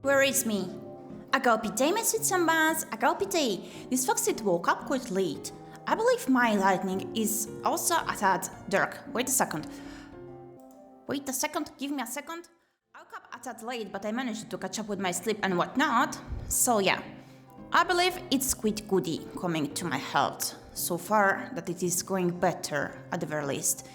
Where is me? ᴪᴏᴊᴍᴍᴜ. This foxit woke up quite late. I believe my lightning is also a tad dark. Wait a second, give me a second. I woke up a tad late, but I managed to catch up with my sleep and whatnot. So yeah, I believe it's quite goody coming to my health. So far that it is going better at the very least.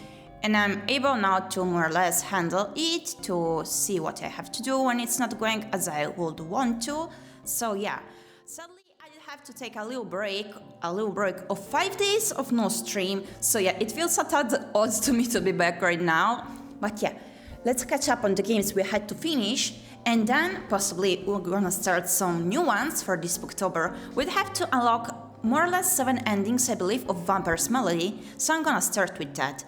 And I'm able now to more or less handle it, to see what I have to do when it's not going as I would want to. So yeah, sadly I did have to take a little break of 5 days of no stream. So yeah, it feels a tad odd to me to be back right now. But yeah, let's catch up on the games we had to finish, and then possibly we're gonna start some new ones for this Spooktober. We'd have to unlock more or less 7 endings, I believe, of Vampire's Melody, so I'm gonna start with that.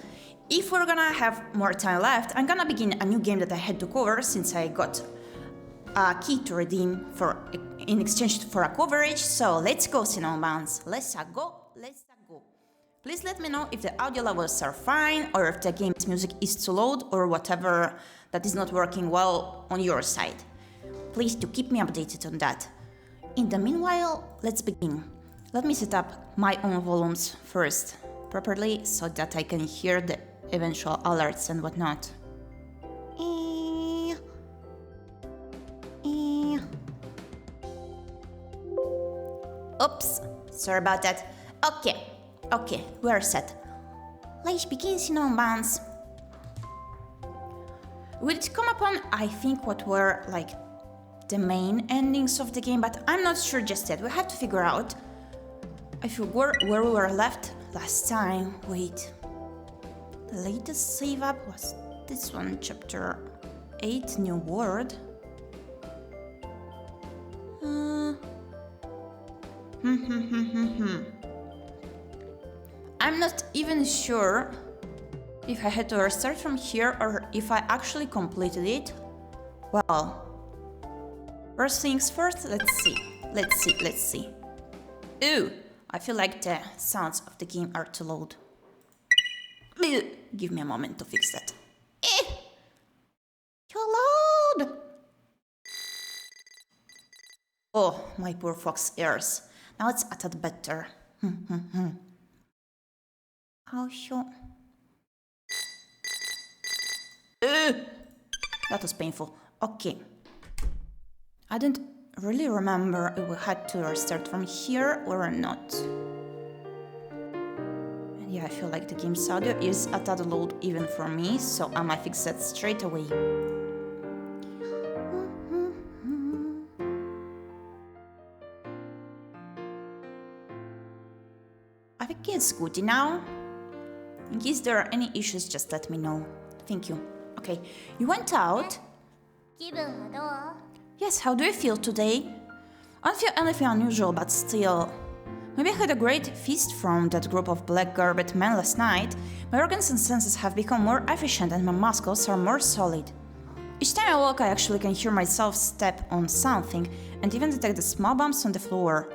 If we're gonna have more time left, I'm gonna begin a new game that I had to cover since I got a key to redeem in exchange for a coverage. So let's go, cinnamon buns. Let's go. Please let me know if the audio levels are fine, or if the game's music is too loud, or whatever that is not working well on your side. Please do keep me updated on that. In the meanwhile, let's begin. Let me set up my own volumes first properly so that I can hear the eventual alerts and whatnot. Oops, sorry about that. Okay, we are set. Let's begin, cinnamon buns. We'll come upon, I think, what were like the main endings of the game, but I'm not sure just yet. We have to figure out. I forgot where we were left last time. Wait. The latest save up was this one, chapter 8, New World. I'm not even sure if I had to restart from here or if I actually completed it. Well, first things first, let's see. Ooh, I feel like the sounds of the game are too loud. Give me a moment to fix that. Too loud! Oh, my poor fox ears. Now it's a tad better. How sure? That was painful. Okay. I don't really remember if we had to restart from here or not. And yeah, I feel like the game's audio is a tad loud even for me, so I might fix that straight away. I think it's good now. In case there are any issues, just let me know. Thank you. Okay, you went out. Yes, how do you feel today? I don't feel anything unusual, but still. Maybe I had a great feast from that group of black-garbed men last night. My organs and senses have become more efficient and my muscles are more solid. Each time I walk, I actually can hear myself step on something and even detect the small bumps on the floor.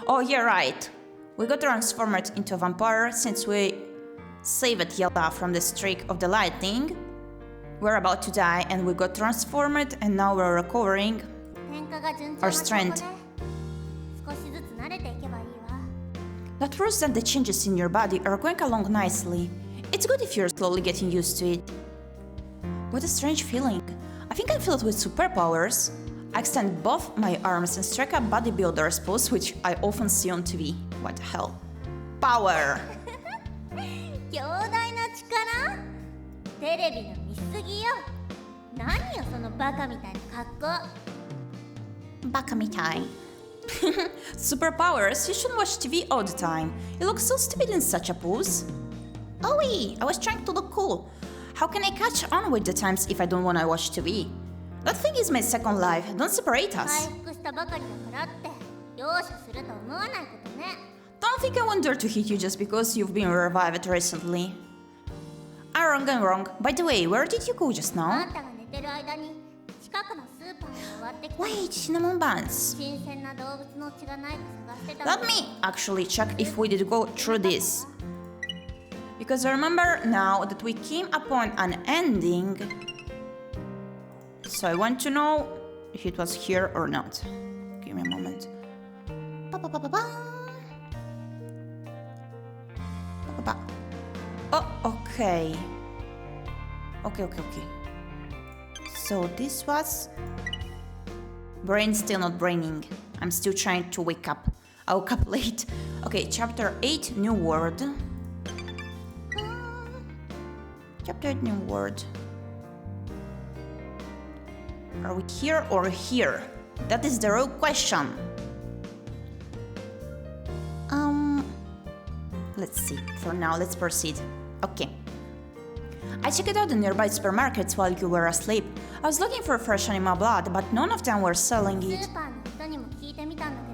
Oh yeah, right. We got transformed into a vampire since we saved Yella from the streak of the lightning. We're about to die and we got transformed, and now we're recovering our strength. That proves that the changes in your body are going along nicely. It's good if you're slowly getting used to it. What a strange feeling. I think I'm filled with superpowers. I extend both my arms and strike a bodybuilder's pose, which I often see on TV. What the hell? Power! Baka-mitai. Superpowers? You shouldn't watch TV all the time. You look so stupid in such a pose. Oh, I was trying to look cool. How can I catch on with the times if I don't want to watch TV? That thing is my second life. Don't separate us. Don't think I want dare to hit you just because you've been revived recently. I'm wrong. By the way, where did you go just now? Wait, cinnamon buns. Let me actually check if we did go through this. Because I remember now that we came upon an ending. So I want to know if it was here or not. Give me a moment. Oh, okay. Okay. So this was... Brain still not braining. I'm still trying to wake up. I woke up late. Okay, chapter 8, new word. Chapter 8, new word. Are we here or here? That is the real question. Let's see. For now, let's proceed. Okay. I checked out the nearby supermarkets while you were asleep. I was looking for fresh animal blood, but none of them were selling it. スーパーの人にも聞いてみたんだけ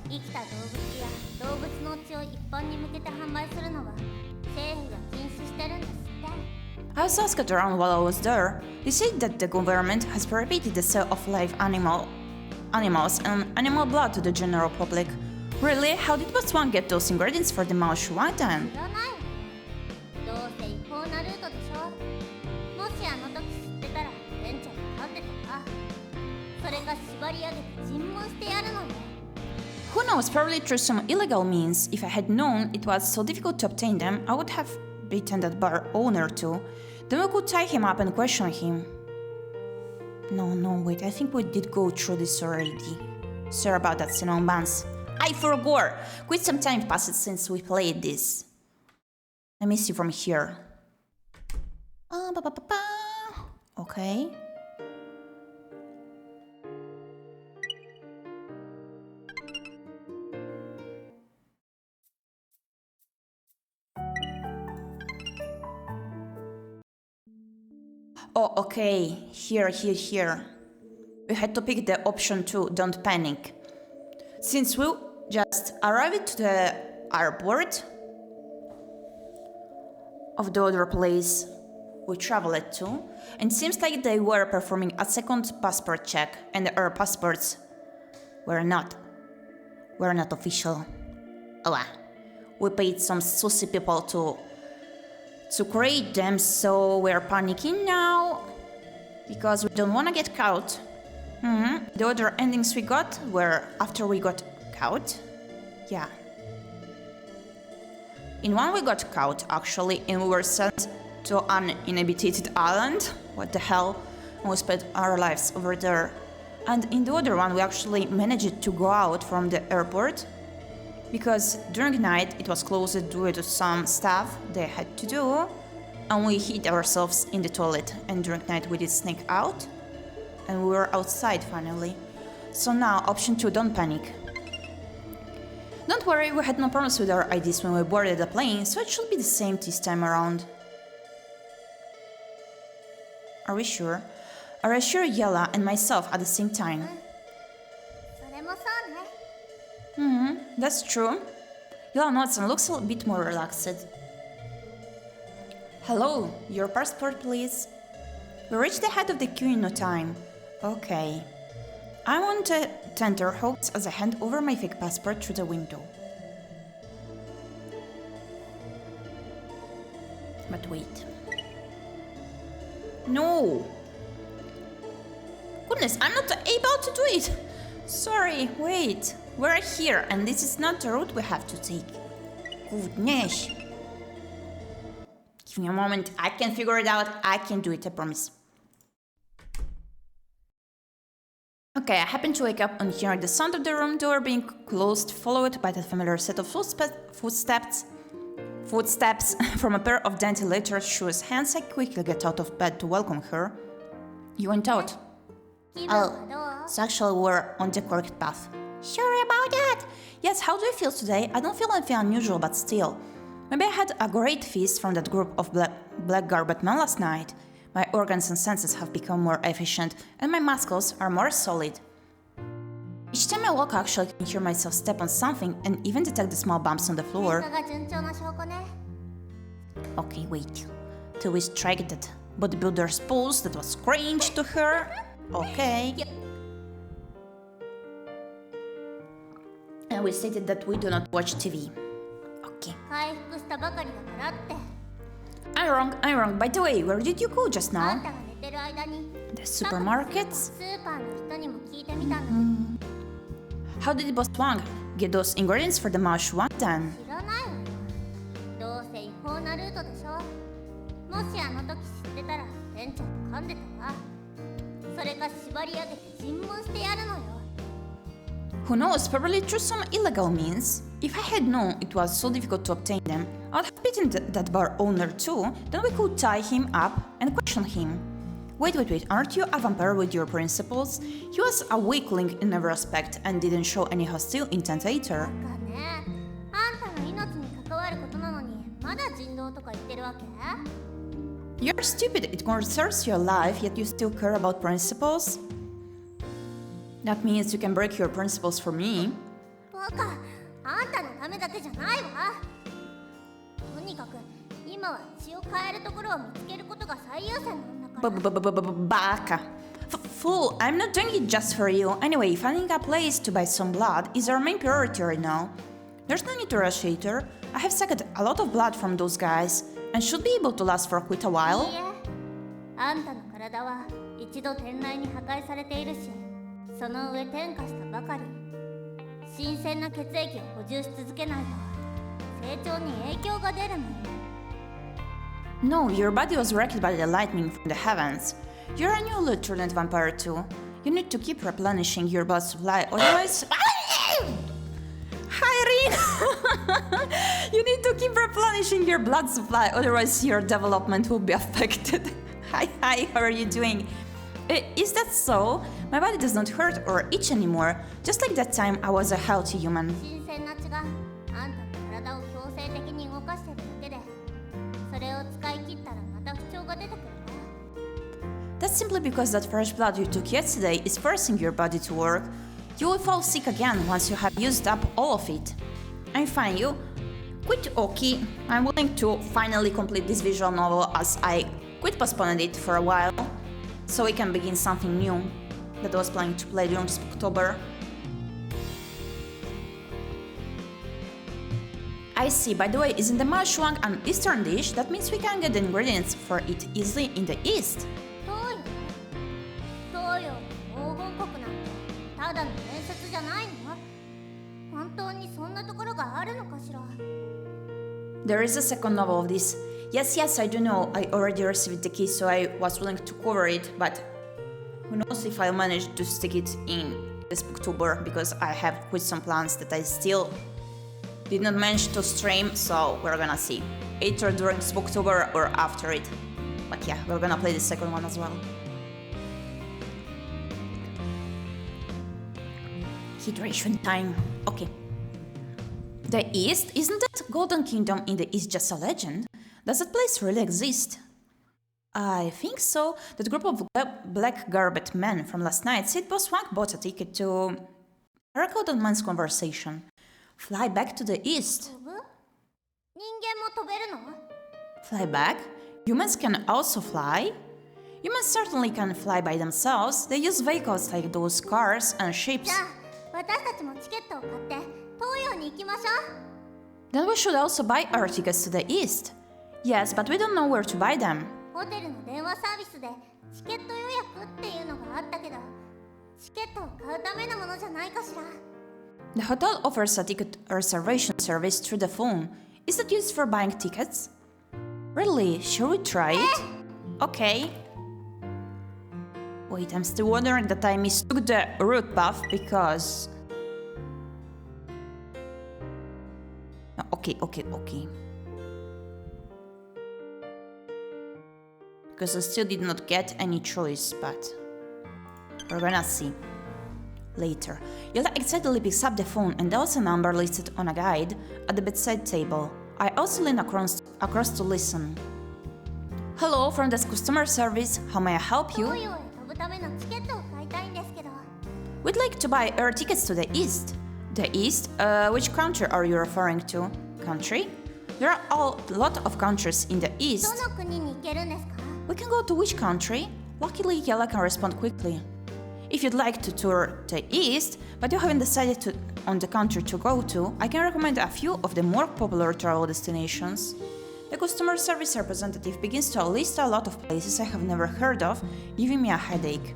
ど、生きた動物や動物の血を一般に向けて販売するのは政府が禁止してるんですって。 I was asked around while I was there. They said that the government has prohibited the sale of live animals and animal blood to the general public. Really? How did one get those ingredients for the ᴄᴏᴍᴍᴜ then? 知らないわ。どうせ違法なルートでしょ。もしあの時知ってたら園長が勝ってたか。それか縛り上げて尋問してやるのね。 Who knows, probably through some illegal means. If I had known it was so difficult to obtain them, I would have beaten that bar owner too. Then we could tie him up and question him. No, wait, I think we did go through this already. Sorry about that, cinnamon buns. I forgot! Quite some time passed since we played this. Let me see from here. Okay. Oh, okay. Here. We had to pick the option 2, don't panic. Since we just arrived to the airport of the other place we traveled to, and seems like they were performing a second passport check, and our passports were not official. Oh, we paid some sussy people to create them, so we're panicking now because we don't want to get caught. The other endings we got were after we got caught. Yeah. In one we got caught actually, and we were sent to an inhabited island. What the hell? And we spent our lives over there. And in the other one we actually managed to go out from the airport because during night it was closed due to some stuff they had to do, and we hid ourselves in the toilet, and during night we did sneak out and we were outside finally. So now option 2, don't panic. Don't worry, we had no problems with our IDs when we boarded the plane, so it should be the same this time around. Are we sure? I assure Yella and myself at the same time. それもそうね。 That's true. Yella nods and looks a bit more relaxed. Hello, your passport please. We reached the head of the queue in no time. Okay. I want to tender hopes as I hand over my fake passport through the window. But wait. No! Goodness, I'm not able to do it! Sorry, wait. We're here and this is not the route we have to take. Goodness. Give me a moment, I can figure it out. I can do it, I promise. Okay, I happened to wake up on hearing the sound of the room door being closed, followed by the familiar set of footsteps from a pair of dainty leather shoes. Hence, I quickly get out of bed to welcome her. You went out. 気分はどう？ So actually we're on the correct path. Sorry about that! Yes, how do you feel today? I don't feel anything unusual, but still. Maybe I had a great feast from that group of black garbage men last night. My organs and senses have become more efficient, and my muscles are more solid. Each time I walk, I actually can hear myself step on something and even detect the small bumps on the 結 floor. 果が順調な証拠ね。 Okay, wait. Till we strike that bodybuilder's pose that was strange to her. Okay. And we stated that we do not watch TV. Okay. 回復したばかりだからって。I'm wrong. By the way, where did you go just あん now? たが寝てる間に The supermarkets? スーパーの人にも聞いてみたんだけど、 How did Boss Wang get those ingredients for the ⴅᴍᴍᴜ then? 知らないわよ。どうせ違法なルートでしょ。もしあの時知ってたら店長噛んでたわ。それか縛り上げて尋問してやるのよ。 Who knows, probably through some illegal means. If I had known it was so difficult to obtain them, I'd have beaten that bar owner too, then we could tie him up and question him. Wait, aren't you a vampire with your principles? He was a weakling in every aspect and didn't show any hostile intent either. かね、あんたの命に関わることなのにまだ人道とか言ってるわけ？ You're stupid, it concerns your life, yet you still care about principles? That means you can break your principles for me. バカ、あんたのためだけじゃないわ。とにかく今は血を変えるところを見つけることが最優先なんだから。Baka. Fool, I'm not doing it just for you. Anyway, finding a place to buy some blood is our main priority right now. There's no need to rush later. I have sucked a lot of blood from those guys, and should be able to last for quite a いい while. え、あんたの体は一度天雷に破壊されているし、その上転化したばかり。新鮮な血液を補充し続けないと成長に影響が出るのよ。 No, your body was wrecked by the lightning from the heavens. You're a new lieutenant vampire too. You need to keep replenishing your blood supply, otherwise... Hi, Rin! You need to keep replenishing your blood supply, otherwise your development will be affected. Hi, how are you doing? Is that so? My body does not hurt or itch anymore, just like that time I was a healthy human. 新鮮な血があんたの体を強制的に動かしてるだけで、それを使い切ったらまた不調が出てくるわ。 That's simply because that fresh blood you took yesterday is forcing your body to work. You will fall sick again once you have used up all of it. I'm fine, you. Quite okay. I'm willing to finally complete this visual novel as I quit postponed it for a while, so we can begin something new that I was planning to play during Spooktober. I see, by the way, isn't the ⴅᴍᴜᴜ an eastern dish? That means we can get the ingredients for it easily in the east. 東洋の黄金国なんてただの伝説じゃないの？本当にそんなところがあるのかしら？ There is a second novel of this. Yes, I do know. I already received the key, so I was willing to cover it, but who knows if I'll manage to stick it in the Spooktober, because I have quite some plans that I still did not manage to stream, so we're gonna see. Either during Spooktober or after it. But yeah, we're gonna play the second one as well. Hydration time. Okay. The East? Isn't that Golden Kingdom in the East just a legend? Does that place really exist? I think so. That group of black-garbed men from last night said Boss Wang bought a ticket to... I recall that man's conversation. Fly back to the East. 飛ぶ？人間も飛べるの？ Fly back? Humans can also fly? Humans certainly can fly by themselves. They use vehicles like those cars and ships. じゃあ私たちもチケットを買って東洋に行きましょう。 Then we should also buy our tickets to the East. Yes, but we don't know where to buy them. ホテルの電話サービスでチケット予約っていうのがあったけど、チケットを買うためのものじゃないかしら。 The hotel offers a ticket reservation service through the phone. Is that used for buying tickets? Really? Shall we try it? Okay. Wait, I'm still wondering that I mistook the route path because... Okay. Because I still did not get any choice, but... we're gonna see. Later. Yola excitedly picks up the phone and dials a number listed on a guide at the bedside table. I also lean across to listen. Hello, from the customer service. How may I help 東 you? 洋へ飛ぶためのチケットを買いたいんですけど。 We'd like to buy air tickets to the East. The East? Which country are you referring to? Country? There are a lot of countries in the ど East. の国に行けるんですか？ We can go to which country? Luckily, Yala can respond quickly. If you'd like to tour the East, but you haven't decided on the country to go to, I can recommend a few of the more popular travel destinations. The customer service representative begins to list a lot of places I have never heard of, giving me a headache.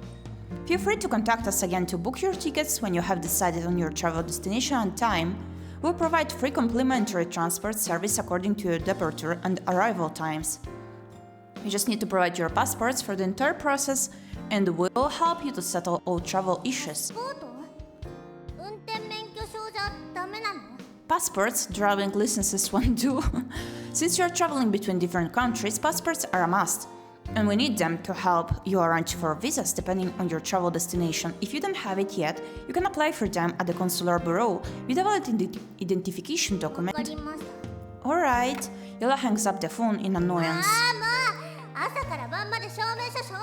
Feel free to contact us again to book your tickets when you have decided on your travel destination and time. We'll provide free complimentary transport service according to your departure and arrival times. You just need to provide your passports for the entire process, and we'll help you to settle all travel issues. ボート運転免許証じゃダメなの？ Passports, driving licenses won't do. Since you're traveling between different countries, passports are a must. And we need them to help you arrange for visas depending on your travel destination. If you don't have it yet, you can apply for them at the consular bureau with a valid identification わか document. りました。 Alright, Yola hangs up the phone in annoyance. 朝から晩まで証明書こ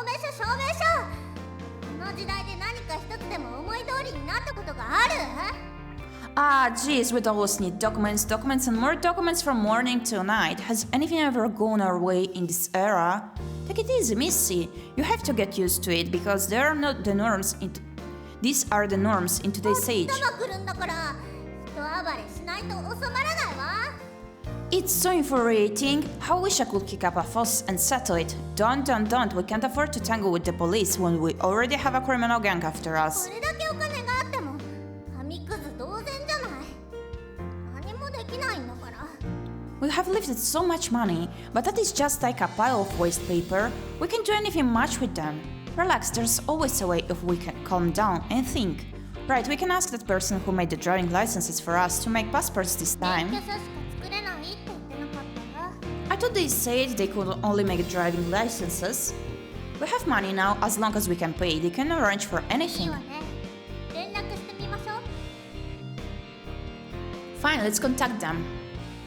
の時代で何か一つでも思い通りになったことがある？ Ah, geez, we'd always need documents, and more documents from morning till night. Has anything ever gone our way in this era? Take it easy, Missy. You have to get used to it because they are not the norms. These are the norms in today's age. 明日が来るんだから人暴れしないと収まらないわ。 It's so infuriating. How wish I could kick up a fuss and settle it. Don't. We can't afford to tangle with the police when we already have a criminal gang after こ us. れだけお金があっても紙くず同然じゃない。何もできないんだから。 We have lifted so much money, but that is just like a pile of waste paper. We can't do anything much with them. Relax, there's always a way if we can calm down and think. Right, we can ask that person who made the driving licenses for us to make passports this 免 time. 許証しか作れないって言ってなかったわ。 I thought they said they could only make driving licenses. We have money now, as long as we can pay. They can arrange for いい anything. わね。連絡してみましょう。 Fine, let's contact them.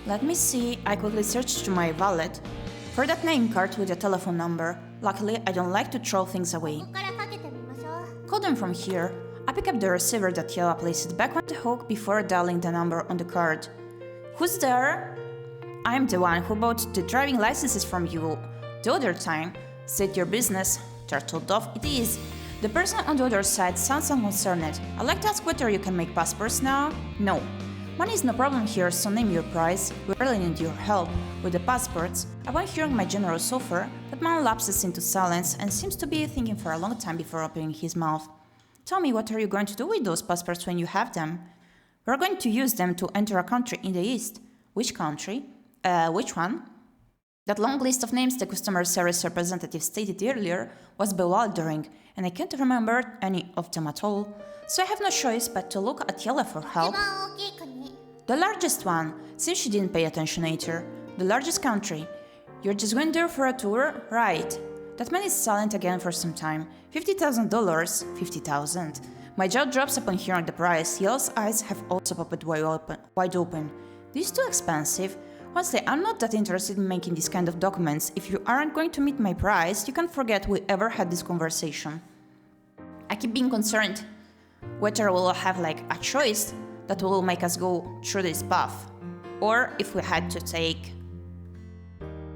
Let me see, I quickly searched through my wallet for that name card with a telephone number. Luckily, I don't like to throw things away. ここからかけてみましょう。 Call them from here. I pick up the receiver that Yella placed it back on the hook before dialing the number on the card. Who's there? I'm the one who bought the driving licenses from you the other time. State your business. Turtled off it is. The person on the other side sounds unconcerned. I'd like to ask whether you can make passports now? No. Money is no problem here, so name your price. We really need your help with the passports. Upon hearing my generous offer, that man lapses into silence and seems to be thinking for a long time before opening his mouth. Tell me, what are you going to do with those passports when you have them? We're going to use them to enter a country in the east. Which country? Which one? That long list of names the customer service representative stated earlier was bewildering, and I can't remember any of them at all. So I have no choice but to look at Yella for 一 help. 番大きい国。 The largest one, since she didn't pay attention later. The largest country. You're just going there for a tour? Right. That man is silent again for some time. $50,000? 50,000. My jaw drops upon hearing the price. Yella's eyes have also popped wide open. This is too expensive. Honestly, I'm not that interested in making this kind of documents. If you aren't going to meet my price, you can forget we ever had this conversation. I keep being concerned whether we'll have like a choice that will make us go through this path, or if we had to take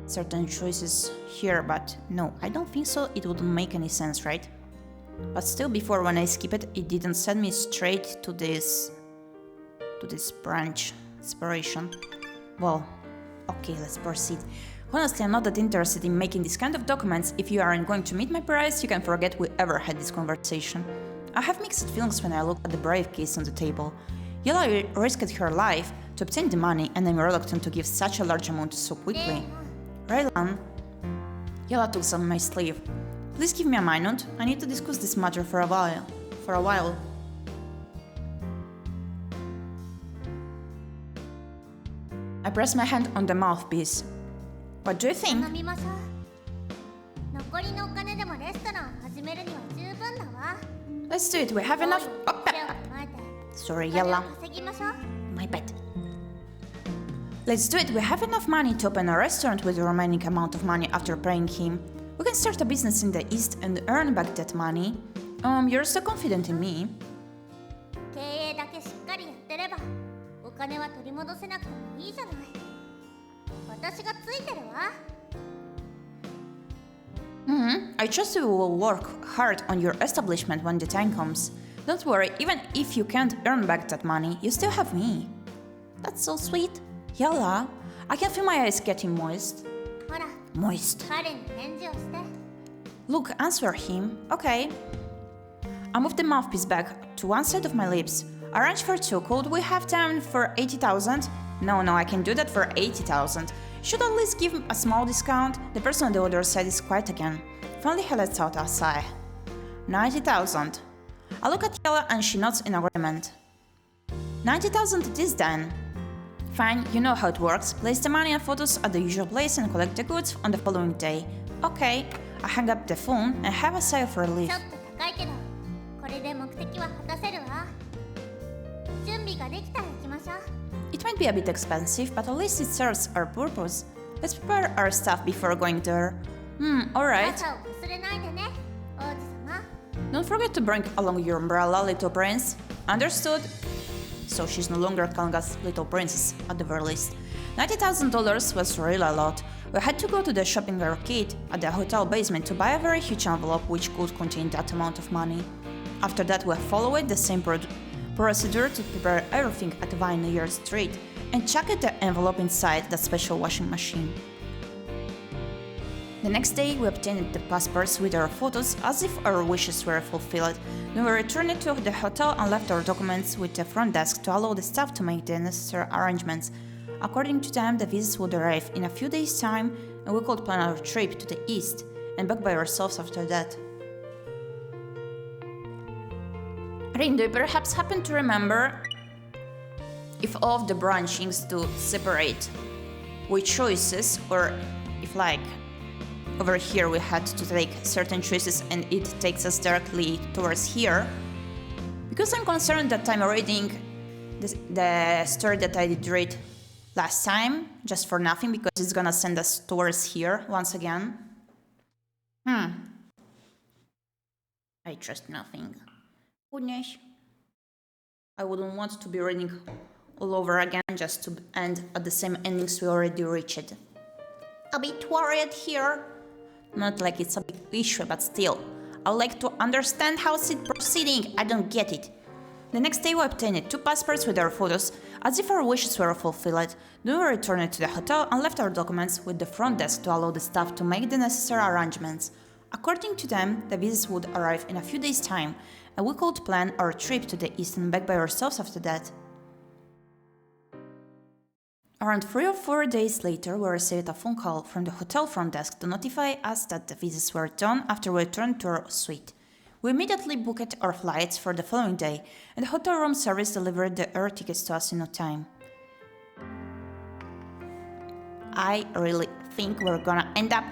certain choices here, but no, I don't think so. It wouldn't make any sense, right? But still, before when I skip it, it didn't send me straight to this branch inspiration. Well, okay, let's proceed. Honestly, I'm not that interested in making this kind of documents. If you aren't going to meet my price, you can forget we ever had this conversation. I have mixed feelings when I look at the briefcase on the table. Yella risked her life to obtain the money, and I'm reluctant to give such a large amount so quickly. Raylan, Yella tugs on my sleeve. Please give me a minute. I need to discuss this matter for a while. I press my hand on the mouthpiece. What do you think? 飲みましょう。残りのお金でもレストランを始めるには十分だわ。 Let's do it. We have enough. 手を構えて Sorry, お金を Yella. 稼ぎましょう。 My bad. Let's do it. We have enough money to open a restaurant with the remaining amount of money after paying him. We can start a business in the east and earn back that money. You're so confident in me. 経営だけしっかりやってればお金は取り戻せなくてもいいじゃない。私がついてるわ。 I trust you will work hard on your establishment when the time comes. Don't worry, even if you can't earn back that money, you still have me. That's so sweet. Yella, I can feel my eyes getting moist. ほら Moist. 彼に返事をして Look, answer him. Okay. I moved the mouthpiece back to one side of my lips. Arrange for two. Could we have time for 80,000? No, I can do that for 80,000. Should at least give a small discount. The person on the other side is quiet again. Finally, he lets out a sigh. 90,000. I look at Yella and she nods in agreement. 90,000 it is then. Fine, you know how it works. Place the money and photos at the usual place and collect the goods on the following day. Okay. I hang up the phone and have a sigh of relief. ちょっと高いけどこれで目的は果たせるわ準備ができたら行きましょう It might be a bit expensive, but at least it serves our purpose. Let's prepare our stuff before going there. Alright. 朝を忘れないでね王子様 Don't forget to bring along your umbrella, little prince. Understood? So she's no longer calling us little princess, at the very least. $90,000 was really a lot. We had to go to the shopping arcade at the hotel basement to buy a very huge envelope which could contain that amount of money. After that, we followed the same procedure to prepare everything at Ⴂᴄᴅ Street and chucked the envelope inside the special washing machine. The next day, we obtained the passports with our photos as if our wishes were fulfilled. Then we returned to the hotel and left our documents with the front desk to allow the staff to make the necessary arrangements. According to them, the visas would arrive in a few days' time and we could plan our trip to the east and back by ourselves after that. Rin, do you perhaps happen to remember if all of the branchings do separate with choices, or if like over here we had to take certain choices and it takes us directly towards here? Because I'm concerned that I'm reading the story that I did read last time just for nothing, because it's gonna send us towards here once again. I trust nothing. Goodness. I wouldn't want to be reading all over again just to end at the same endings we already reached. A bit worried here. Not like it's a big issue, but still. I would like to understand how it's proceeding. I don't get it. The next day we obtained 2 passports with our photos, as if our wishes were fulfilled. Then we returned to the hotel and left our documents with the front desk to allow the staff to make the necessary arrangements. According to them, the visas would arrive in a few days' time, and we could plan our trip to the east and back by ourselves after that. Around 3 or 4 days later, we received a phone call from the hotel front desk to notify us that the visas were done after we returned to our suite. We immediately booked our flights for the following day, and the hotel room service delivered the air tickets to us in no time. I really think we're gonna end up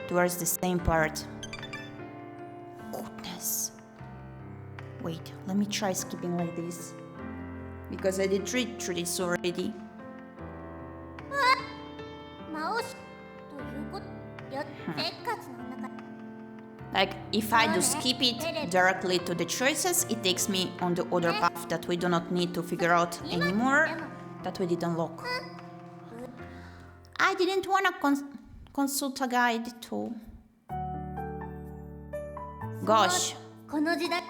towards the same part. Goodness. Wait, let me try skipping like this, because I did read through this already. 魔王子ということやせっかちの中 Like, if I do skip it directly to the choices, it takes me on the other path that we do not need to figure out anymore, that we did unlock. I didn't wanna consult a guide too. Gosh. この時代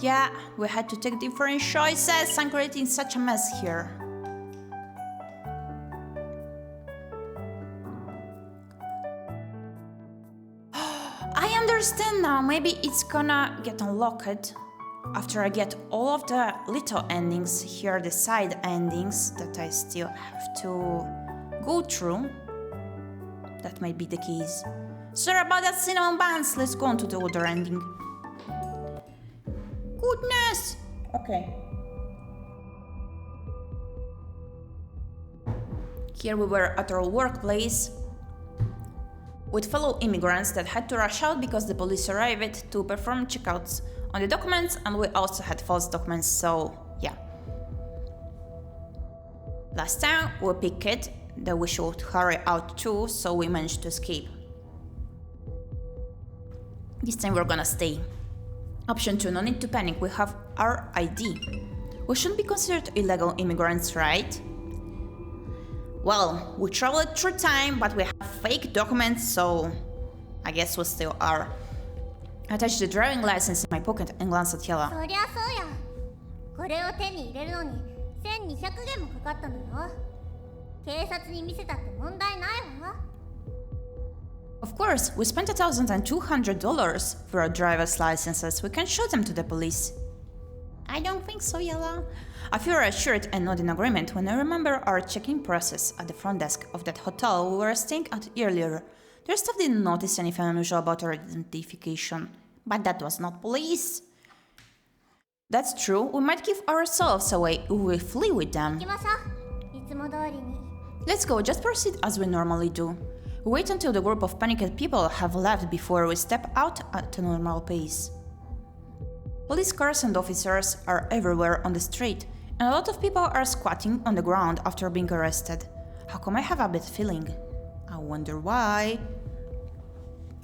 Yeah, we had to take different choices and creating such a mess here. I understand now. Maybe it's gonna get unlocked after I get all of the little endings here, the side endings that I still have to go through. That might be the case. Sorry about that, cinnamon buns. Let's go on to the other ending. Goodness! Okay. Here we were at our workplace with fellow immigrants that had to rush out because the police arrived to perform checkouts on the documents, and we also had false documents, so yeah. Last time we picked that we should hurry out too, so we managed to escape. This time we're gonna stay. Option 2, no need to panic, we have our ID. We shouldn't be considered illegal immigrants, right? Well, we traveled through time, but we have fake documents, so I guess we still are. I touched the driving license in my pocket and glanced at Yella. そりゃそうやこれを手に入れるのに1200元もかかったのよ警察に見せたって問題ないわ。 Of course, we spent $1,200 for our driver's licenses. We can show them to the police. I don't think so, Yella. I feel reassured and not in agreement when I remember our check-in process at the front desk of that hotel we were staying at earlier. Their staff didn't notice anything unusual about our identification. But that was not police. That's true, we might give ourselves away if we flee with them. 行きましょう。いつも通りに。 Let's go, just proceed as we normally do. We wait until the group of panicked people have left before we step out at a normal pace. Police cars and officers are everywhere on the street, and a lot of people are squatting on the ground after being arrested. How come I have a bad feeling? I wonder why.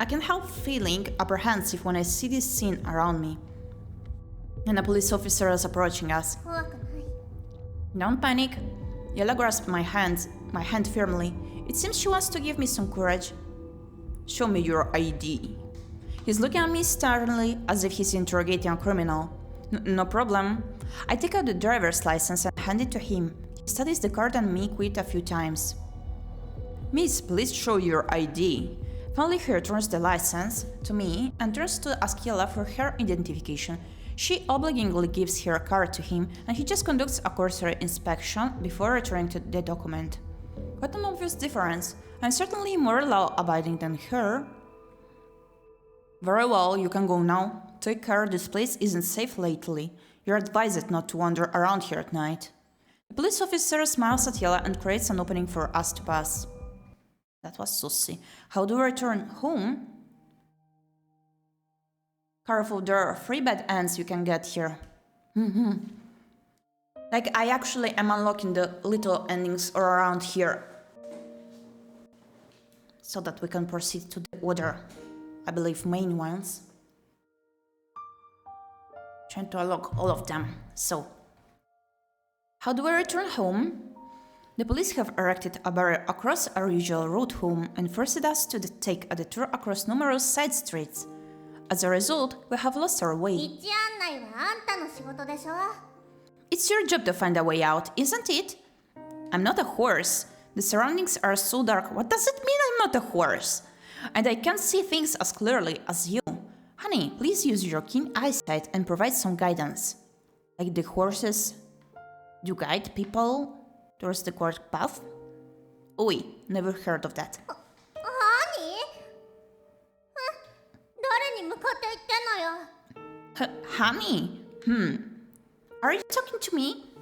I can't help feeling apprehensive when I see this scene around me. And a police officer is approaching us. 怖くない。 Don't panic. Yella grasped my hand firmly. It seems she wants to give me some courage. Show me your ID. He's looking at me sternly, as if he's interrogating a criminal. No problem. I take out the driver's license and hand it to him. He studies the card and me quit a few times. Miss, please show your ID. Finally, he returns the license to me and turns to ask Yella for her identification. She obligingly gives her card to him, and he just conducts a cursory inspection before returning to the document. What an obvious difference. I'm certainly more law-abiding than her. Very well, you can go now. Take care, this place isn't safe lately. You're advised not to wander around here at night. The police officer smiles at Yella and creates an opening for us to pass. That was saucy. How do we return home? Careful, there are 3 bad ends you can get here. Like, I actually am unlocking the little endings around here, so that we can proceed to the other, I believe, main ones. Trying to unlock all of them. So, how do we return home? The police have erected a barrier across our usual route home and forced us to take a detour across numerous side streets. As a result, we have lost our way. 道案内はあんたの仕事でしょ。 It's your job to find a way out, isn't it? I'm not a horse. The surroundings are so dark. What does it mean I'm not a horse? And I can't see things as clearly as you. Honey, please use your keen eyesight and provide some guidance. Like the horses do guide people towards the correct path? Oi, never heard of that. 何？誰に向かって言ってんのよ。Honey? Are you talking to me?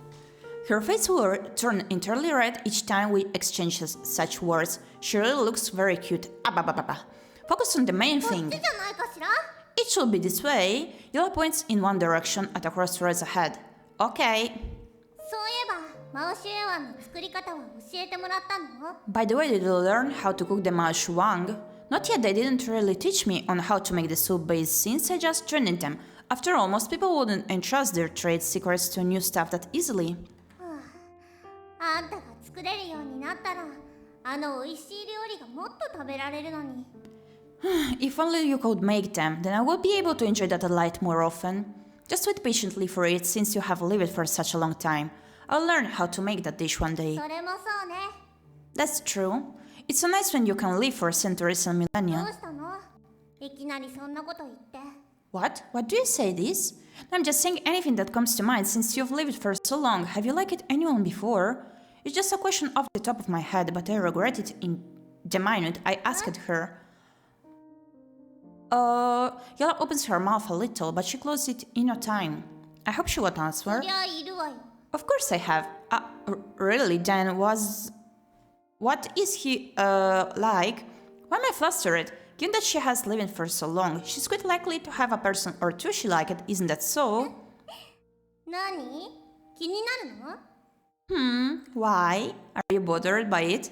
Her face will turn entirely red each time we exchange such words. She really looks very cute. Focus on the main こっち thing. じゃないかしら。 It should be this way. Yellow points in one direction at a crossroads ahead. Okay. そういえば、マオシュエワンの作り方は教えてもらったの？ By the way, did you learn how to cook the ⴅᴍᴜᴜ? Not yet, they didn't really teach me on how to make the soup base since I just trained them. After all, most people wouldn't entrust their trade secrets to new staff that easily. あんたが作れるようになったら、あの美味しい料理がもっと食べられるのに。If only you could make them, then I would be able to enjoy that delight more often. Just wait patiently for it since you have lived for such a long time. I'll learn how to make that dish one day. それもそうね。 That's true. It's so nice when you can live for centuries and ど millennia. うしたの？いきなりそんなこと言って。 What? What do you say this? I'm just saying anything that comes to mind since you've lived for so long. Have you liked anyone before? It's just a question off the top of my head, but I regret it in the minute I asked her. Yella opens her mouth a little, but she closes it in no time. I hope she won't そ answer. りゃいるわよ。 Of course I have. Really? Then what is he, like? Why am I flustered? Given that she has lived for so long, she's quite likely to have a person or two she liked, isn't that so? 何？気になるの？ Why? Are you bothered by it?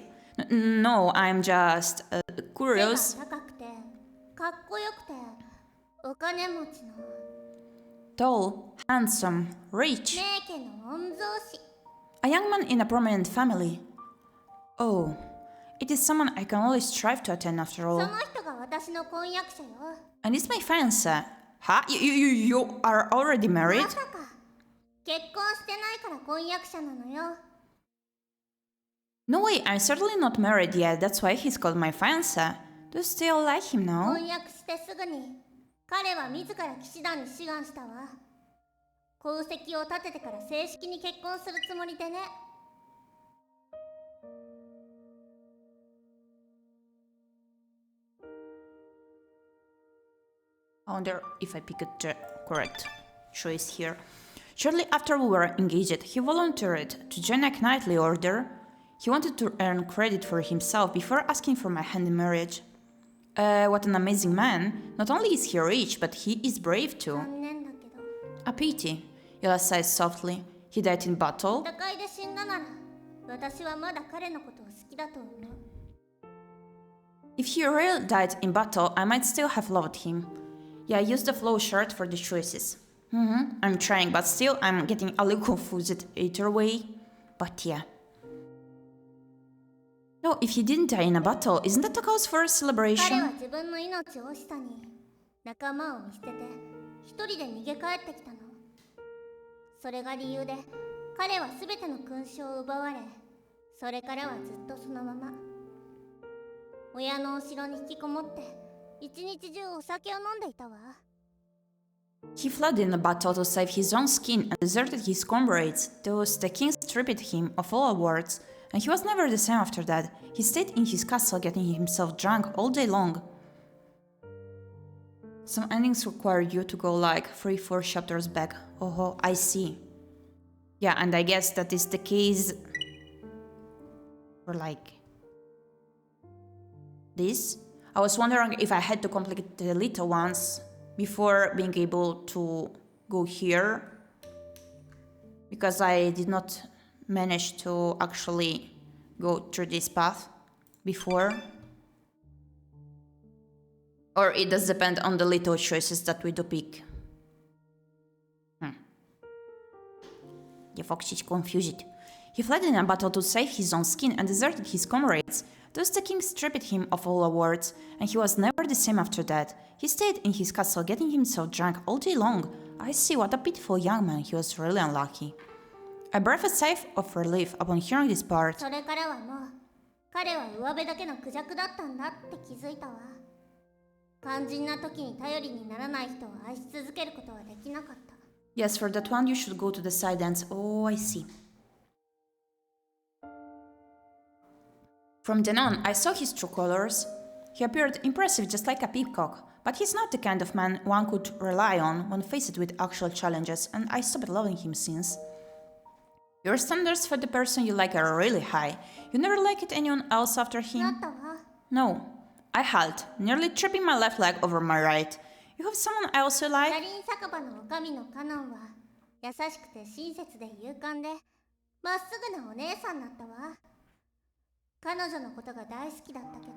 No, I'm just 背 curious. が高くて、かっこよくて、お金持ちの Tall, handsome, rich. 名家の御曹司。 A young man in a prominent family. Oh, it is someone I can only strive to attain after そ all. の人が私の婚約者よ。 And it's my fiancé. Huh? You are already married? まさか結婚してないから婚約者なのよ。No way, I'm certainly not married yet, that's why he's called my fiancé. Do you still like him now? 婚約してすぐに彼は自ら騎士団に志願したわ。功績を立ててから正式に結婚するつもりでね。I wonder if I picked the correct choice here. Shortly after we were engaged, he volunteered to join a knightly order. He wanted to earn credit for himself before asking for my hand in marriage. What an amazing man. Not only is he rich, but he is brave too. 残念だけど。A pity. Yella sighed softly. He died in battle. 戦いで死んだなら、私はまだ彼のことを好きだと思う。If he really died in battle, I might still have loved him. Yeah, I used the flow chart for the choices. I'm trying, but still I'm getting a little confused either way. But yeah. No, if he didn't die in a battle, isn't that a cause for a 彼は celebration? 自分の命を惜しさに仲間を見捨てて一人で逃げ帰ってきたの。それが理由で彼は全ての勲章を奪われ、それからはずっとそのまま親のお城に引きこもって一日中お酒を飲んでいたわ。 He fled in a battle to save his own skin and deserted his comrades. Thus, the king stripped him of all awards, and he was never the same after that. He stayed in his castle getting himself drunk all day long. Some endings require you to go like 3-4 chapters back. Oh, I see. Yeah, and I guess that is the case for like this. I was wondering if I had to complete the little ones before being able to go here, because I did not manage to actually go through this path before. Or it does depend on the little choices that we do pick. Yeah, Foxy's confused. He fled in a battle to save his own skin and deserted his comrades. Thus the king stripped him of all awards, and he was never the same after that. He stayed in his castle getting himself drunk all day long. I see, what a pitiful young man, he was really unlucky. I breathed a sigh of relief upon hearing this part. それからはもう彼は上辺だけのクジャクだったんだって気づいたわ。肝心な時に頼りにならない人を愛し続けることはできなかった。 Yes, for that one you should go to the side ends. Oh, I see. From then on, I saw his true colors. He appeared impressive just like a peacock, but he's not the kind of man one could rely on when faced with actual challenges, and I stopped loving him since. Your standards for the person you like are really high. You never liked anyone else after なっ him? たわ。 No. I halt, nearly tripping my left leg over my right. You have someone else you キャ like? リン酒場の女将のカノンは優しくて親切で勇敢でまっすぐなお姉さんだったわ。彼女のことが大好きだったけど、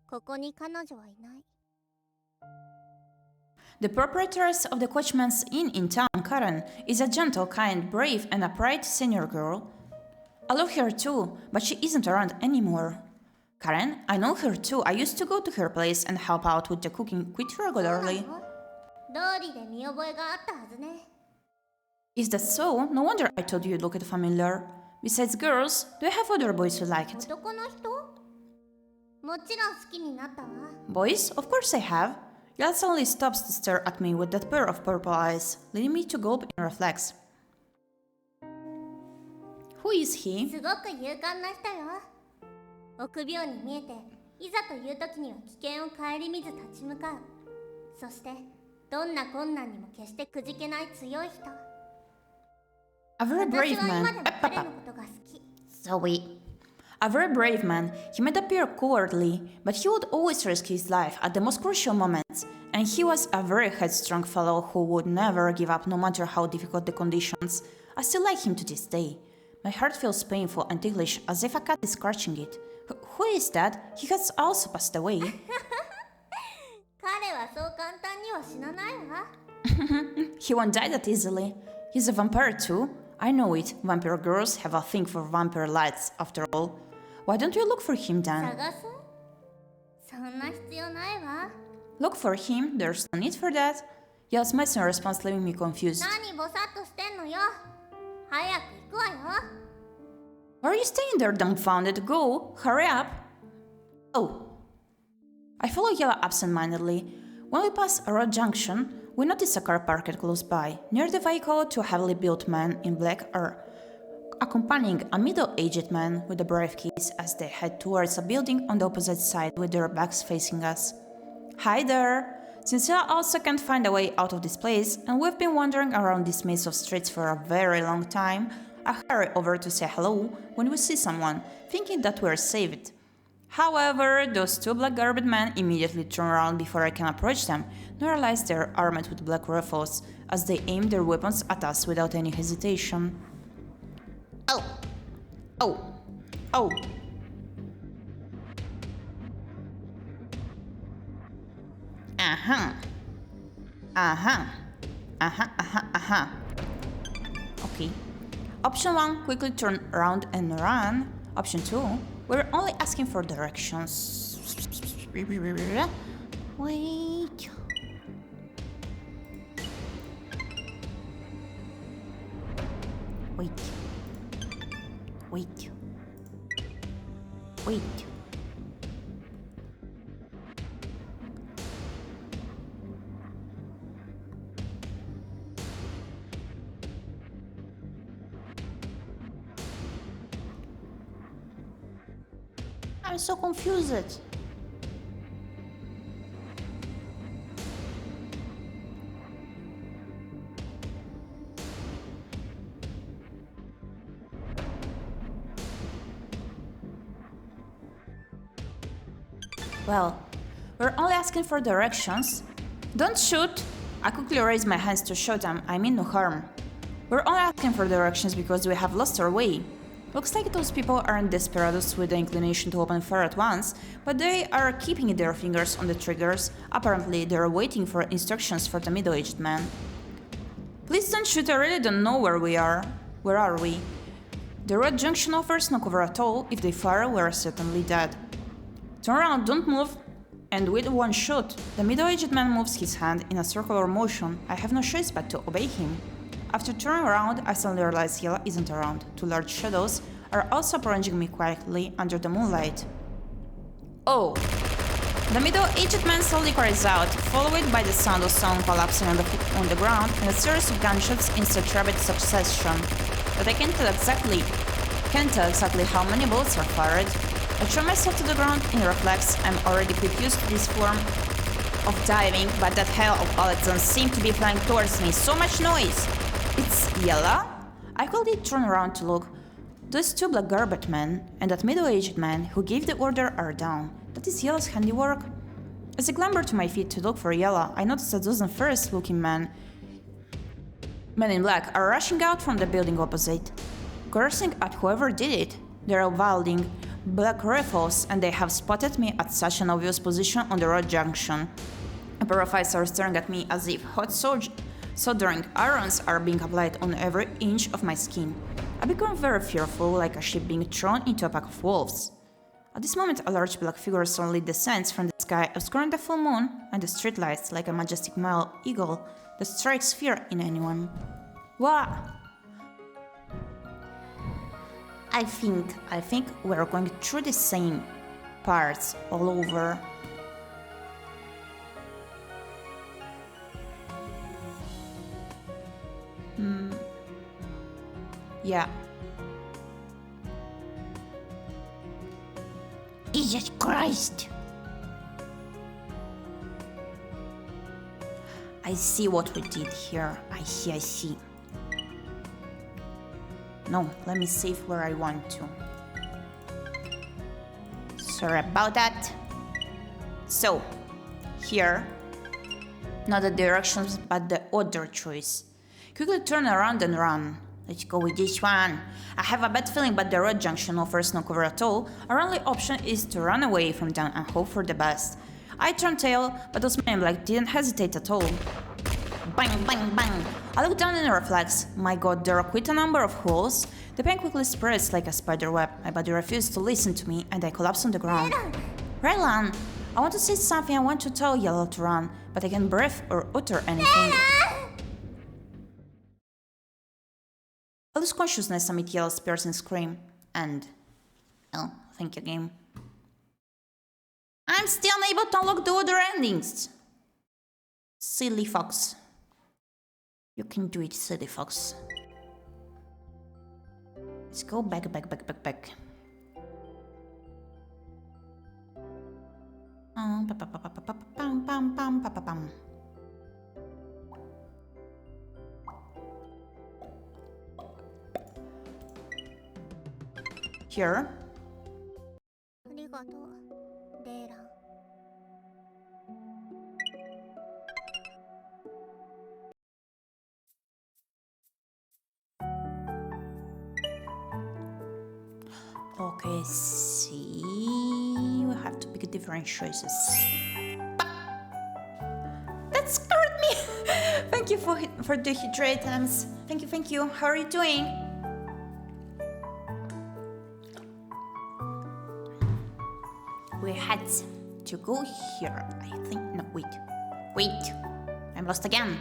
ここに彼女はいない。 The proprietress of the coachman's inn in town, Karen, is a gentle, kind, brave, and upright senior girl. I love her too, but she isn't around anymore. Karen, I know her too. I used to go to her place and help out with the cooking quite そうな regularly. の？道理で見覚えがあったはずね。 Is that so? No wonder I told you you looked familiar. Besides girls, do you have other boys you liked? 男の人？もちろん好きになったわ。 Boys? Of course I have. Yell suddenly stops to stare at me with that pair of purple eyes, leading me to gulp in reflex. Who is he? すごく勇敢な人よ。臆病に見えて、いざという時には危険を顧みず立ち向かう。そして、どんな困難にも決してくじけない強い人。 A very 私 brave は今 man. でも彼のことが好き。 Zoe. A very brave man. He might appear cowardly, but he would always risk his life at the most crucial moments. And he was a very headstrong fellow who would never give up no matter how difficult the conditions. I still like him to this day. My heart feels painful and ticklish as if a cat is scratching it. Who is that? He has also passed away. 彼はそう簡単には死なないわ。 He won't die that easily. He's a vampire too. I know it. Vampire girls have a thing for vampire lights, after all. Why don't you look for him then? 探す？そんな必要ないわ。 Look for him? There's no need for that. Yell's messing response leaving me confused. 何ぼさっとしてんのよ。早く行くわよ。Why are you staying there dumbfounded? Go! Hurry up! Oh. I follow Yellow absent-mindedly. When we pass a road junction, we notice a car parked close by. Near the vehicle, two heavily built men in black are accompanying a middle-aged man with a briefcase as they head towards a building on the opposite side with their backs facing us. Hi there! Since I also can't find a way out of this place, and we've been wandering around this maze of streets for a very long time, I hurry over to say hello when we see someone, thinking that we're saved. However, those two black-garbed men immediately turn around before I can approach them, and realize they're armed with black rifles, as they aim their weapons at us without any hesitation. Oh! Oh! Oh! Okay. Option 1, quickly turn around and run. Option 2, we're only asking for directions. Wait. I'm so confused. Well, we're only asking for directions. Don't shoot! I quickly raise my hands to show them I mean no harm. We're only asking for directions because we have lost our way. Looks like those people aren't desperados with the inclination to open fire at once, but they are keeping their fingers on the triggers. Apparently, they're waiting for instructions for the middle-aged man. Please don't shoot, I really don't know where we are. Where are we? The road junction offers no cover at all. If they fire, we're certainly dead. Turn around, don't move. And with one shot, the middle-aged man moves his hand in a circular motion. I have no choice but to obey him. After turning around, I suddenly realize Yellow isn't around. Two large shadows are also approaching me quietly under the moonlight. Oh! The middle-aged man slowly cries out, followed by the sound of someone collapsing on the ground and a series of gunshots in such rapid succession that I can't tell exactly how many bullets are fired. I throw myself to the ground in reflex. I'm already quite used to this form of diving, but that hell of bullets don't seem to be flying towards me. So much noise! It's Yellow? I quickly turn around to look. Those two black-garbed men and that middle-aged man who gave the order are down. That is Yellow's handiwork. As I clamber to my feet to look for Yellow, I notice a dozen ferocious-looking men in black are rushing out from the building opposite, cursing at whoever did it. They are wielding black rifles, and they have spotted me at such an obvious position on the road junction. A pair of eyes are staring at me as if hot soldering irons are being applied on every inch of my skin. I become very fearful, like a sheep being thrown into a pack of wolves. At this moment, a large black figure suddenly descends from the sky, obscuring the full moon and the streetlights like a majestic male eagle that strikes fear in anyone. What? I think we're going through the same parts all over. Yeah. Jesus Christ! I see what we did here. I see. No, let me save where I want to. Sorry about that. So, here, not the directions, but the other choice. Quickly turn around and run. Let's go with this one. I have a bad feeling, but the road junction offers no cover at all. Our only option is to run away from them and hope for the best. I turn tail, but those men in black didn't hesitate at all. Bang, bang, bang! I look down in reflex. My god, there are quite a number of holes. The pain quickly spreads like a spider web. My body refuses to listen to me, and I collapse on the ground. Raylan! I want to say something, I want to tell Yellow to run, but I can't breathe or utter anything. I lose consciousness amid Yellow's piercing scream. End. Oh, thank you, game. I'm still unable to unlock the other endings. Silly fox. You can do it, silly fox. Let's go back. Here. ありがとう、レイラン。Okay, see, we have to pick different choices. That scared me. Thank you for the hydratants. Thank you. How are you doing? We had to go here, I think. No, wait. I'm lost again.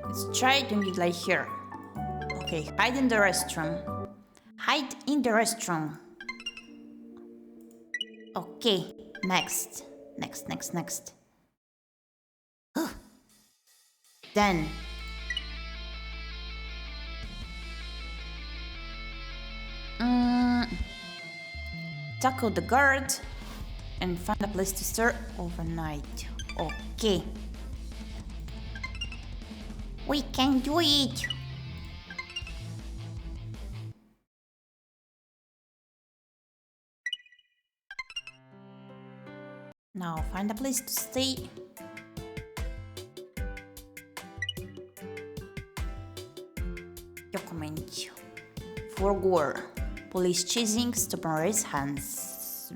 Let's try doing it like here. Okay, hide in the restroom. Okay, next. Then. Tackle the guard and find a place to stay overnight. Okay. We can do it! Now find a place to stay. Document. For war. Police chasing, stop and raise hands.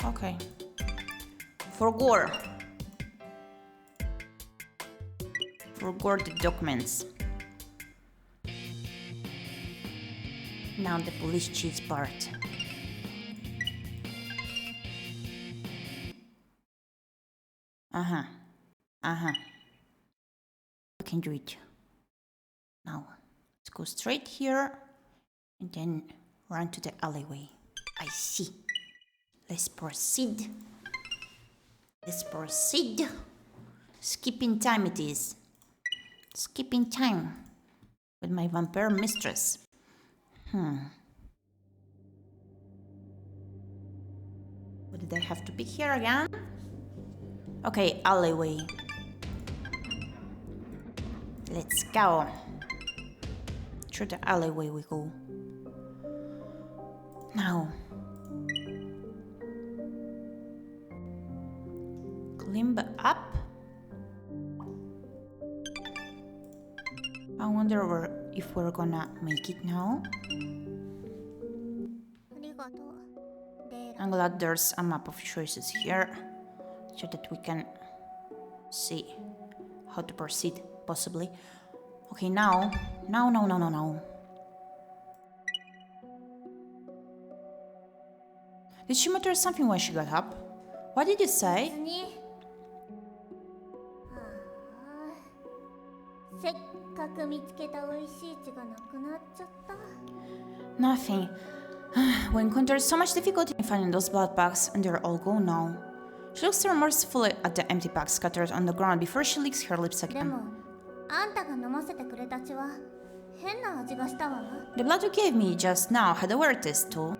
Okay. Forward the documents. Now the police cheats part. I can do it. Now, let's go straight here and then run to the alleyway. I see. Let's proceed. Skipping time it is. Skipping time with my vampire mistress. What did I have to pick here again? Okay, alleyway. Let's go. Through the alleyway we go. Now. Climb up. I wonder if we're gonna make it now. I'm glad there's a map of choices here so that we can see how to proceed, possibly. Okay, now. Did she mutter something when she got up? What did you say? せっかく見つけた美味しい血がなくなっちゃった。 Nothing. We encountered so much difficulty in finding those blood bags, and they're all gone now. She looks remorsefully at the empty bags scattered on the ground before she licks her lips で again. も、あんたが飲ませてくれた血は変な味がしたわ。 The blood you gave me just now had a weird taste too.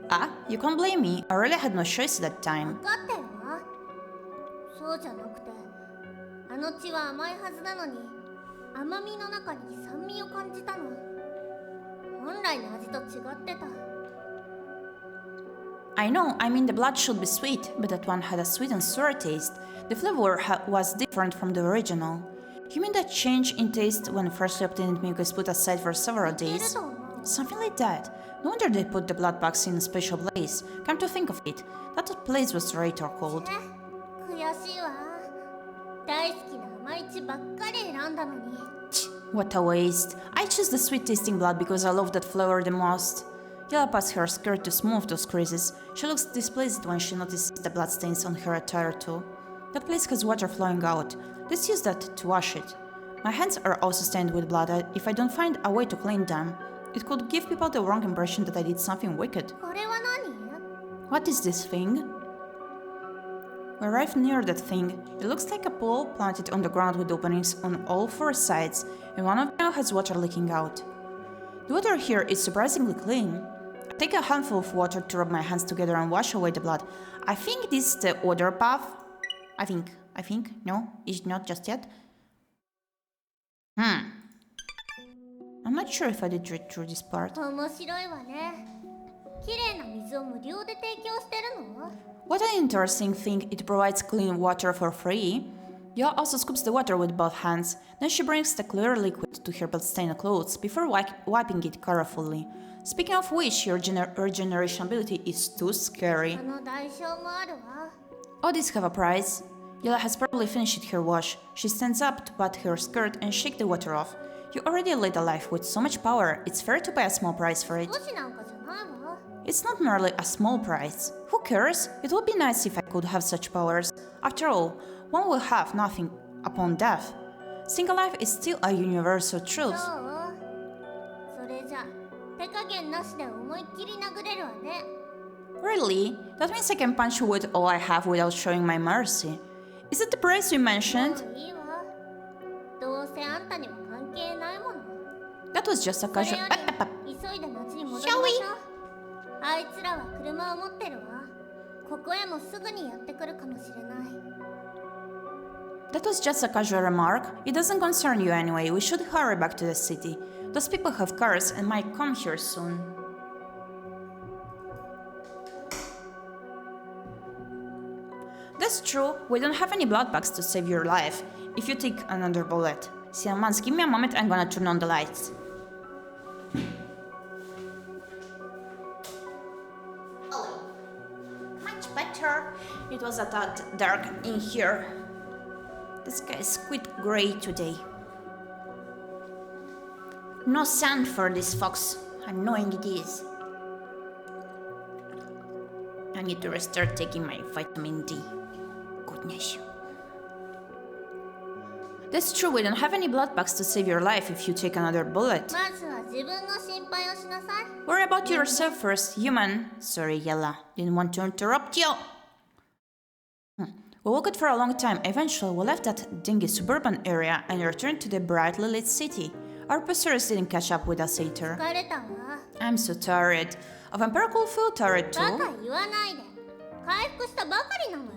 Ah, you can't blame me. I really had no choice at that time. 分かってるわ。そうじゃなくて、あの血は甘いはずなのに、甘みの中に酸味を感じたの。本来の味と違ってた。 I know, I mean the blood should be sweet, but that one had a sweet and sour taste. The flavor was different from the original. You mean that change in taste when freshly obtained milk is put aside for several days? Something like that. No wonder they put the blood bags in a special place. Come to think of it, that place was right or cold. 悔しいわ。大好きな甘い血ばっかり選んだのに。 What a waste. I choose the sweet tasting blood because I love that flavor the most. Yella pats her skirt to smooth those creases. She looks displeased when she notices the bloodstains on her attire too. That place has water flowing out. Let's use that to wash it. My hands are also stained with blood. If I don't find a way to clean them, it could give people the wrong impression that I did something wicked. これは何？ What is this thing? We arrive near that thing. It looks like a pool planted on the ground with openings on all four sides, and one of them has water leaking out. The water here is surprisingly clean. I take a handful of water to rub my hands together and wash away the blood. I think this is the other path. I think. No, it's not just yet. I'm not sure if I did read through this part. 面白いわね。きれいな水を無料で提供してるの？ What an interesting thing, it provides clean water for free. Yella also scoops the water with both hands. Then she brings the clear liquid to her bloodstained clothes before wiping it carefully. Speaking of which, your regeneration ability is too scary. 代償もあるわ。 All these have a price. Yella has probably finished her wash. She stands up to pat her skirt and shake the water off. You already led a life with so much power, it's fair to pay a small price for it. 少しなんかじゃないわ。 It's not merely a small price. Who cares? It would be nice if I could have such powers. After all, one will have nothing upon death. Staying alive is still a universal truth. そう？それじゃ手加減なしで思いっきり殴れるわね。 Really? That means I can punch you with all I have without showing my mercy. Is it the price you mentioned? もういいわ。どうせあんたには関係ないもの。 That was just a それ casual. より急いで町に戻りましょう。あいつらは車を持ってるわ。ここへもすぐにやってくるかもしれない。 That was just a casual remark. It doesn't concern you anyway. We should hurry back to the city. Those people have cars and might come here soon. That's true. We don't have any blood bags to save your life. If you take another bullet. Silmans, give me a moment. I'm gonna turn on the lights. Oh, much better. It was a tad dark in here. The sky is quite grey today. No sun for this fox. Annoying it is. I need to restart taking my vitamin D. Goodness. That's true, we don't have any blood bags to save your life if you take another bullet. まずは自分の心配をしなさい。 Worry about yourself first, human. Sorry, Yella. Didn't want to interrupt you. We walked for a long time. Eventually, we left that dingy suburban area and returned to the brightly lit city. Our pursuers didn't catch up with us later. 疲れたわ。 I'm so tired. A vampire could feel tired バカ too. 言わないで。回復したばかりなのよ。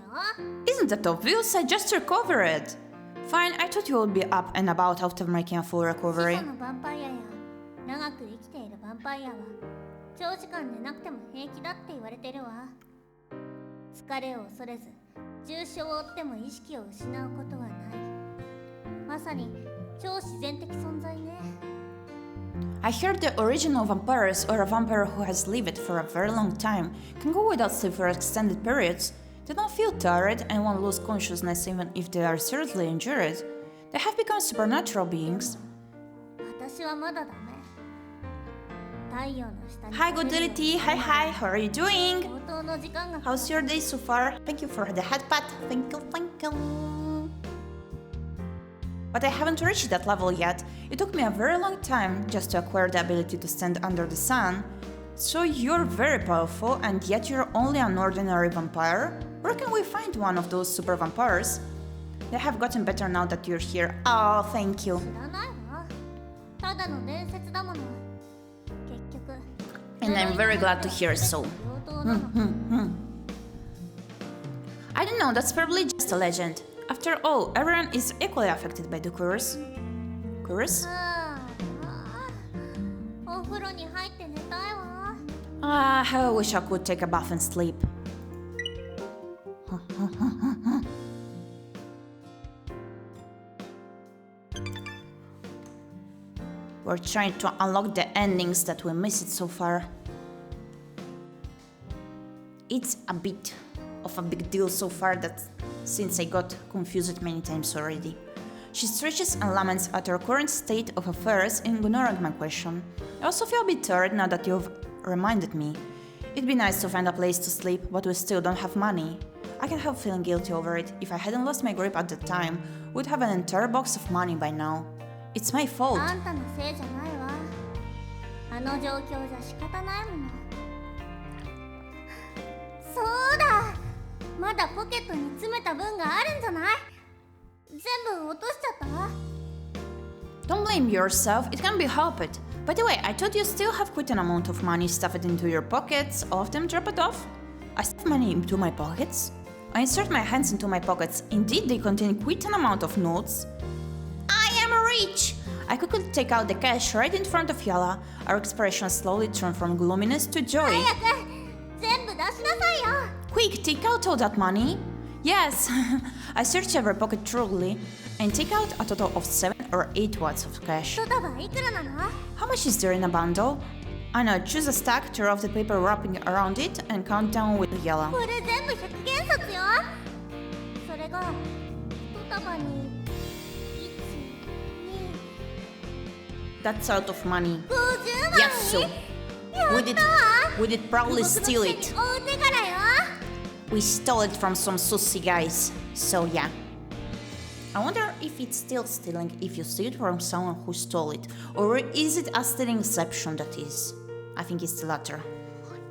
Isn't that obvious? I just recovered. Fine, I thought you would be up and about after making a full 始 recovery. 祖のヴァンパイアや長く生きているヴァンパイアは長時間寝なくても平気だって言われてるわ。疲れを恐れず重傷を負っても意識を失うことはない。まさに超自然的存在ね。 I heard the original vampires, or a vampire who has lived for a very long time, can go without sleep for extended periods. They don't feel tired and won't lose consciousness even if they are seriously injured. They have become supernatural beings. 私はまだダメ。太陽の下に Hi, Goodility. Hi, hi. How are you doing? 相当の時間が How's your day so far? Thank you for the headbutt. Thank you, thank you. But I haven't reached that level yet. It took me a very long time just to acquire the ability to stand under the sun. So you're very powerful, and yet you're only an ordinary vampire? Where can we find one of those super vampires? They have gotten better now that you're here. Oh, thank you. 知らないわ。ただの伝説だもの。結局 And I'm very glad to hear so. 平等なの。 I don't know, that's probably just a legend. After all, everyone is equally affected by the curse. Curse? ああ、お風呂に入って寝たいわ。 Ah, how I wish I could take a bath and sleep. We're trying to unlock the endings that we missed so far. It's a bit of a big deal so far that since I got confused many times already. She stretches and laments at her current state of affairs in ᴄᴏᴍᴍᴜ. I also feel a bit tired now that you've reminded me. It'd be nice to find a place to sleep, but we still don't have money. I can't help feeling guilty over it. If I hadn't lost my grip at the time, we'd have an entire box of money by now. It's my fault. あんたのせいじゃないわ。あの状況じゃ仕方ないもの。そうだ。まだポケットに詰めた分があるんじゃない？全部落としちゃった？ Don't blame yourself, it can't be helped. By the way, I thought you still have quite an amount of money stuffed into your pockets. All of them drop it off? I stuff money into my pockets? I insert my hands into my pockets. Indeed, they contain quite an amount of notes. I am rich! I quickly take out the cash right in front of Yala. Our expression slowly turned from gloominess to joy. 早く全部出しなさいよ。 Quick, take out all that money. Yes, I search every pocket thoroughly and take out a total of 7 or 8 watts of cash. 1束いくらなの？ How much is there in a bundle? I know, choose a stack, tear off the paper wrapping around it, and count down with Yala. これ全部100元札よ。それが1束に That's out of money. 50枚。 Yes, so we did probably steal it. 大手柄よ。 We stole it from some sussy guys. So yeah. I wonder if it's still stealing if you steal it from someone who stole it, or is it a stealing exception that is? I think it's the latter.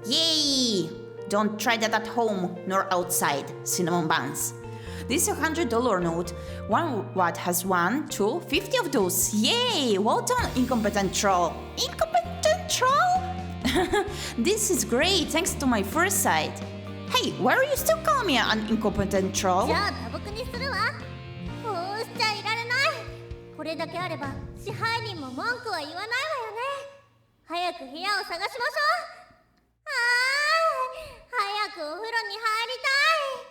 Yay! Don't try that at home nor outside, cinnamon buns. This is $100 note. 1 watt has 1, 2, 50 of those. Yay! Well done, incompetent troll. Incompetent troll? This is great, thanks to my foresight. Hey, why are you still calling me an incompetent troll? じゃあ打撲にするわ。こうしちゃいられない。これだけあれば支配人も文句は言わないわよね。早く部屋を探しましょう。早くお風呂に入りたい。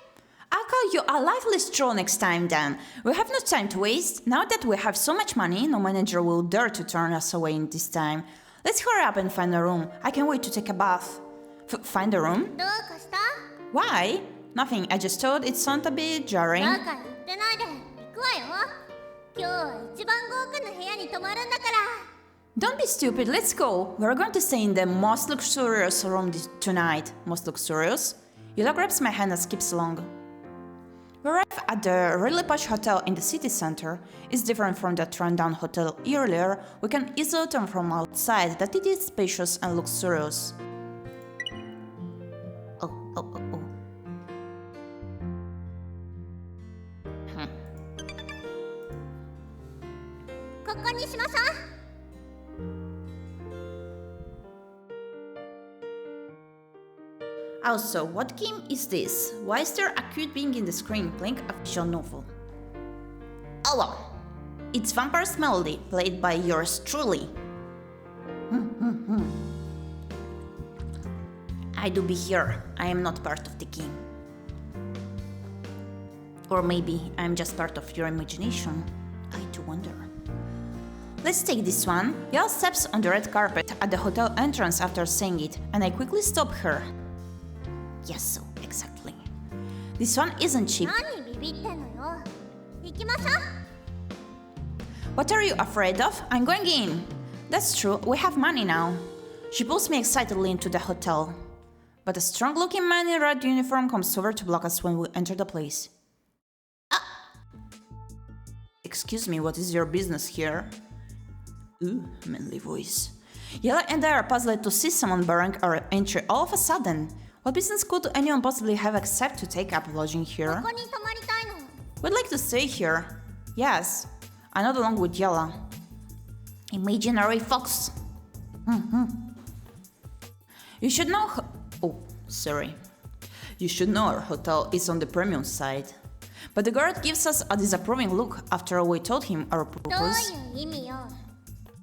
I'll call you a lifeless troll next time then. We have no time to waste. Now that we have so much money, no manager will dare to turn us away in this time. Let's hurry up and find a room. I can't wait to take a bath. Find a room? どうかした？ Why? Nothing, I just thought it sounded a bit jarring. バカ言ってないで行くわよ。今日は一番豪華な部屋に泊まるんだから。 Don't be stupid, let's go. We're going to stay in the most luxurious room tonight. Most luxurious? Yula grabs my hand and skips along. We arrive at the really posh hotel in the city center. It's different from that rundown hotel earlier. We can easily tell from outside that it is spacious and luxurious. Oh. ここにしましょう。 Also, what game is this? Why is there a cute being in the screen playing a visual novel? Oh well, it's Vampire's Melody, played by yours truly. I do be here, I am not part of the game. Or maybe I'm just part of your imagination. I do wonder. Let's take this one. Yale steps on the red carpet at the hotel entrance after saying it, and I quickly stop her. Yes, so exactly. This one isn't cheap. 何ビビってんのよ。行きましょう。 What are you afraid of? I'm going in. That's true, we have money now. She pulls me excitedly into the hotel. But a strong-looking man in a red uniform comes over to block us when we enter the place. Excuse me, what is your business here? Ooh, manly voice. Yella and I are puzzled to see someone barring our entry all of a sudden. What business could anyone possibly have except to take up lodging こ here? こに泊まりたいの。 We'd like to stay here. Yes, I nod along with Yella. Imaginary fox. You should know. Oh, sorry. You should know our hotel is on the premium side. But the guard gives us a disapproving look after we told him our どう purpose. いう意味よ。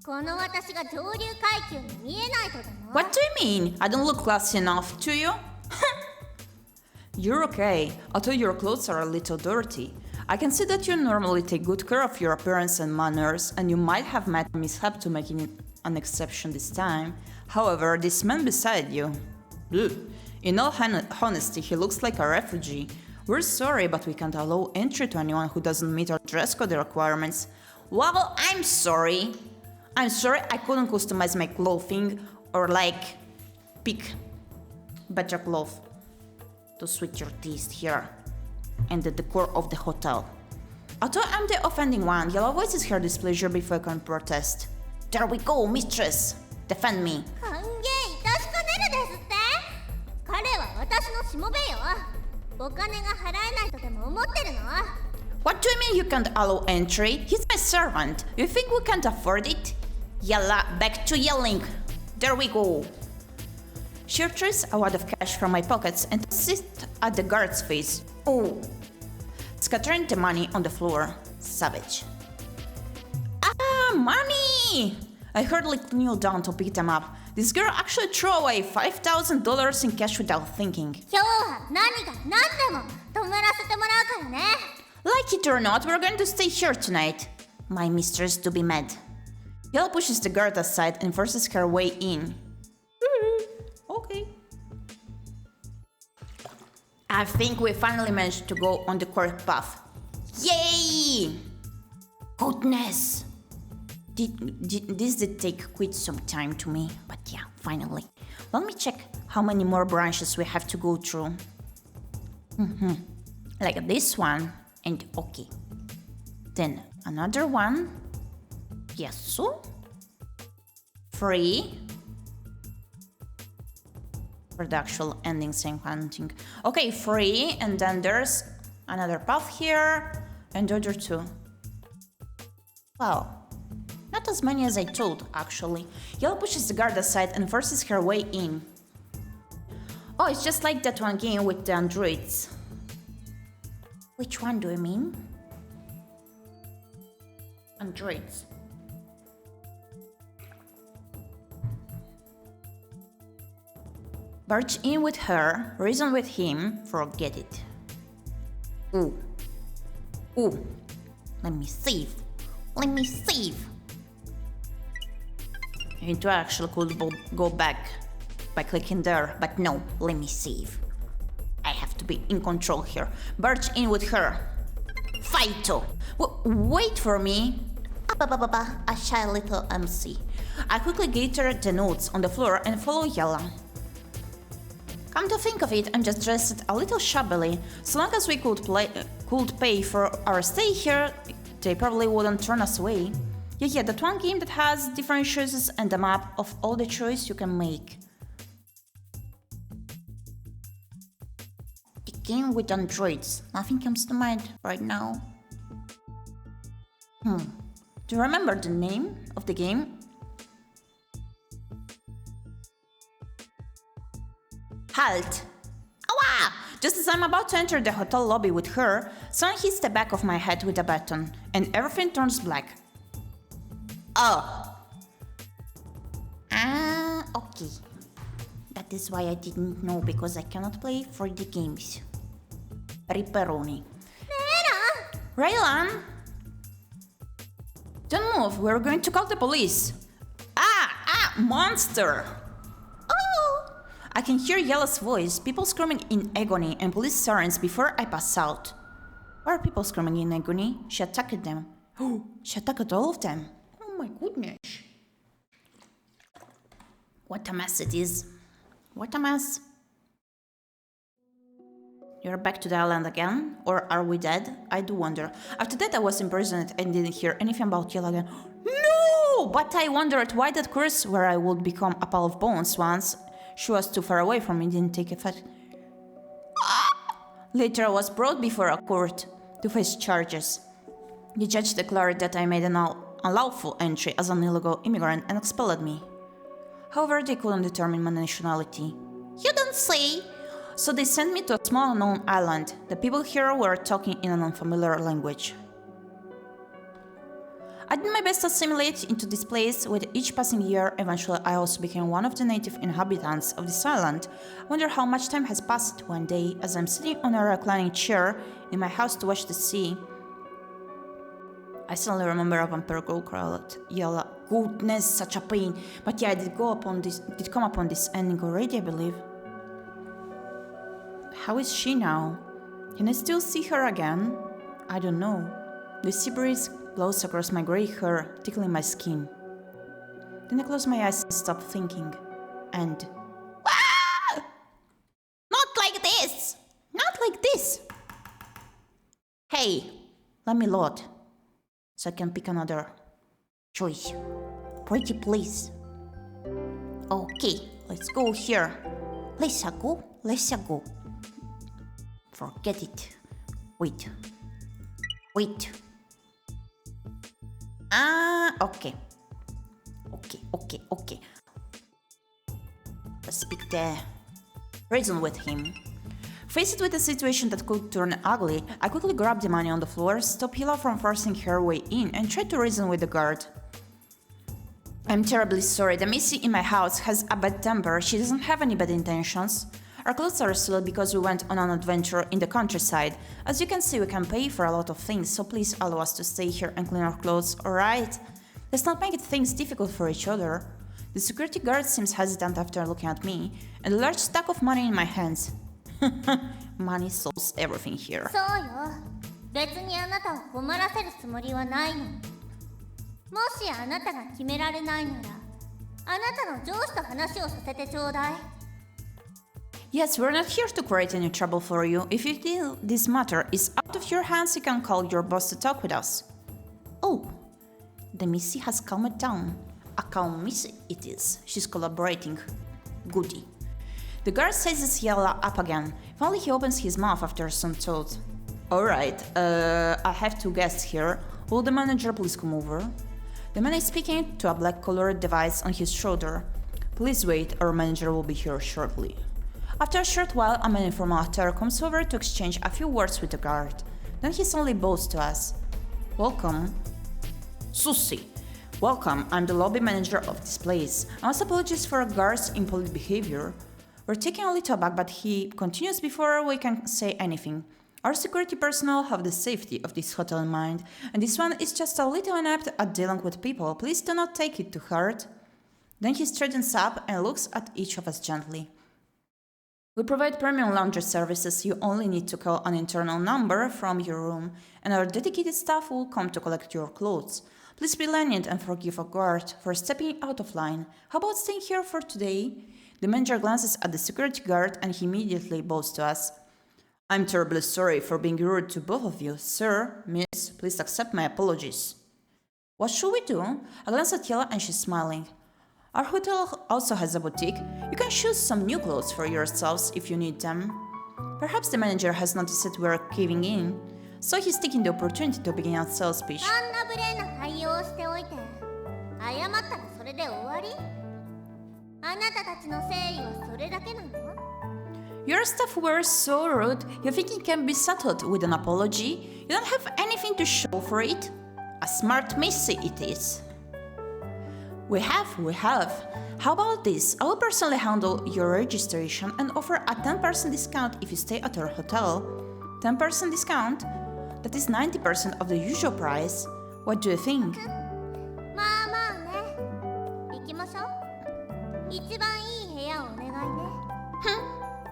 この私が上流階級に見えないとでも？ What do you mean? I don't look classy enough, do you? You're okay, although your clothes are a little dirty. I can see that you normally take good care of your appearance and manners, and you might have met a mishap to making an exception this time. However, this man beside you... Ugh. In all honesty, he looks like a refugee. We're sorry, but we can't allow entry to anyone who doesn't meet our dress code requirements. Well, I'm sorry. I'm sorry I couldn't customize my clothing, or like... pick better cloth to suit your taste here and the decor of the hotel. Although I'm the offending one, Yellow voices her displeasure before I can protest. There we go, mistress! Defend me! 歓迎いたしかねるですって。彼は私のしもべよ。お金が払えないとでも思ってるの？ What do you mean you can't allow entry? He's my servant. You think we can't afford it? Yalla, back to yelling. There we go. She retrieves a wad of cash from my pockets and tosses it at the guard's face. Oh. Scattering the money on the floor. Savage. Ah, money! I hurriedly kneel down to pick them up. This girl actually threw away $5,000 in cash without thinking. 今日は何が何でも泊まらせてもらうからね。 Like it or not, we're going to stay here tonight. My mistress to be mad. Yellow pushes the guard aside and forces her way in. Okay. I think we finally managed to go on the correct path. Yay! Goodness! This did take quite some time to me, but yeah, finally. Let me check how many more branches we have to go through. Like this one, and okay. Then another one. Yes, so 3. For the actual ending same hunting. Okay, 3, and then there's another path here, and the other 2. Wow. Not as many as I thought, actually. Yellow pushes the guard aside and forces her way in. Oh, it's just like that one game with the androids. Which one do you mean? Androids. Barge in with her, reason with him, forget it. Ooh. Ooh. Let me save. Let me save. It actually could go back by clicking there, but no, let me save. I have to be in control here. Barge in with her. Fighto! Wait for me! A shy little MC. I quickly gather the notes on the floor and follow Yella. Come to think of it, I'm just dressed a little shabbily. So long as we could pay for our stay here, they probably wouldn't turn us away. Yeah, that one game that has different choices and a map of all the choices you can make. The game with androids. Nothing comes to mind right now. Do you remember the name of the game? Halt! Awa! Just as I'm about to enter the hotel lobby with her, someone hits the back of my head with a baton, and everything turns black. Oh. Okay. That is why I didn't know, because I cannot play 3D games. Ripperoni. Raylan! Don't move, we're going to call the police. Monster! Oh! I can hear Yella's voice, people screaming in agony, and police sirens before I pass out. Why are people screaming in agony? She attacked them. Oh, she attacked all of them. Oh my goodness. What a mess it is. What a mess. You're back to the island again? Or are we dead? I do wonder. After that I was imprisoned and didn't hear anything about Yella again. No! But I wondered why that curse where I would become a pile of bones once she was too far away from me didn't take effect. Later I was brought before a court to face charges. The judge declared that I made an unlawful entry as an illegal immigrant and expelled me. However, they couldn't determine my nationality. You don't say! So they sent me to a small unknown island. The people here were talking in an unfamiliar language. I did my best to assimilate into this place. With each passing year, eventually I also became one of the native inhabitants of this island. I wonder how much time has passed. One day, as I'm sitting on a reclining chair in my house to watch the sea, I suddenly remember a vampire girl called Yella. Goodness, such a pain. But yeah, I did come upon this ending already, I believe. How is she now? Can I still see her again? I don't know. The sea breeze blows across my grey hair, tickling my skin. Then I close my eyes and stop thinking. And... Okay, let me load, so I can pick another choice. Pretty please. Okay, let's go here. Let's go. Forget it. Wait. Okay. Let's speak the reason with him. Faced with a situation that could turn ugly, I quickly grabbed the money on the floor, stopped Hila from forcing her way in, and tried to reason with the guard. I'm terribly sorry. The Missy in my house has a bad temper. She doesn't have any bad intentions. Our clothes are stolen because we went on an adventure in the countryside. As you can see, we can pay for a lot of things, so please allow us to stay here and clean our clothes, alright? Let's not make things difficult for each other. The security guard seems hesitant after looking at me, and a large stack of money in my hands. Money solves everything here. そうよ。別にあなたを困らせるつもりはないの。もしあなたが決められないなら、あなたの上司と話をさせてちょうだい。Yes, we're not here to create any trouble for you. If you feel this matter is out of your hands, you can call your boss to talk with us. Oh, the Missy has calmed down. A calm Missy it is. She's collaborating. Goody. The guard sizes Yella up again. Finally, he opens his mouth after some thought. Alright, I have two guests here. Will the manager please come over? The man is speaking to a black-colored device on his shoulder. Please wait, our manager will be here shortly. After a short while, a man in formal attire comes over to exchange a few words with the guard. Then he suddenly bows to us. Welcome. Susie. Welcome, I'm the lobby manager of this place. I must apologize for a guard's impolite behavior. We're taken a little aback, but he continues before we can say anything. Our security personnel have the safety of this hotel in mind, and this one is just a little inept at dealing with people. Please do not take it to heart. Then he straightens up and looks at each of us gently. We provide premium laundry services. You only need to call an internal number from your room, and our dedicated staff will come to collect your clothes. Please be lenient and forgive a guard for stepping out of line. How about staying here for today? The manager glances at the security guard and he immediately bows to us. I'm terribly sorry for being rude to both of you. Sir, miss, please accept my apologies. What should we do? I glance at Yella and she's smiling. Our hotel also has a boutique. You can choose some new clothes for yourselves if you need them. Perhaps the manager has noticed that we're caving in, so he's taking the opportunity to begin a sales speech. あんな無礼な対応をしておいて、謝ったらそれで終わり？あなたたちの誠意はそれだけなの？ Your staff were so rude. You think it can be settled with an apology? You don't have anything to show for it? A smart Missy it is. We have. How about this? I will personally handle your registration and offer a 10% discount if you stay at our hotel. 10% discount? That is 90% of the usual price. What do you think? まあまあね。行きましょう。一番いい部屋をお願いね。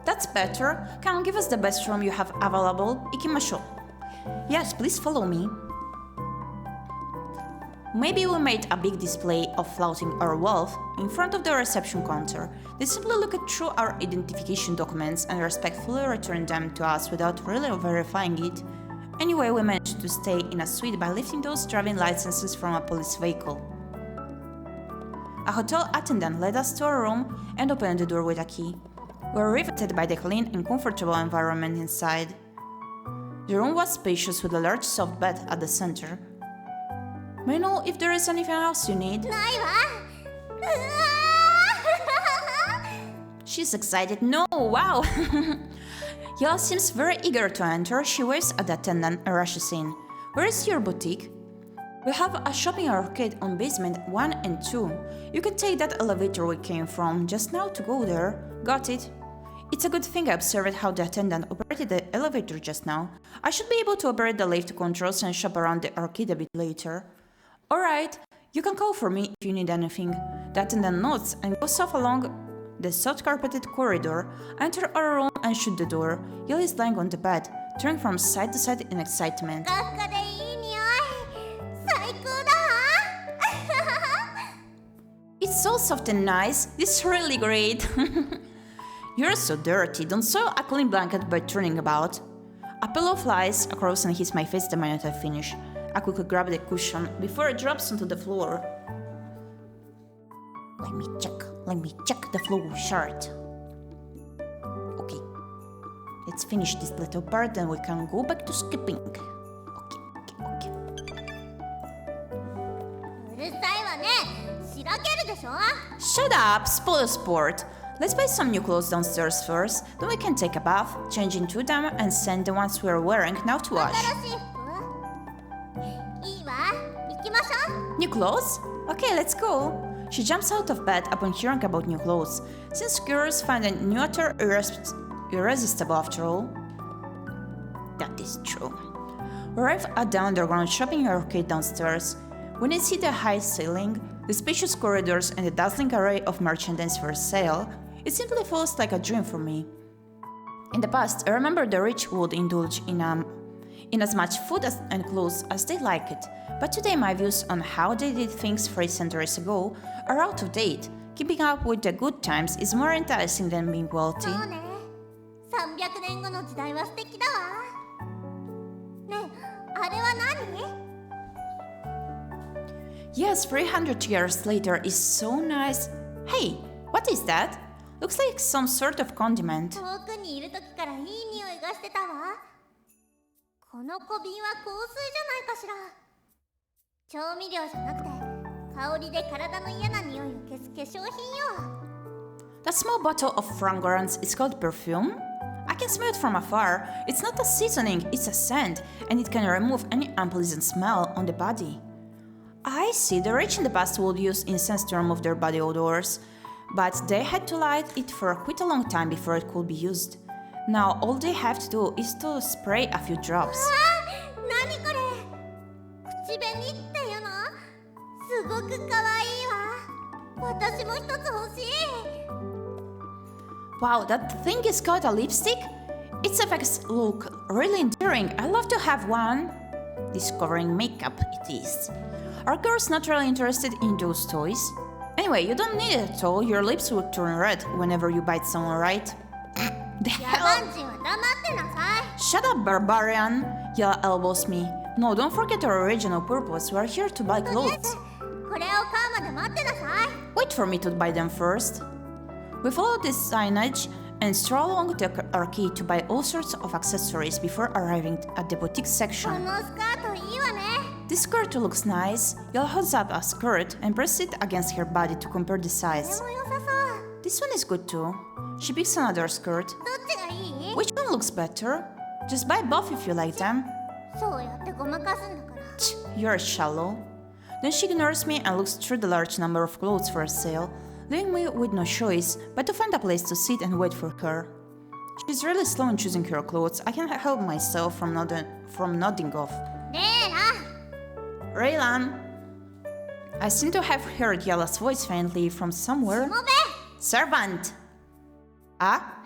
That's better. Can you give us the best room you have available? 行きましょう. Yes, please follow me. Maybe we made a big display of flaunting our wealth in front of the reception counter. They simply look through our identification documents and respectfully return them to us without really verifying it. Anyway, we managed to stay in a suite by lifting those driving licenses from a police vehicle. A hotel attendant led us to our room and opened the door with a key. We were riveted by the clean and comfortable environment inside. The room was spacious with a large soft bed at the center. May I know if there is anything else you need? ないわ。She's excited. No, wow! Yella seems very eager to enter. She waves at the attendant and rushes in. Where is your boutique? We have a shopping arcade on basement 1 and 2. You can take that elevator we came from just now to go there. Got it? It's a good thing I observed how the attendant operated the elevator just now. I should be able to operate the lift controls and shop around the arcade a bit later. Alright, you can call for me if you need anything. The attendant nods and goes off along the soft-carpeted corridor. I enter our room and shut the door. Yella is lying on the bed, turning from side to side in excitement. 学科でいい匂い。最高だわ。It's so soft and nice. This is really great. You're so dirty. Don't soil a clean blanket by turning about. A pillow flies across and hits my face the minute I finish. I quickly grab the cushion before it drops onto the floor. Let me check the floor chart. Okay. Let's finish this little part, then we can go back to skipping. Okay. うるさいわね。しらけるでしょ。 Shut up, spoil sport. Let's buy some new clothes downstairs first, then we can take a bath, change into them, and send the ones we're wearing now to wash. 新しい服？いいわ。行きましょう。 New clothes? Okay, let's go. She jumps out of bed upon hearing about new clothes, since girls find a new attire irresistible after all. That is true. We arrive at the underground shopping arcade downstairs. When I see the high ceiling, the spacious corridors, and the dazzling array of merchandise for sale, it simply feels like a dream for me. In the past, I remember the rich would indulge in as much food and clothes as they liked, but today my views on how they did things 3 centuries ago are out of date. Keeping up with the good times is more enticing than being wealthy. そうね。300年後の時代は素敵だわ。ねえ、あれは何？ Yes, 300 years later is so nice. Hey, what is that? Looks like some sort of condiment. 遠くにいる時からいい匂いがしてたわ。この小瓶は香水じゃないかしら。調味料じゃなくて、香りで体の嫌な匂いを消す化粧品よ。 That small bottle of fragrance is called perfume? I can smell it from afar. It's not a seasoning, it's a scent, and it can remove any unpleasant smell on the body. I see, the rich in the past would use incense to remove their body odors, but they had to light it for quite a long time before it could be used. Now all they have to do is to spray a few drops. 何これ？口紅っていうの？すごく可愛いわ。私も一つ欲しい。 Wow, that thing is called a lipstick? Its effects look really endearing. I'd love to have one. Discovering makeup it is. Are girls not really interested in those toys? Anyway, you don't need it at all. Your lips will turn red whenever you bite someone, right? The 野 hell? 蛮人は黙ってなさい。 Shut up, barbarian! Yella elbows me. No, don't forget our original purpose. We're here to buy とりあえ clothes. ずこれを買うまで待ってなさい。 Wait for me to buy them first. We follow this signage and stroll along the arcade to buy all sorts of accessories before arriving at the boutique こ section. のスカートいいわね。 This skirt looks nice. Yella holds up a skirt and presses it against her body to compare the こ size. れも良さそう。 This one is good too. She picks another skirt. どっちがいい？ Which one looks better? Just buy both if you like them. そうやってごまかすんだから。 Tch, you're shallow. Then she ignores me and looks through the large number of clothes for sale, leaving me with no choice but to find a place to sit and wait for her. She's really slow in choosing her clothes. I can't help myself from nodding off. ねえな。 Raylan! I seem to have heard Yella's voice faintly from somewhere. もべ。 Servant! Ah?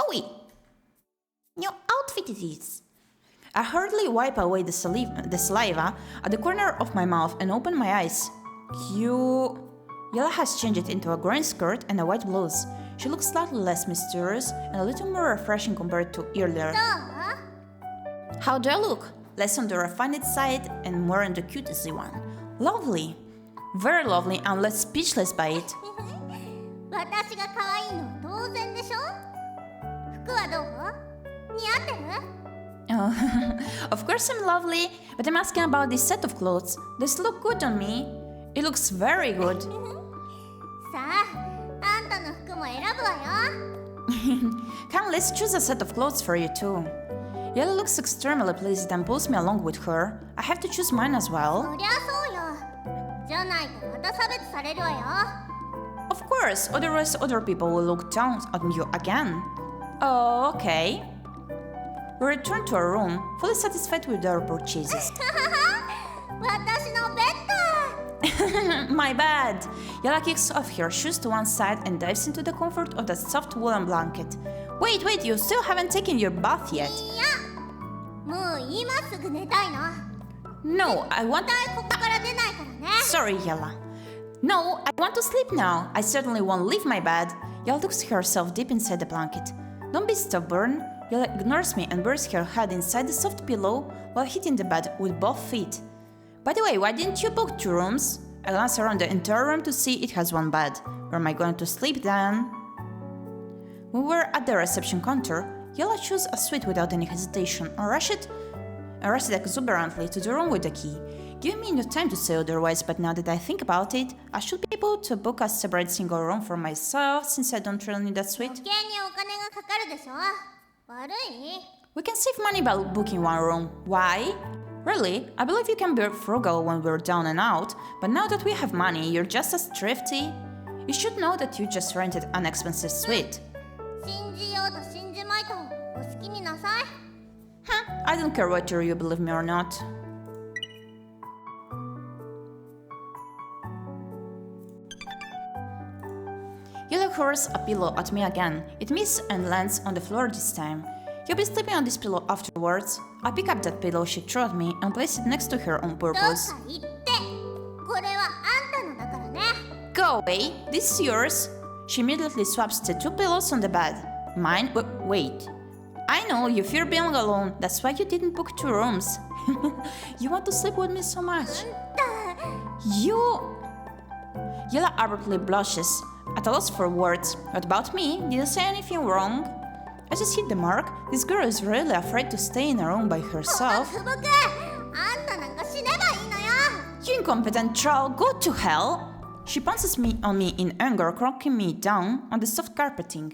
Oi! New outfit it is. I hurriedly wipe away the saliva at the corner of my mouth and open my eyes. Yella has changed it into a green skirt and a white blouse. She looks slightly less mysterious and a little more refreshing compared to earlier. どう？ How do I look? Less on the refined side and more on the cutesy one. Lovely. Very lovely and less speechless by it. 私が可愛いのは当然でしょ。服はどう？似合ってる？ Oh, of course I'm lovely, but I'm asking about this set of clothes. Does it look good on me? It looks very good. さあ、あんたの服も選ぶわよ。 Come, let's choose a set of clothes for you too. Yella looks extremely pleased and pulls me along with her. I have to choose mine as well. そりゃそうよ。じゃないとまた差別されるわよ。 Of course, otherwise other people will look down on you again. Oh, okay. We return to our room, fully satisfied with our purchases. 私のベッド。 My bad! Yella kicks off her shoes to one side and dives into the comfort of that soft woolen blanket. Wait, you still haven't taken your bath yet. いや、もう今すぐ寝たいの。 No, I want... 絶対ここから出ないからね。 Sorry, Yella. No, I want to sleep now. I certainly won't leave my bed. Yella tucks herself deep inside the blanket. Don't be stubborn. Yella ignores me and buries her head inside the soft pillow while hitting the bed with both feet. By the way, why didn't you book 2 rooms? I glance around the entire room to see it has 1 bed. Where am I going to sleep then? When we were at the reception counter, Yella chose a suite without any hesitation and rushed exuberantly to the room with the key, giving me no time to say otherwise, but now that I think about it, I should be able to book a separate single room for myself since I don't really need that suite. 余計にお金がかかるでしょ。悪い？ We can save money by booking 1 room. Why? Really? I believe you can be frugal when we're down and out, but now that we have money, you're just as thrifty. You should know that you just rented an expensive suite. 信じようと信じまいとお好きになさい。I don't care whether you believe me or not. Yella hurls a pillow at me again. It misses and lands on the floor this time. You'll be sleeping on this pillow afterwards. I pick up that pillow she threw at me and place it next to her on どっ purpose. か行って。これはあんたのだからね。 Go away! This is yours! She immediately swaps the 2 pillows on the bed. Mine? Wait. I know, you fear being alone. That's why you didn't book 2 rooms. You want to sleep with me so much. You... Yella abruptly blushes, at a loss for words. What about me? Did I say anything wrong? I just hit the mark. This girl is really afraid to stay in a room by herself. ふぶく。あんたなんか死ねばいいのよ。 You incompetent troll, go to hell! She pounces on me in anger, cracking me down on the soft carpeting.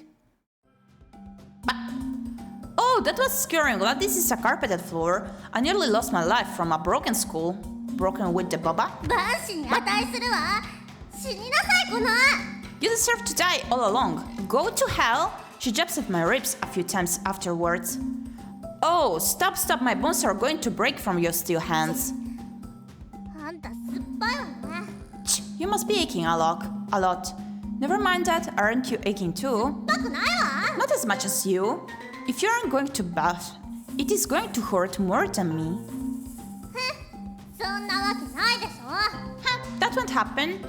Oh, that was scary. Glad this is a carpeted floor. I nearly lost my life from a broken skull. Broken with the baba? 万死に値するわ。死になさいこの。 You deserve to die all along. Go to hell! She jabs at my ribs a few times afterwards. Oh, stop, my bones are going to break from your steel hands. あんた酸っぱいわね。 You must be aching a lot. Never mind that, aren't you aching too? 酸っぱくないわ。 Not as much as you. If you aren't going to bath, it is going to hurt more than me. そんなわけないでしょ。 That won't happen.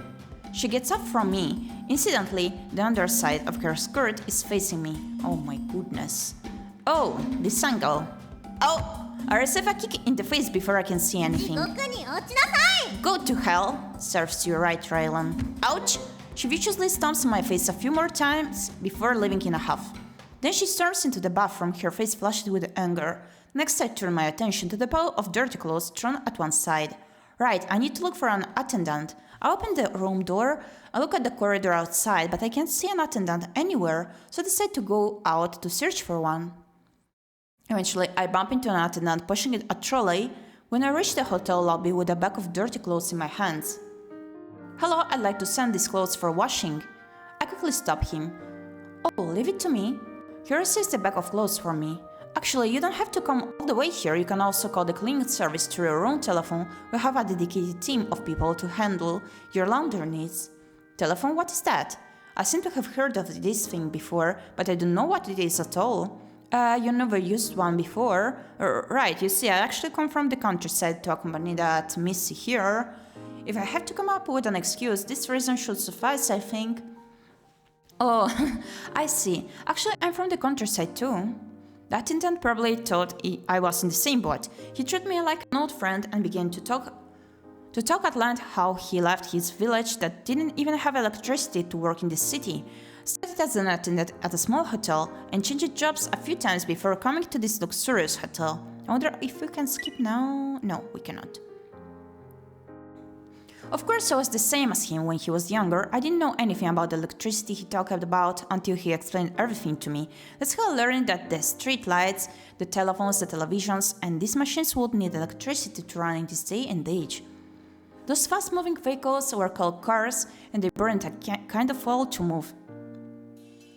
She gets up from me. Incidentally, the underside of her skirt is facing me. Oh my goodness. Oh, this angle. Oh, I receive a kick in the face before I can see 地 anything. 獄に落ちなさい。 Go to hell, serves you right, Raylan. Ouch! She viciously stomps my face a few more times before leaving in a huff. Then she storms into the bathroom, her face flushed with anger. Next, I turn my attention to the pile of dirty clothes thrown at one side. Right, I need to look for an attendant. I open the room door, I look at the corridor outside, but I can't see an attendant anywhere, so I decide to go out to search for one. Eventually, I bump into an attendant pushing a trolley when I reach the hotel lobby with a bag of dirty clothes in my hands. Hello, I'd like to send these clothes for washing. I quickly stop him. Oh, leave it to me. He receives the bag of clothes for me. Actually, you don't have to come all the way here. You can also call the cleaning service through your own telephone. We have a dedicated team of people to handle your laundry needs. Telephone? What is that? I seem to have heard of this thing before, but I don't know what it is at all. You never used one before? Right, you see, I actually come from the countryside to accompany that Missy here. If I have to come up with an excuse, this reason should suffice, I think. Oh, I see. Actually, I'm from the countryside too. The attendant probably thought I was in the same boat. He treated me like an old friend and began to talk at length how he left his village that didn't even have electricity to work in the city, started as an attendant at a small hotel, and changed jobs a few times before coming to this luxurious hotel. I wonder if we can skip now? No, we cannot. Of course, I was the same as him when he was younger. I didn't know anything about the electricity he talked about until he explained everything to me. That's how I learned that the street lights, the telephones, the televisions, and these machines would need electricity to run in this day and age. Those fast-moving vehicles were called cars, and they burned a kind of oil to move.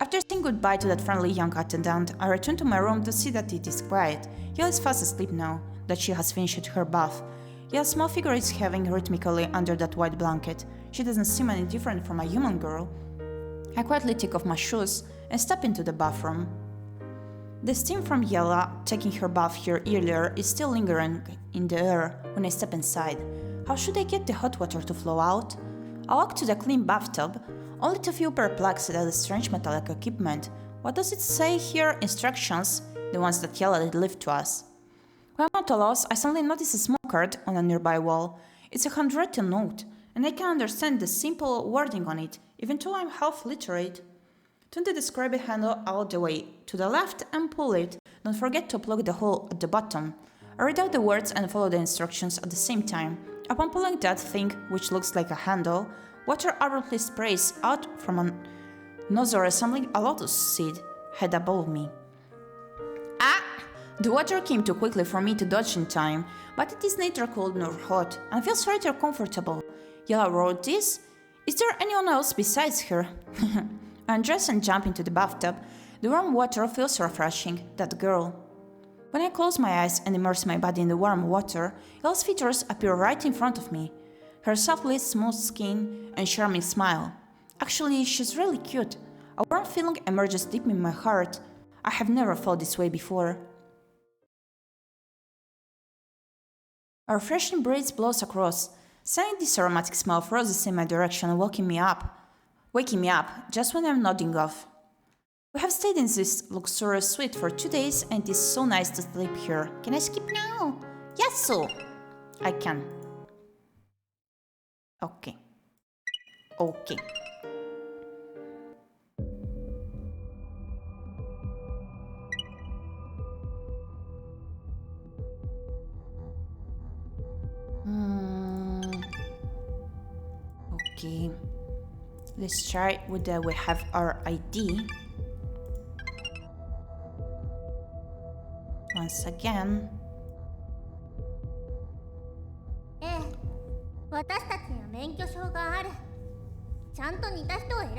After saying goodbye to that friendly young attendant, I returned to my room to see that it is quiet. Yella is fast asleep now that she has finished her bath. Yella's small figure is heaving rhythmically under that white blanket. She doesn't seem any different from a human girl. I quietly take off my shoes and step into the bathroom. The steam from Yella taking her bath here earlier is still lingering in the air when I step inside. How should I get the hot water to flow out? I walk to the clean bathtub, only to feel perplexed at the strange metallic equipment. What does it say here? Instructions? The ones that Yella did leave to us. When I'm at a loss, I suddenly notice a small card on a nearby wall. It's a handwritten note, and I can understand the simple wording on it, even though I'm half literate. Turn the described handle all the way to the left and pull it. Don't forget to plug the hole at the bottom. I read out the words and follow the instructions at the same time. Upon pulling that thing, which looks like a handle, water abruptly sprays out from a nozzle resembling a lotus seed head above me. Ah! The water came too quickly for me to dodge in time, but it is neither cold nor hot, and feels rather comfortable. Yella wrote this? Is there anyone else besides her? I undress and jump into the bathtub. The warm water feels refreshing. That girl. When I close my eyes and immerse my body in the warm water, Yella's features appear right in front of me. Her softly smooth skin and charming smile. Actually, she's really cute. A warm feeling emerges deep in my heart. I have never felt this way before. A refreshing breeze blows across, sending this aromatic smell of roses in my direction and waking me up just when I'm nodding off. We have stayed in this luxurious suite for 2 days and it is so nice to sleep here. Can I skip now? Yes, so I can. Okay. Okay. Let's try with the we have our ID. Once again. ええ、私たちには免許証がある。ちゃんと似た人を選ん。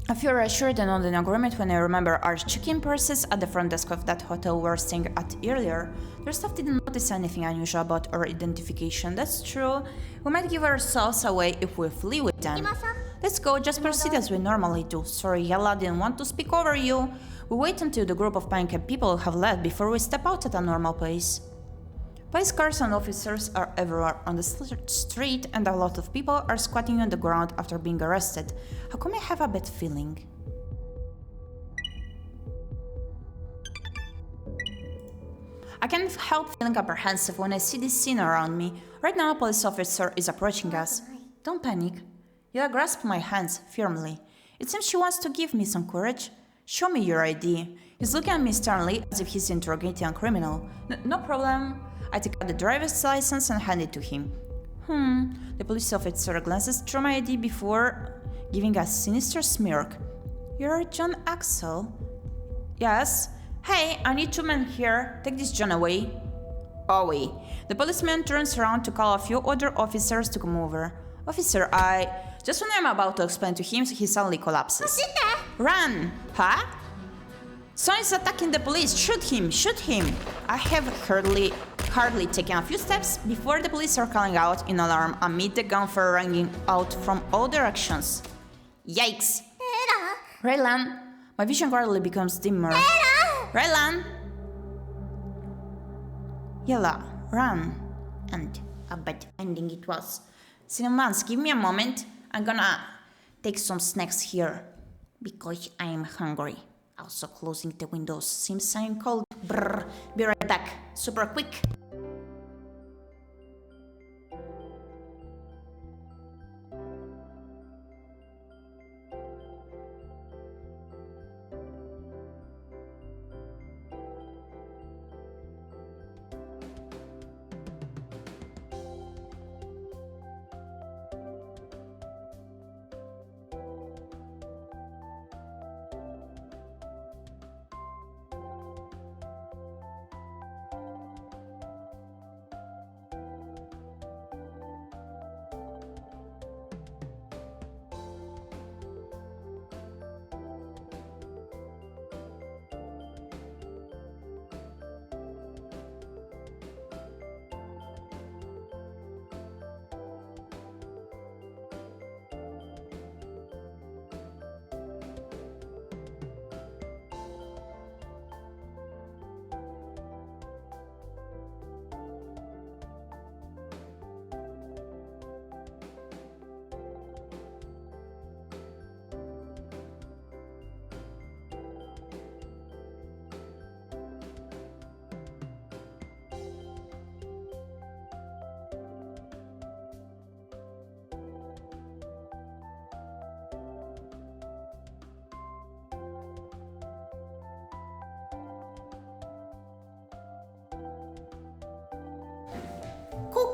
I feel reassured and on an agreement when I remember our check-in process at the front desk of that hotel we were staying at earlier. Their staff didn't notice anything unusual about our identification. That's true. We might give ourselves away if we flee with them. Let's go, just proceed as we normally do. Sorry, Yella didn't want to speak over you. We wait until the group of panicked people have left before we step out at a normal pace. Police cars and officers are everywhere on the street and a lot of people are squatting on the ground after being arrested. How come I have a bad feeling? I can't help feeling apprehensive when I see this scene around me. Right now a police officer is approaching us. Don't panic. Yella grasped my hands firmly. It seems she wants to give me some courage. Show me your ID. He's looking at me sternly as if he's interrogating a criminal. No problem. I take out the driver's license and hand it to him. The police officer glances through my ID before giving a sinister smirk. You're John Axel? Yes. Hey, I need 2 men here. Take this John away. Away. The policeman turns around to call a few other officers to come over. Officer, Just when I'm about to explain to him, he suddenly collapses. Run! Huh? Someone's attacking the police! Shoot him! Shoot him! I have hardly taken a few steps before the police are calling out in alarm amid the gunfire ringing out from all directions. Yikes! Raylan! My vision gradually becomes dimmer. Raylan! Yella, run. And a bad ending it was. Cinnamons, give me a moment. I'm gonna take some snacks here. Because I am hungry. Also closing the windows seems I'm cold. Brrr. Be right back. Super quick.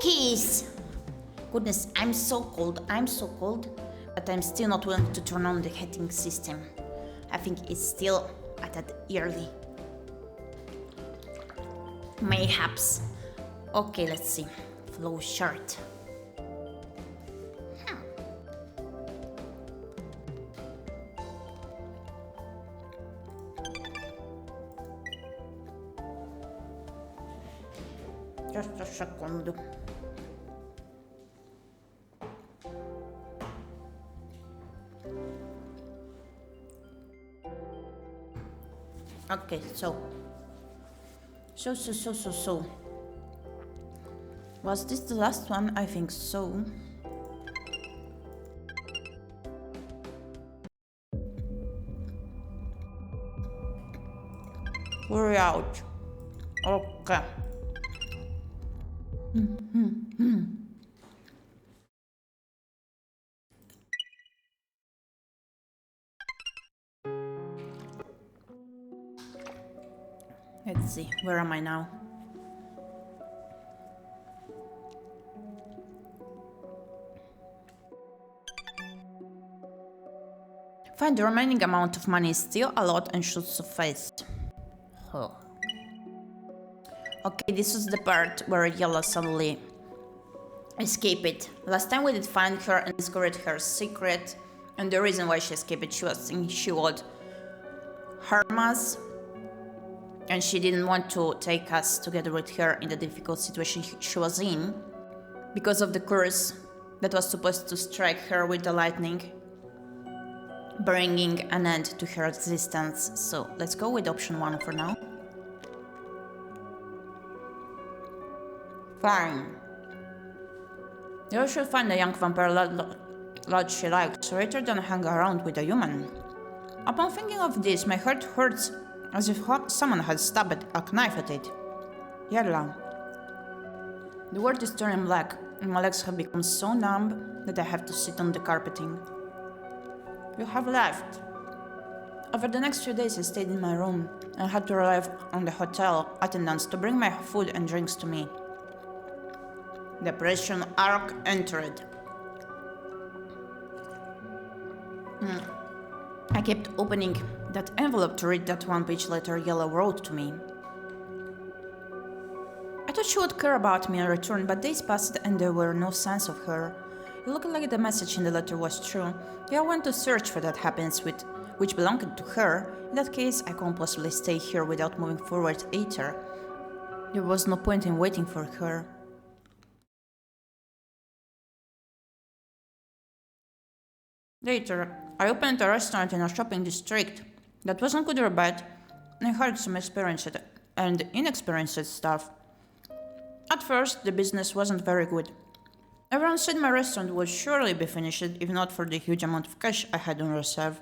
cookies! Goodness, I'm so cold. But I'm still not willing to turn on the heating system. I think it's still at that early. Mayhaps. Okay, let's see. Flow chart. Just a second. Okay, so. Was this the last one? I think so. Hurry out. Okay. Let's see, where am I now? Fine, the remaining amount of money is still a lot and should suffice. Oh. Okay, this was the part where Yella suddenly escaped. Last time we did find her and discovered her secret, and the reason why she escaped, she was thinking she would harm us, and she didn't want to take us together with her in the difficult situation she was in because of the curse that was supposed to strike her with the lightning, bringing an end to her existence. So let's go with option 1 for now. Fine. You should find a young vampire lad she likes rather than hang around with a human. Upon thinking of this, my heart hurts as if someone had stabbed a knife at it. Yella. The world is turning black, and my legs have become so numb that I have to sit on the carpeting. You have left. Over the next few days I stayed in my room and had to rely on the hotel attendants to bring my food and drinks to me. Depression arc entered. I kept opening that envelope to read that one-page letter Yella wrote to me. I thought she would care about me in return, but days passed and there were no signs of her. It looked like the message in the letter was true. I went to search for that happiness which belonged to her. In that case, I couldn't possibly stay here without moving forward either. There was no point in waiting for her. Later, I opened a restaurant in a shopping district. That wasn't good or bad. I hired some experienced and inexperienced staff. At first, the business wasn't very good. Everyone said my restaurant would surely be finished if not for the huge amount of cash I had on reserve.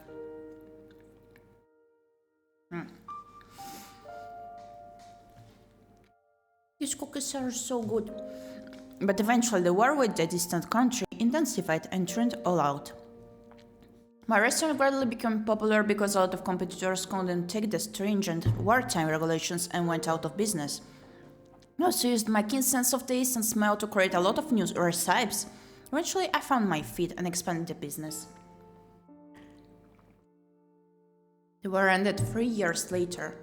These cookies are so good. But eventually the war with the distant country intensified and turned all out. My restaurant gradually became popular because a lot of competitors couldn't take the stringent wartime regulations and went out of business. I also used my keen sense of taste and smell to create a lot of new recipes. Eventually, I found my feet and expanded the business. The war ended 3 years later.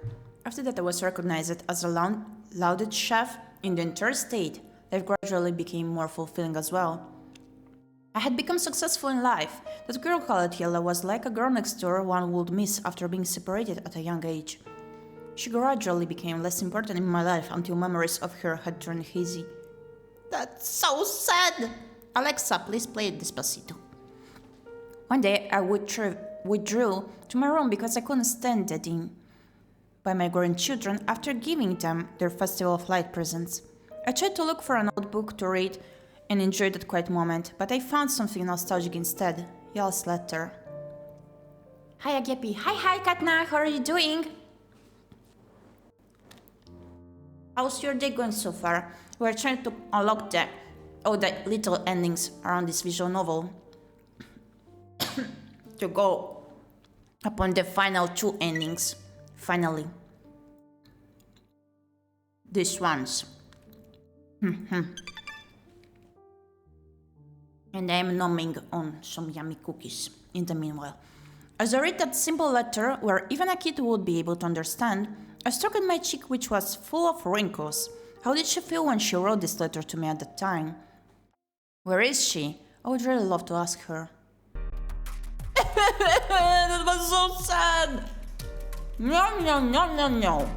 After that, I was recognized as a lauded chef in the entire state. Life gradually became more fulfilling as well. I had become successful in life. That girl called Yella was like a girl next door one would miss after being separated at a young age. She gradually became less important in my life until memories of her had turned hazy. That's so sad! Alexa, please play Despacito. One day, I withdrew to my room because I couldn't stand dating by my grandchildren after giving them their Festival of Light presents. I tried to look for a notebook to read and enjoy that quiet moment, but I found something nostalgic instead. Yella's letter. Hi, Gyepi. Hi, Katna. How are you doing? How's your day going so far? We're trying to unlock all the little endings around this visual novel to go upon the final 2 endings. Finally. These ones. And I am numbing on some yummy cookies in the meanwhile. As I read that simple letter, where even a kid would be able to understand, I stroked my cheek, which was full of wrinkles. How did she feel when she wrote this letter to me at the time? Where is she? I would really love to ask her. That was so sad! No, no, no, no, no.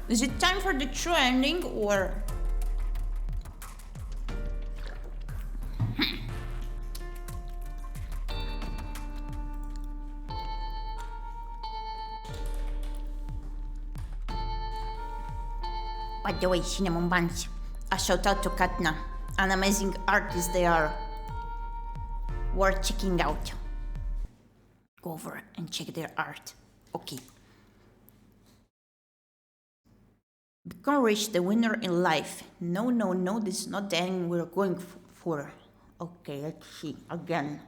Is it time for the true ending, or... By the way, cinnamon buns, a shout out to Katna, an amazing artist they are. Worth checking out. Go over and check their art. Okay. Become rich, the winner in life. No, no, no, this is not the end we're going for. Okay, let's see again.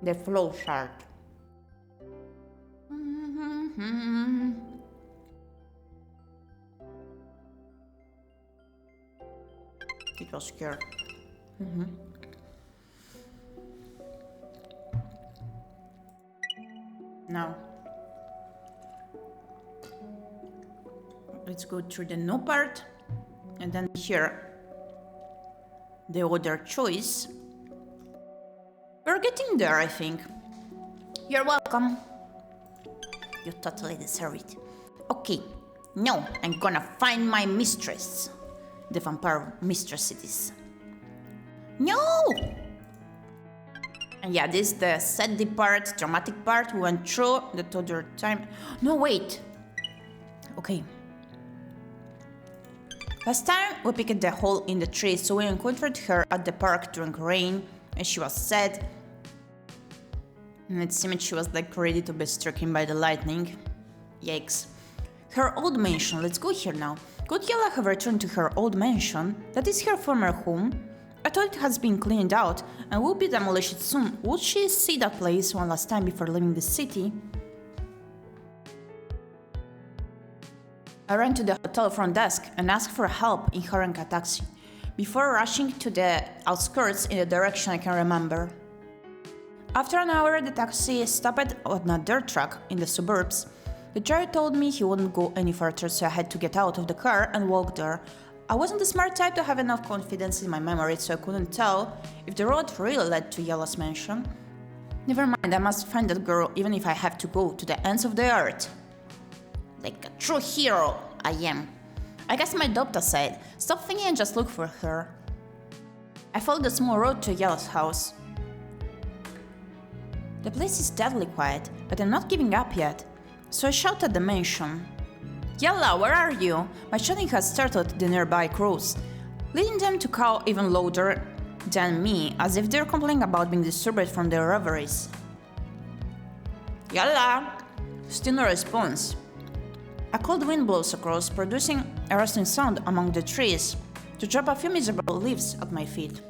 The flow chart. It was scared. Now, let's go through the no part, and then here, the other choice. We're getting there, I think. You're welcome. You totally deserve it. Okay, now I'm gonna find my mistress. The vampire mistress it is. No! And yeah, this is the sad part, dramatic part we went through the other time. No, wait. Okay. Last time we picked the hole in the tree, so we encountered her at the park during rain, and she was sad. And it seemed she was like ready to be stricken by the lightning. Yikes. Her old mansion, let's go here now. Could Yella have returned to her old mansion? That is her former home. I thought it has been cleaned out and will be demolished soon. Would she see that place one last time before leaving the city? I ran to the hotel front desk and asked for help in hiring a taxi, before rushing to the outskirts in the direction I can remember. After an hour, the taxi stopped on a dirt track in the suburbs. The driver told me he wouldn't go any further, so I had to get out of the car and walk there. I wasn't the smart type to have enough confidence in my memory, so I couldn't tell if the road really led to Yella's mansion. Never mind, I must find that girl even if I have to go to the ends of the earth. Like a true hero, I am. I guess my doctor said, stop thinking and just look for her. I followed the small road to Yella's house. The place is deadly quiet, but I'm not giving up yet. So I shouted at the mansion. Yella, where are you? My shouting had startled the nearby crows, leading them to caw even louder than me, as if they're complaining about being disturbed from their reveries. Yella! Still no response. A cold wind blows across, producing a rustling sound among the trees, to drop a few miserable leaves at my feet.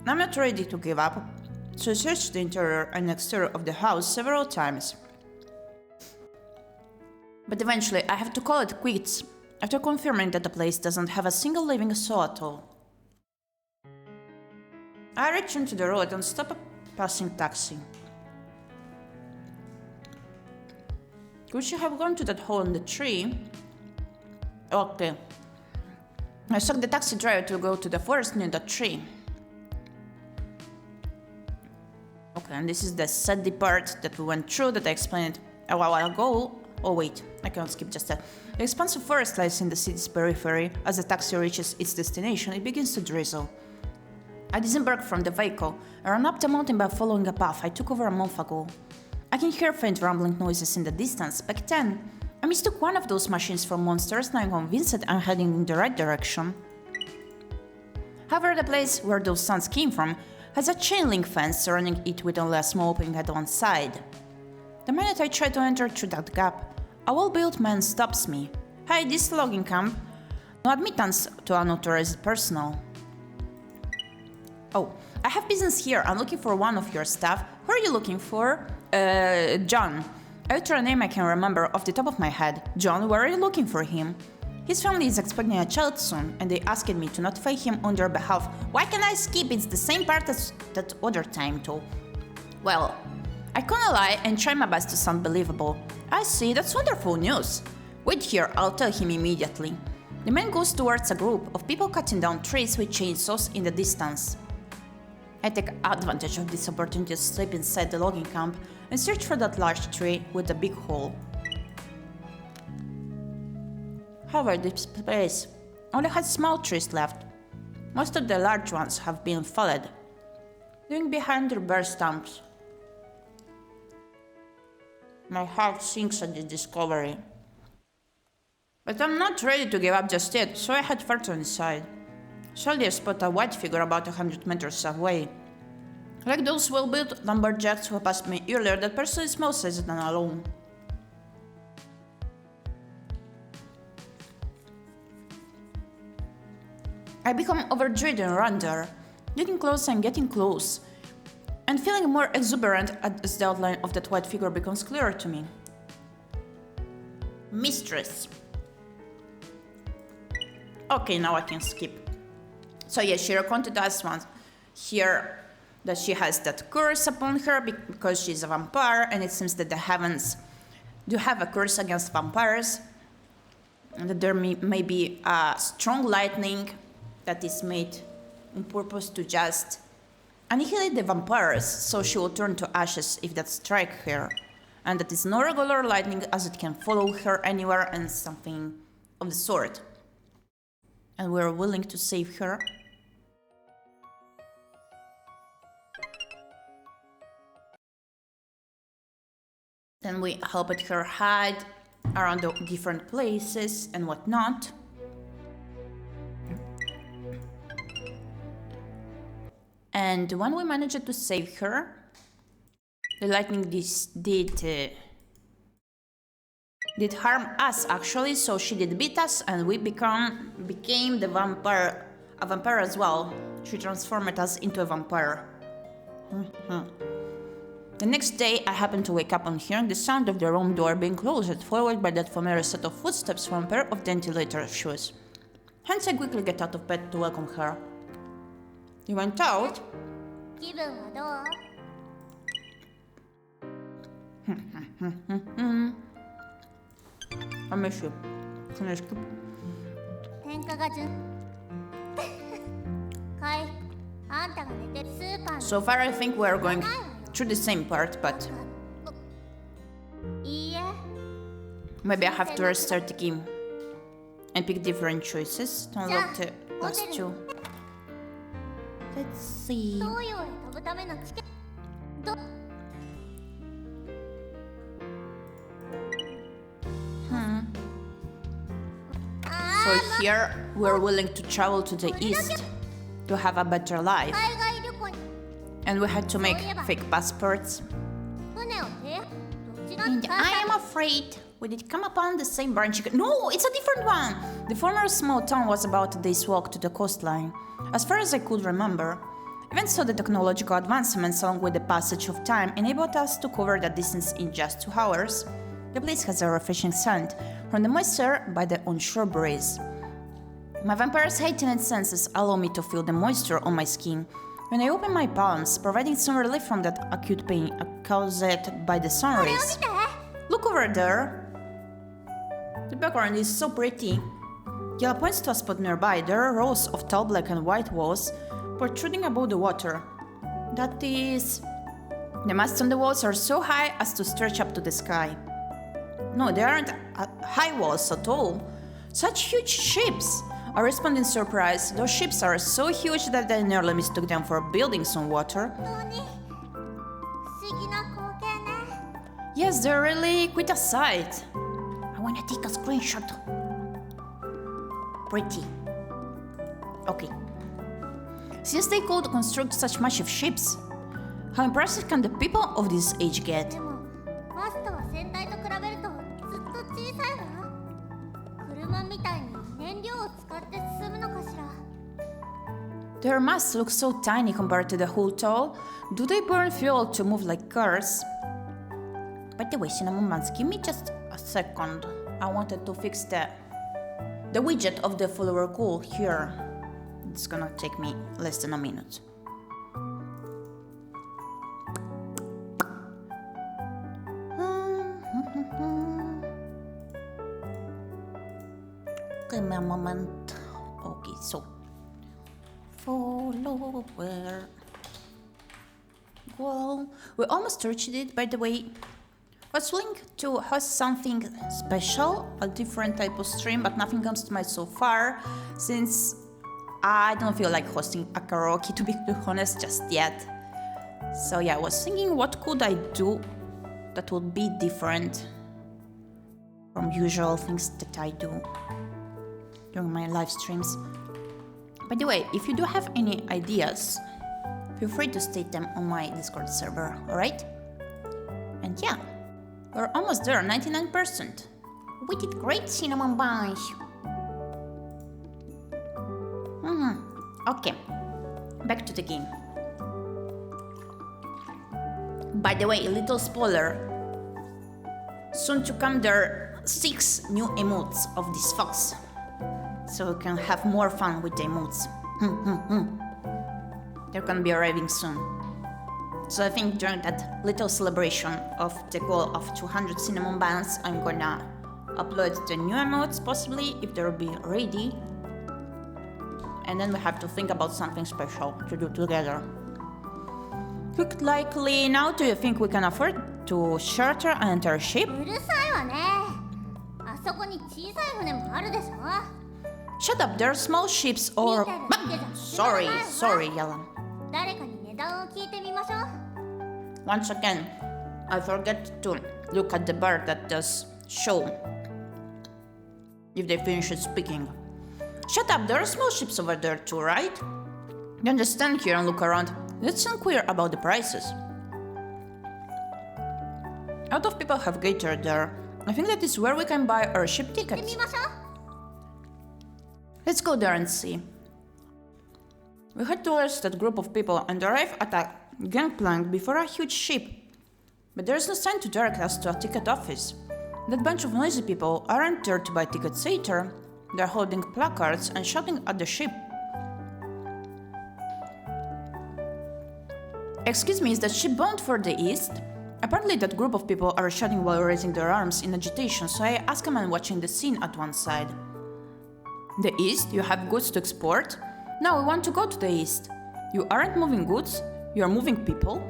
I'm not ready to give up, so I searched the interior and exterior of the house several times. But eventually I have to call it quits, after confirming that the place doesn't have a single living soul at all. I returned to the road and stopped a passing taxi. Could she have gone to that hole in the tree? Okay. I asked the taxi driver to go to the forest near the tree. Okay, and this is the sad part that we went through that I explained a while ago. Oh wait, I cannot skip just that. The expansive forest lies in the city's periphery. As the taxi reaches its destination, it begins to drizzle. I disembarked from the vehicle and ran up the mountain by following a path I took over a month ago. I can hear faint rumbling noises in the distance. Back then, I mistook one of those machines for monsters, and I'm convinced I'm heading in the right direction. However, the place where those sounds came from has a chain link fence surrounding it with only a small opening at one side. The minute I try to enter through that gap, a well-built man stops me. Hey, this is logging camp. No admittance to unauthorized personnel. Oh, I have business here. I'm looking for one of your staff. Who are you looking for? John. I utter a name I can remember off the top of my head. John, where are you looking for him? His family is expecting a child soon, and they asked me to notify him on their behalf. Why can't I skip? It's the same part as that other time too. Well, I can't lie and try my best to sound believable. I see, that's wonderful news. Wait here, I'll tell him immediately. The man goes towards a group of people cutting down trees with chainsaws in the distance. I take advantage of this opportunity to slip inside the logging camp and search for that large tree with a big hole. However, this place only has small trees left. Most of the large ones have been felled, leaving behind their bare stumps. My heart sinks at this discovery. But I'm not ready to give up just yet, so I head further inside. Suddenly I spot a white figure about 100 meters away. Like those well-built lumberjacks who passed me earlier, that person is more sized than alone. I become overjoyed and run there, getting close and getting close, and feeling more exuberant as the outline of that white figure becomes clearer to me. Mistress. Okay, now I can skip. So yeah, she recounted us once here that she has that curse upon her because she's a vampire, and it seems that the heavens do have a curse against vampires, and that there may be a strong lightning that is made on purpose to just annihilate the vampires, so she will turn to ashes if that strike her, and that is no regular lightning as it can follow her anywhere and something of the sort. And we're willing to save her. Then we helped her hide around the different places and whatnot. And when we managed to save her, the lightning did harm us actually, so she did beat us, and we became a vampire as well. She transformed us into a vampire. The next day, I happened to wake up on hearing the sound of the room door being closed, followed by that familiar set of footsteps from a pair of dainty leather shoes. Hence, I quickly get out of bed to welcome her. You went out? I miss you. Can I skip? So far, I think we're going through the same part, but maybe I have to restart the game and pick different choices to unlock the last two. Let's see. So here we're willing to travel to the east to have a better life. And we had to make fake passports. And I am afraid we did come upon the same branch. No, it's a different one! The former small town was about a day's walk to the coastline, as far as I could remember. Even so, the technological advancements along with the passage of time enabled us to cover that distance in just 2 hours. The place has a refreshing scent from the moisture by the onshore breeze. My vampire's heightened senses allow me to feel the moisture on my skin when I open my palms, providing some relief from that acute pain caused by the sun rays. Look over there! The background is so pretty. Yella points to a spot nearby. There are rows of tall black and white walls protruding above the water. That is... The masts on the walls are so high as to stretch up to the sky. No, they aren't high walls at all. Such huge ships! I respond in surprise. Those ships are so huge that I nearly mistook them for buildings on water. Yes, they're really quite a sight. I wanna take a screenshot. Pretty. Okay. Since they could construct such massive ships, how impressive can the people of this age get? Their masts look so tiny compared to the whole toll. Do they burn fuel to move like cars? By the way, Cinnamon Buns, give me just a second. I wanted to fix the the widget of the follower call here. It's gonna take me less than a minute. Give me a moment. Okay, so follower. Well, we almost reached it, by the way. I was willing to host something special, a different type of stream, but nothing comes to mind so far, since I don't feel like hosting a karaoke, to be honest, just yet. So yeah, I was thinking, what could I do that would be different from usual things that I do during my live streams. By the way, if you do have any ideas, feel free to state them on my Discord server, alright? And yeah, we're almost there, 99%. We did great, cinnamon buns. Okay, back to the game. By the way, a little spoiler. Soon to come there are 6 new emotes of this fox. So we can have more fun with the emotes. They're gonna be arriving soon. So I think during that little celebration of the goal of 200 cinnamon buns, I'm gonna upload the new emotes, possibly, if they'll be ready. And then we have to think about something special to do together. Quick, likely, now do you think we can afford to charter an entire ship? うるさいわね。あそこに小さい船もあるでしょ。 Shut up, there are small ships or... Sorry, Yella. 誰かに値段を聞いてみましょう。 Once again, I forget to look at the bar that does show if they finish speaking. Shut up, there are small ships over there too, right? Then just stand here and look around. Let's inquire about the prices. A lot of people have gathered there. I think that is where we can buy our ship tickets. 見ましょう。 Let's go there and see. We head towards that group of people and arrive at a gangplank before a huge ship. But there is no sign to direct us to a ticket office. That bunch of noisy people aren't there to buy tickets either. They're holding placards and shouting at the ship. Excuse me, is that ship bound for the east? Apparently that group of people are shouting while raising their arms in agitation, so I ask a man watching the scene at one side. The east? You have goods to export? No, we want to go to the east. You aren't moving goods, you are moving people?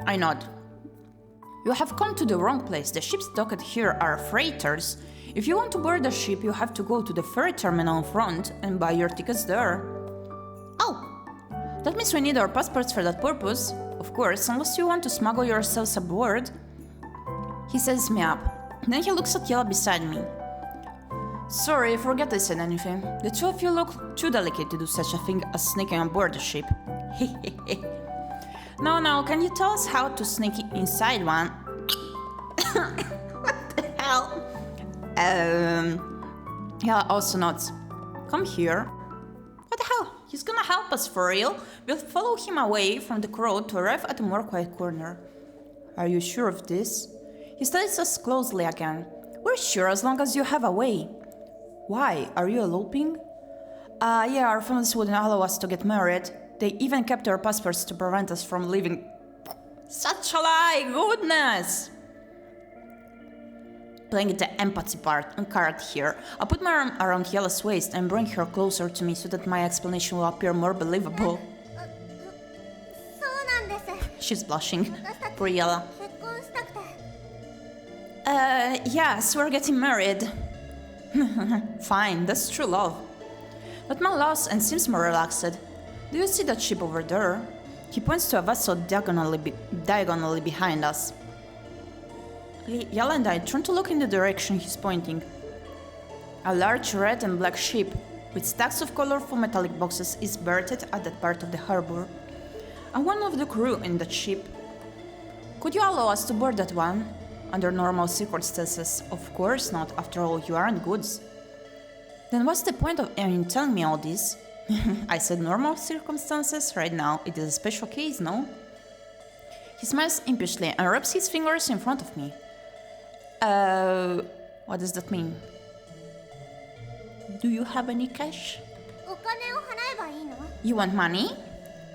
I nod. You have come to the wrong place. The ships docked here are freighters. If you want to board a ship, you have to go to the ferry terminal in front and buy your tickets there. Oh! That means we need our passports for that purpose. Of course, unless you want to smuggle yourselves aboard. He says me up. Then he looks at Yella beside me. Sorry, I forgot I said anything. The two of you look too delicate to do such a thing as sneaking aboard the ship. No, can you tell us how to sneak inside one? What the hell? Yeah, also nods. Come here. What the hell? He's gonna help us for real? We'll follow him away from the crowd to arrive at a more quiet corner. Are you sure of this? He studies us closely again. We're sure as long as you have a way. Why? Are you eloping? Yeah, our families wouldn't allow us to get married. They even kept our passports to prevent us from leaving. Such a lie! Goodness! Playing the empathy card here. I put my arm around Yella's waist and bring her closer to me so that my explanation will appear more believable. そうなんです。 She's blushing. Poor Yella. 結婚したくて。Yes, we're getting married. Fine, that's true love. That man laughs and seems more relaxed. Do you see that ship over there? He points to a vessel diagonally behind us. Yella and I turn to look in the direction he's pointing. A large red and black ship with stacks of colorful metallic boxes is berthed at that part of the harbor. I'm one of the crew in that ship. Could you allow us to board that one? Under normal circumstances, of course not. After all, you aren't goods. Then what's the point of telling me all this? I said normal circumstances. Right now, it is a special case, no? He smiles impishly and rubs his fingers in front of me. What does that mean? Do you have any cash? お金を払えばいいの？ You want money?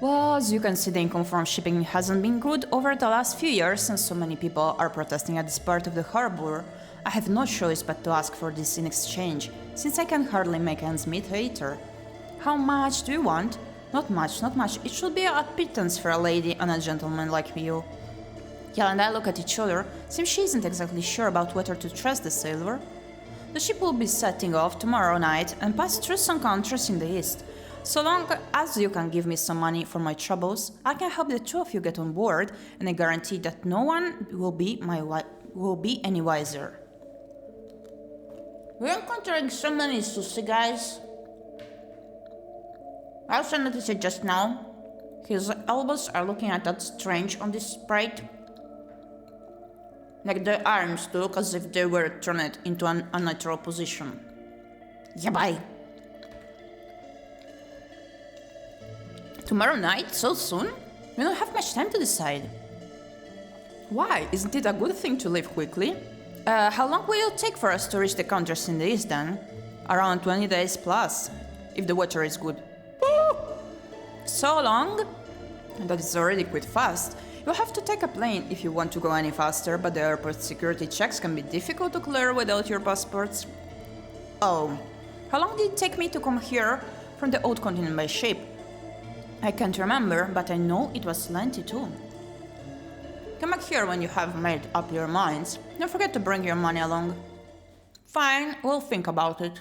Well, as you can see, the income from shipping hasn't been good over the last few years, and so many people are protesting at this part of the harbor. I have no choice but to ask for this in exchange, since I can hardly make ends meet later. How much do you want? Not much, not much. It should be a pittance for a lady and a gentleman like you. Yell and I look at each other, since she isn't exactly sure about whether to trust the sailor. The ship will be setting off tomorrow night and pass through some countries in the east. So long as you can give me some money for my troubles, I can help the two of you get on board, and I guarantee that no one will be any wiser. We're encountering so many sushi guys. I also noticed it just now. His elbows are looking at that strange on this sprite. Like their arms to look as if they were turned into an unnatural position. Yabai! Tomorrow night? So soon? We don't have much time to decide. Why? Isn't it a good thing to leave quickly? How long will it take for us to reach the countries in the east then? Around 20 days plus, if the weather is good. Woo! So long? That is already quite fast. You'll have to take a plane if you want to go any faster, but the airport security checks can be difficult to clear without your passports. Oh, how long did it take me to come here from the old continent by ship? I can't remember, but I know it was lengthy too. Come back here when you have made up your minds. Don't forget to bring your money along. Fine, we'll think about it.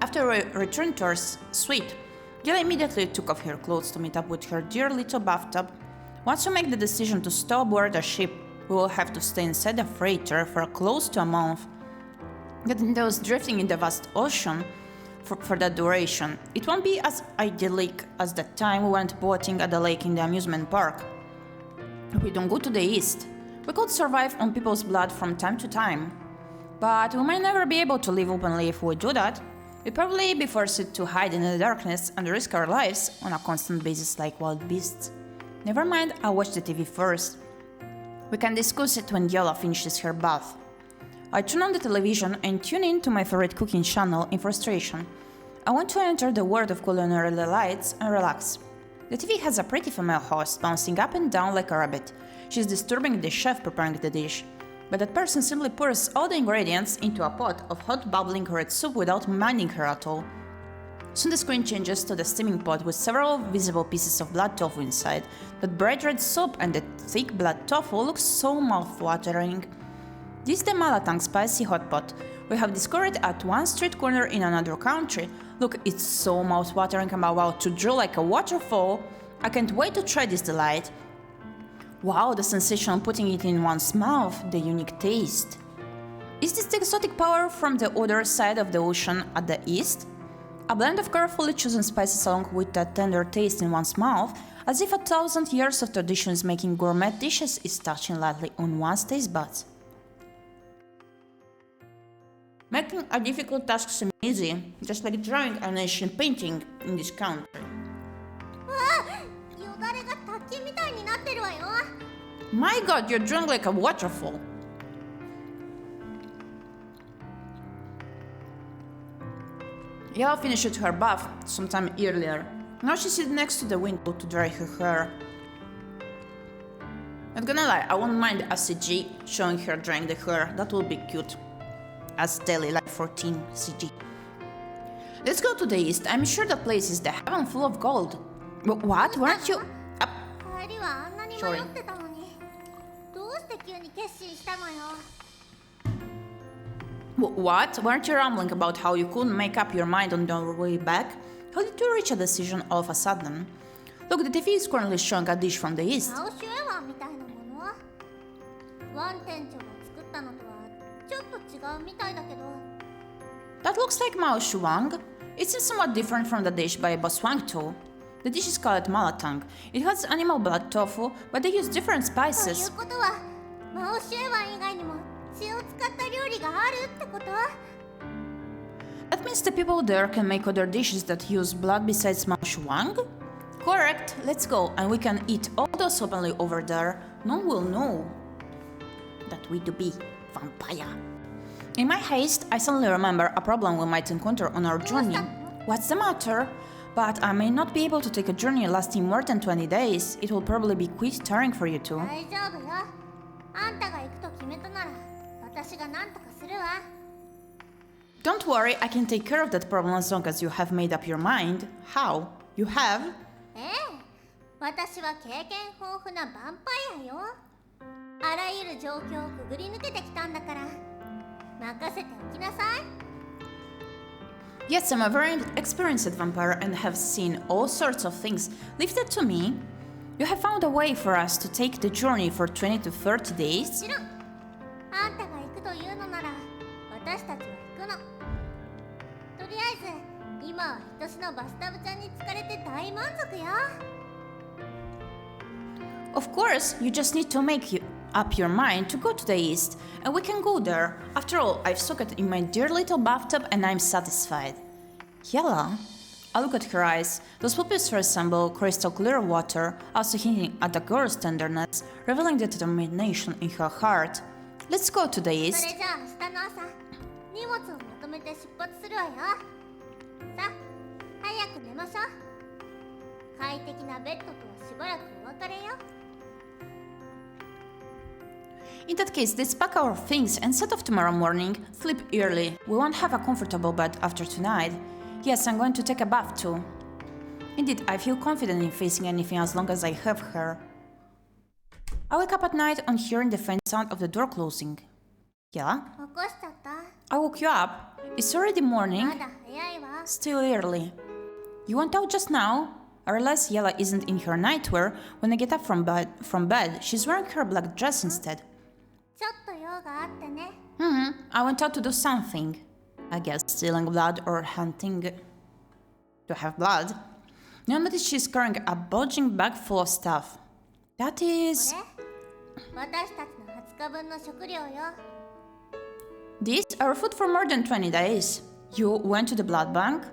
After we returned to our suite, Jill immediately took off her clothes to meet up with her dear little bathtub. Once we make the decision to stow aboard a ship, we will have to stay inside a freighter for close to a month. That entails drifting in the vast ocean for that duration. It won't be as idyllic as that time we went boating at the lake in the amusement park. If we don't go to the east, we could survive on people's blood from time to time. But we might never be able to live openly if we do that. We'd probably be forced to hide in the darkness and risk our lives on a constant basis like wild beasts. Never mind, I'll watch the TV first. We can discuss it when Yola finishes her bath. I turn on the television and tune in to my favorite cooking channel in frustration. I want to enter the world of culinary delights and relax. The TV has a pretty female host bouncing up and down like a rabbit. She's disturbing the chef preparing the dish. But that person simply pours all the ingredients into a pot of hot bubbling red soup without minding her at all. Soon the screen changes to the steaming pot with several visible pieces of blood tofu inside. That bright red soup and the thick blood tofu looks so mouth-watering. This is the Malatang spicy hot pot. We have discovered at one street corner in another country. Look, it's so mouth-watering, I'm about to drool like a waterfall. I can't wait to try this delight. Wow, the sensation of putting it in one's mouth, the unique taste. Is this the exotic power from the other side of the ocean at the east? A blend of carefully chosen spices along with that tender taste in one's mouth, as if 1,000 years of traditions making gourmet dishes is touching lightly on one's taste buds. Making a difficult task seem easy, just like drawing an ancient painting in this country. My god, you're drawing like a waterfall. Yao finished her bath sometime earlier. Now she sits next to the window to dry her hair. Not gonna lie, I won't mind a CG showing her drying the hair. That will be cute. As Daily Life 14 CG. Let's go to the east. I'm sure the place is the heaven full of gold. What? Weren't you? Sorry. What? Weren't you rambling about how you couldn't make up your mind on your way back? How did you reach a decision all of a sudden? Look, the TV is currently showing a dish from the east. That looks like ᴄᴏᴍᴍᴜ. It seems somewhat different from the dish by Boss Wang too. The dish is called malatang. It has animal blood tofu, but they use different spices. That means the people there can make other dishes that use blood besides ᴄᴏᴍᴍᴜ? Correct, let's go, and we can eat all those openly over there. No one will know. that way to be vampire. In my haste, I suddenly remember a problem we might encounter on our journey. What's the matter? But I may not be able to take a journey lasting more than 20 days. It will probably be quite tiring for you too. 大丈夫よ。あんたが行くと決めたなら私が何とかするわ。 Don't worry, I can take care of that problem as long as you have made up your mind. How? You have? ええ、私は経験豊富なヴァンパイアよ。あらゆる状況をくぐり抜けてきたんだから任せておきなさい。 Yes, I'm a very experienced vampire and have seen all sorts of things. Leave that to me. You have found a way for us to take the journey for 20 to 30 days? もちろん、あんたが行くというのなら私たちは行くの。とりあえず今は愛しのバスタブちゃんに疲れて大満足よ。 Of course, you just need to make up your mind to go to the east, and we can go there. After all, I've soaked in my dear little bathtub and I'm satisfied. Yella? I look at her eyes. Those pupils resemble crystal clear water, also hinting at the girl's tenderness, revealing the determination in her heart. Let's go to the そ east. れじゃあ明日の朝荷物をまとめて出発するわよ。さあ早く寝ましょう。快適なベッドとはしばらくお別れよ。 In that case, let's pack our things and set off tomorrow morning. Sleep early. We won't have a comfortable bed after tonight. Yes, I'm going to take a bath too. Indeed, I feel confident in facing anything as long as I have her. I wake up at night on hearing the faint sound of the door closing. Yeah? 起こしちゃった。 I woke you up. It's already ま morning. だ早いわ。 Still early. You went out just now? I realize Yella isn't in her nightwear. When I get up from bed, she's wearing her black dress instead. ちょっと用があってね。 I went out to do something. I guess stealing blood or hunting to have blood. Now notice she's carrying a bulging bag full of stuff. That こ is... れ私たちの20日分の食料よ。 These are food for more than 20 days. You went to the blood bank?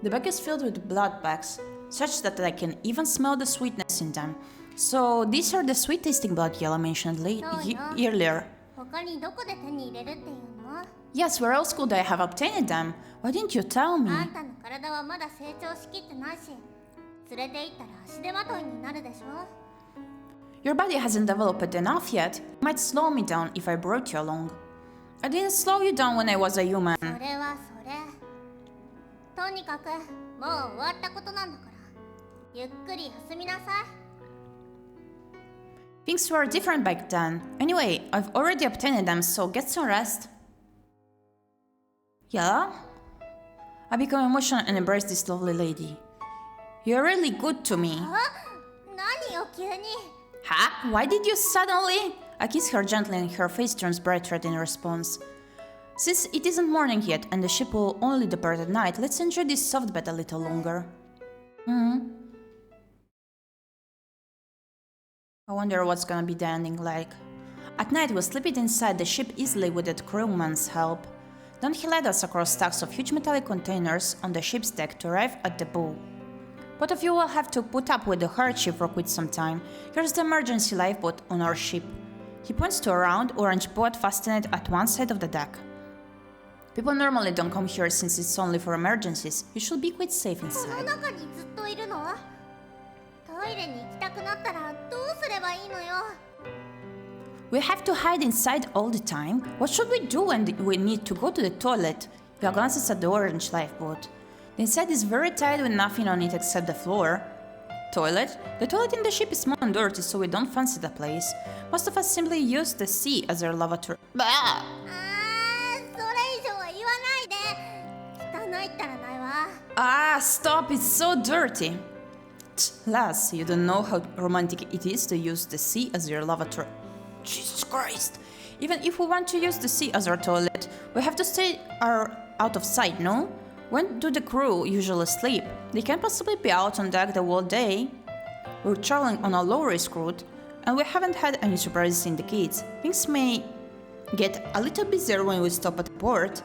The bag is filled with blood bags, such that I can even smell the sweetness in them. So these are the sweet tasting blood Yella mentioned earlier. 他にどこで手に入れるっていうの？ Yes, where else could I have obtained them? Why didn't you tell me? あんたの体はまだ成長しきってないし、連れて行ったら足手まといになるでしょ。 Your body hasn't developed enough yet. It might slow me down if I brought you along. I didn't slow you down when I was a human. それはそれ。とにかくもう終わったことなんだから、ゆっくり休みなさい。 Things were different back then. Anyway, I've already obtained them, so get some rest. Yeah? I become emotional and embrace this lovely lady. You're really good to me. あ、何よ急に。 Huh? Why did you suddenly? I kiss her gently and her face turns bright red in response. Since it isn't morning yet and the ship will only depart at night, let's enjoy this soft bed a little longer. I wonder what's gonna be the ending like. At night we'll sleep it inside the ship easily with the crewman's help. Then he led us across stacks of huge metallic containers on the ship's deck to arrive at the bow. Both of you will have to put up with the hardship for quite some time. Here's the emergency lifeboat on our ship. He points to a round orange boat fastened at one side of the deck. People normally don't come here since it's only for emergencies. You should be quite safe この inside. 中にずっといるの？トイレに行きたくなったらどうすればいいのよ。 We have to hide inside all the time? What should we do when we need to go to the toilet? Via glances at the orange lifeboat. The inside is very tight with nothing on it except the floor. Toilet? The toilet in the ship is small and dirty, so we don't fancy the place. Most of us simply use the sea as our lavatory. Bah! あー、それ以上は言わないで。汚いったらないわ。 Ah, stop! It's so dirty! Lass, you don't know how romantic it is to use the sea as your lavatory. Jesus Christ! Even if we want to use the sea as our toilet, we have to stay out of sight, no? When do the crew usually sleep? They can't possibly be out on deck the whole day. We're traveling on a low-risk route, and we haven't had any surprises in the kids. Things may get a little busier when we stop at the port,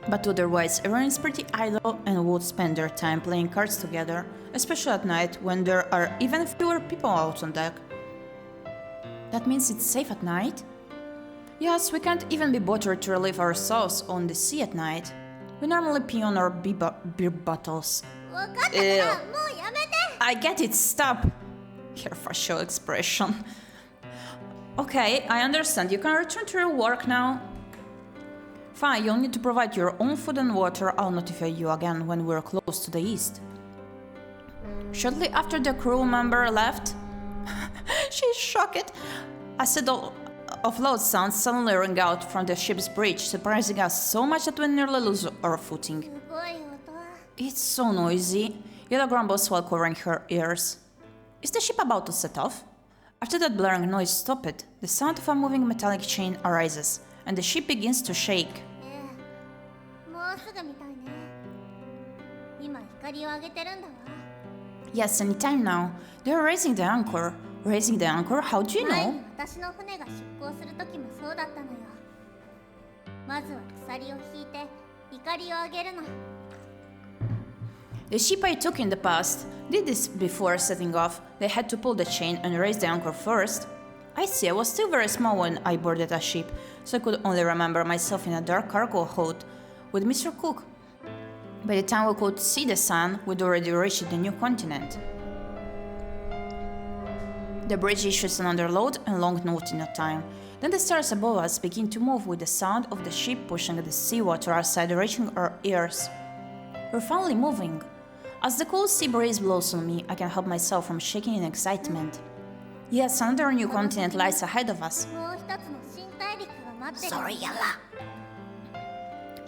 but otherwise everyone is pretty idle and would spend their time playing cards together, especially at night when there are even fewer people out on deck. That means it's safe at night? Yes, we can't even be bothered to relieve ourselves on the sea at night. We normally pee on our beer bottles. 分かったからもうやめて I get it, stop! Your facial expression. Okay, I understand. You can return to your work now. Fine, you'll need to provide your own food and water. I'll notify you again when we're close to the east. Shortly after the crew member left, she's shocked. A set of loud sounds suddenly rang out from the ship's bridge, surprising us so much that we nearly lose our footing. すごい音 It's so noisy. Yella grumbles while covering her ears. Is the ship about to set off? After that blaring noise stopped, the sound of a moving metallic chain arises, and the ship begins to shake. もうすぐみたいね今光を上げてるんだわ Yes, any time now. They're raising the anchor. Raising the anchor? How do you 前 know? に私の船が出港する時もそうだったのよまずは鎖を引いて光を上げるの The ship I took in the past did this before setting off. They had to pull the chain and raise the anchor first. I see, I was still very small when I boarded a ship, so I could only remember myself in a dark cargo hold with Mr. Cook. By the time we could see the sun, we'd already reached the new continent. The bridge issues another loud and long note in no time. Then the stars above us begin to move with the sound of the ship pushing the seawater outside, reaching our ears. We're finally moving. As the cold sea breeze blows on me, I can't help myself from shaking in excitement. Yes, another new continent lies ahead of us. もう一つの新大陸が待ってる Sorry, Yalla.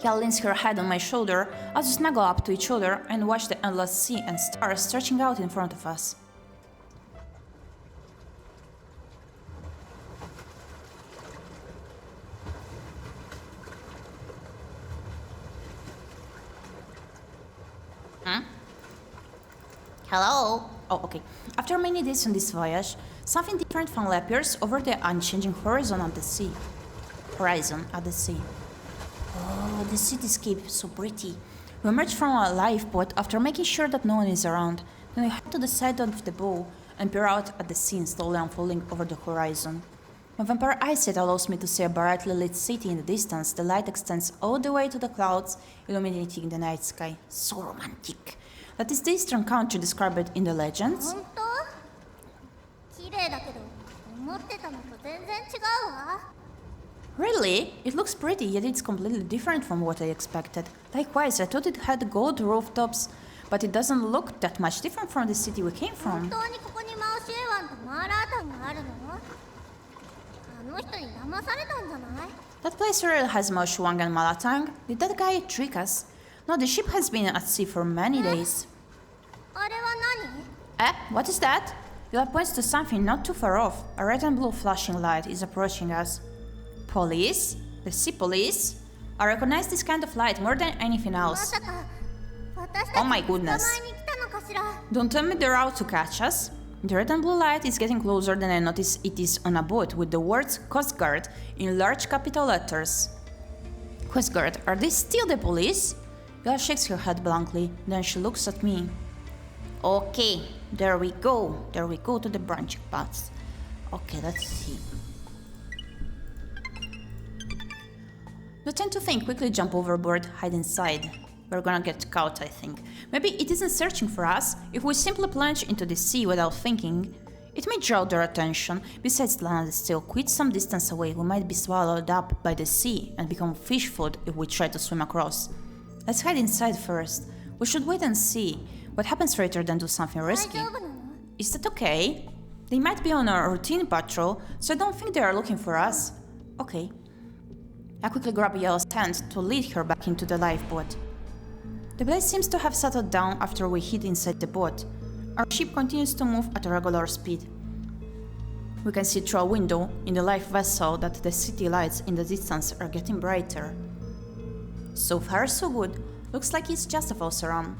Yalla leans her head on my shoulder as we snuggle up to each other and watch the endless sea and stars stretching out in front of us. Hello? Oh, okay. After many days on this voyage, something different finally appears over the unchanging horizon at the sea. Oh, the cityscape is so pretty. We emerge from a lifeboat after making sure that no one is around. Then we head to the side of the bow and peer out at the scene slowly unfolding over the horizon. My vampire eyesight allows me to see a brightly lit city in the distance. The light extends all the way to the clouds, illuminating the night sky. So romantic. That is the eastern country described in the legends. 本当綺麗だけど思ってたのと全然違うわ Really? It looks pretty, yet it's completely different from what I expected. Likewise, I thought it had gold rooftops, but it doesn't look that much different from the city we came 本 from. 当にここにマオシエ湾とマーラータンがあるのあの人に騙されたんじゃない That place really has Mao Shuang and Malatang. Did that guy trick us? No, the ship has been at sea for many days. あれは何 What is that? Yula points to something not too far off. A red and blue flashing light is approaching us. Police? The sea police? I recognize this kind of light more than anything ま else. さか私 Oh た my ち捕ま goodness. えに来たのかしら Don't tell me they're out to catch us. The red and blue light is getting closer than I notice it is on a boat with the words Coast Guard in large capital letters. Coast Guard, are they still the police? Yula shakes her head blankly, then she looks at me. Okay, there we go. There we go to the branching paths. Okay, let's see. We tend to think, quickly jump overboard, hide inside. We're gonna get caught, I think. Maybe it isn't searching for us. If we simply plunge into the sea without thinking, it may draw their attention. Besides, land is still quite some distance away. We might be swallowed up by the sea and become fish food if we try to swim across. Let's hide inside first. We should wait and see what happens later than do something 大 risky. 丈夫なの Is that okay? They might be on a routine patrol, so I don't think they are looking for us. Okay. I quickly grab Yella's hand to lead her back into the lifeboat. The blaze seems to have settled down after we hid inside the boat. Our ship continues to move at a regular speed. We can see through a window in the life vessel that the city lights in the distance are getting brighter. So far so good. Looks like it's just a false alarm.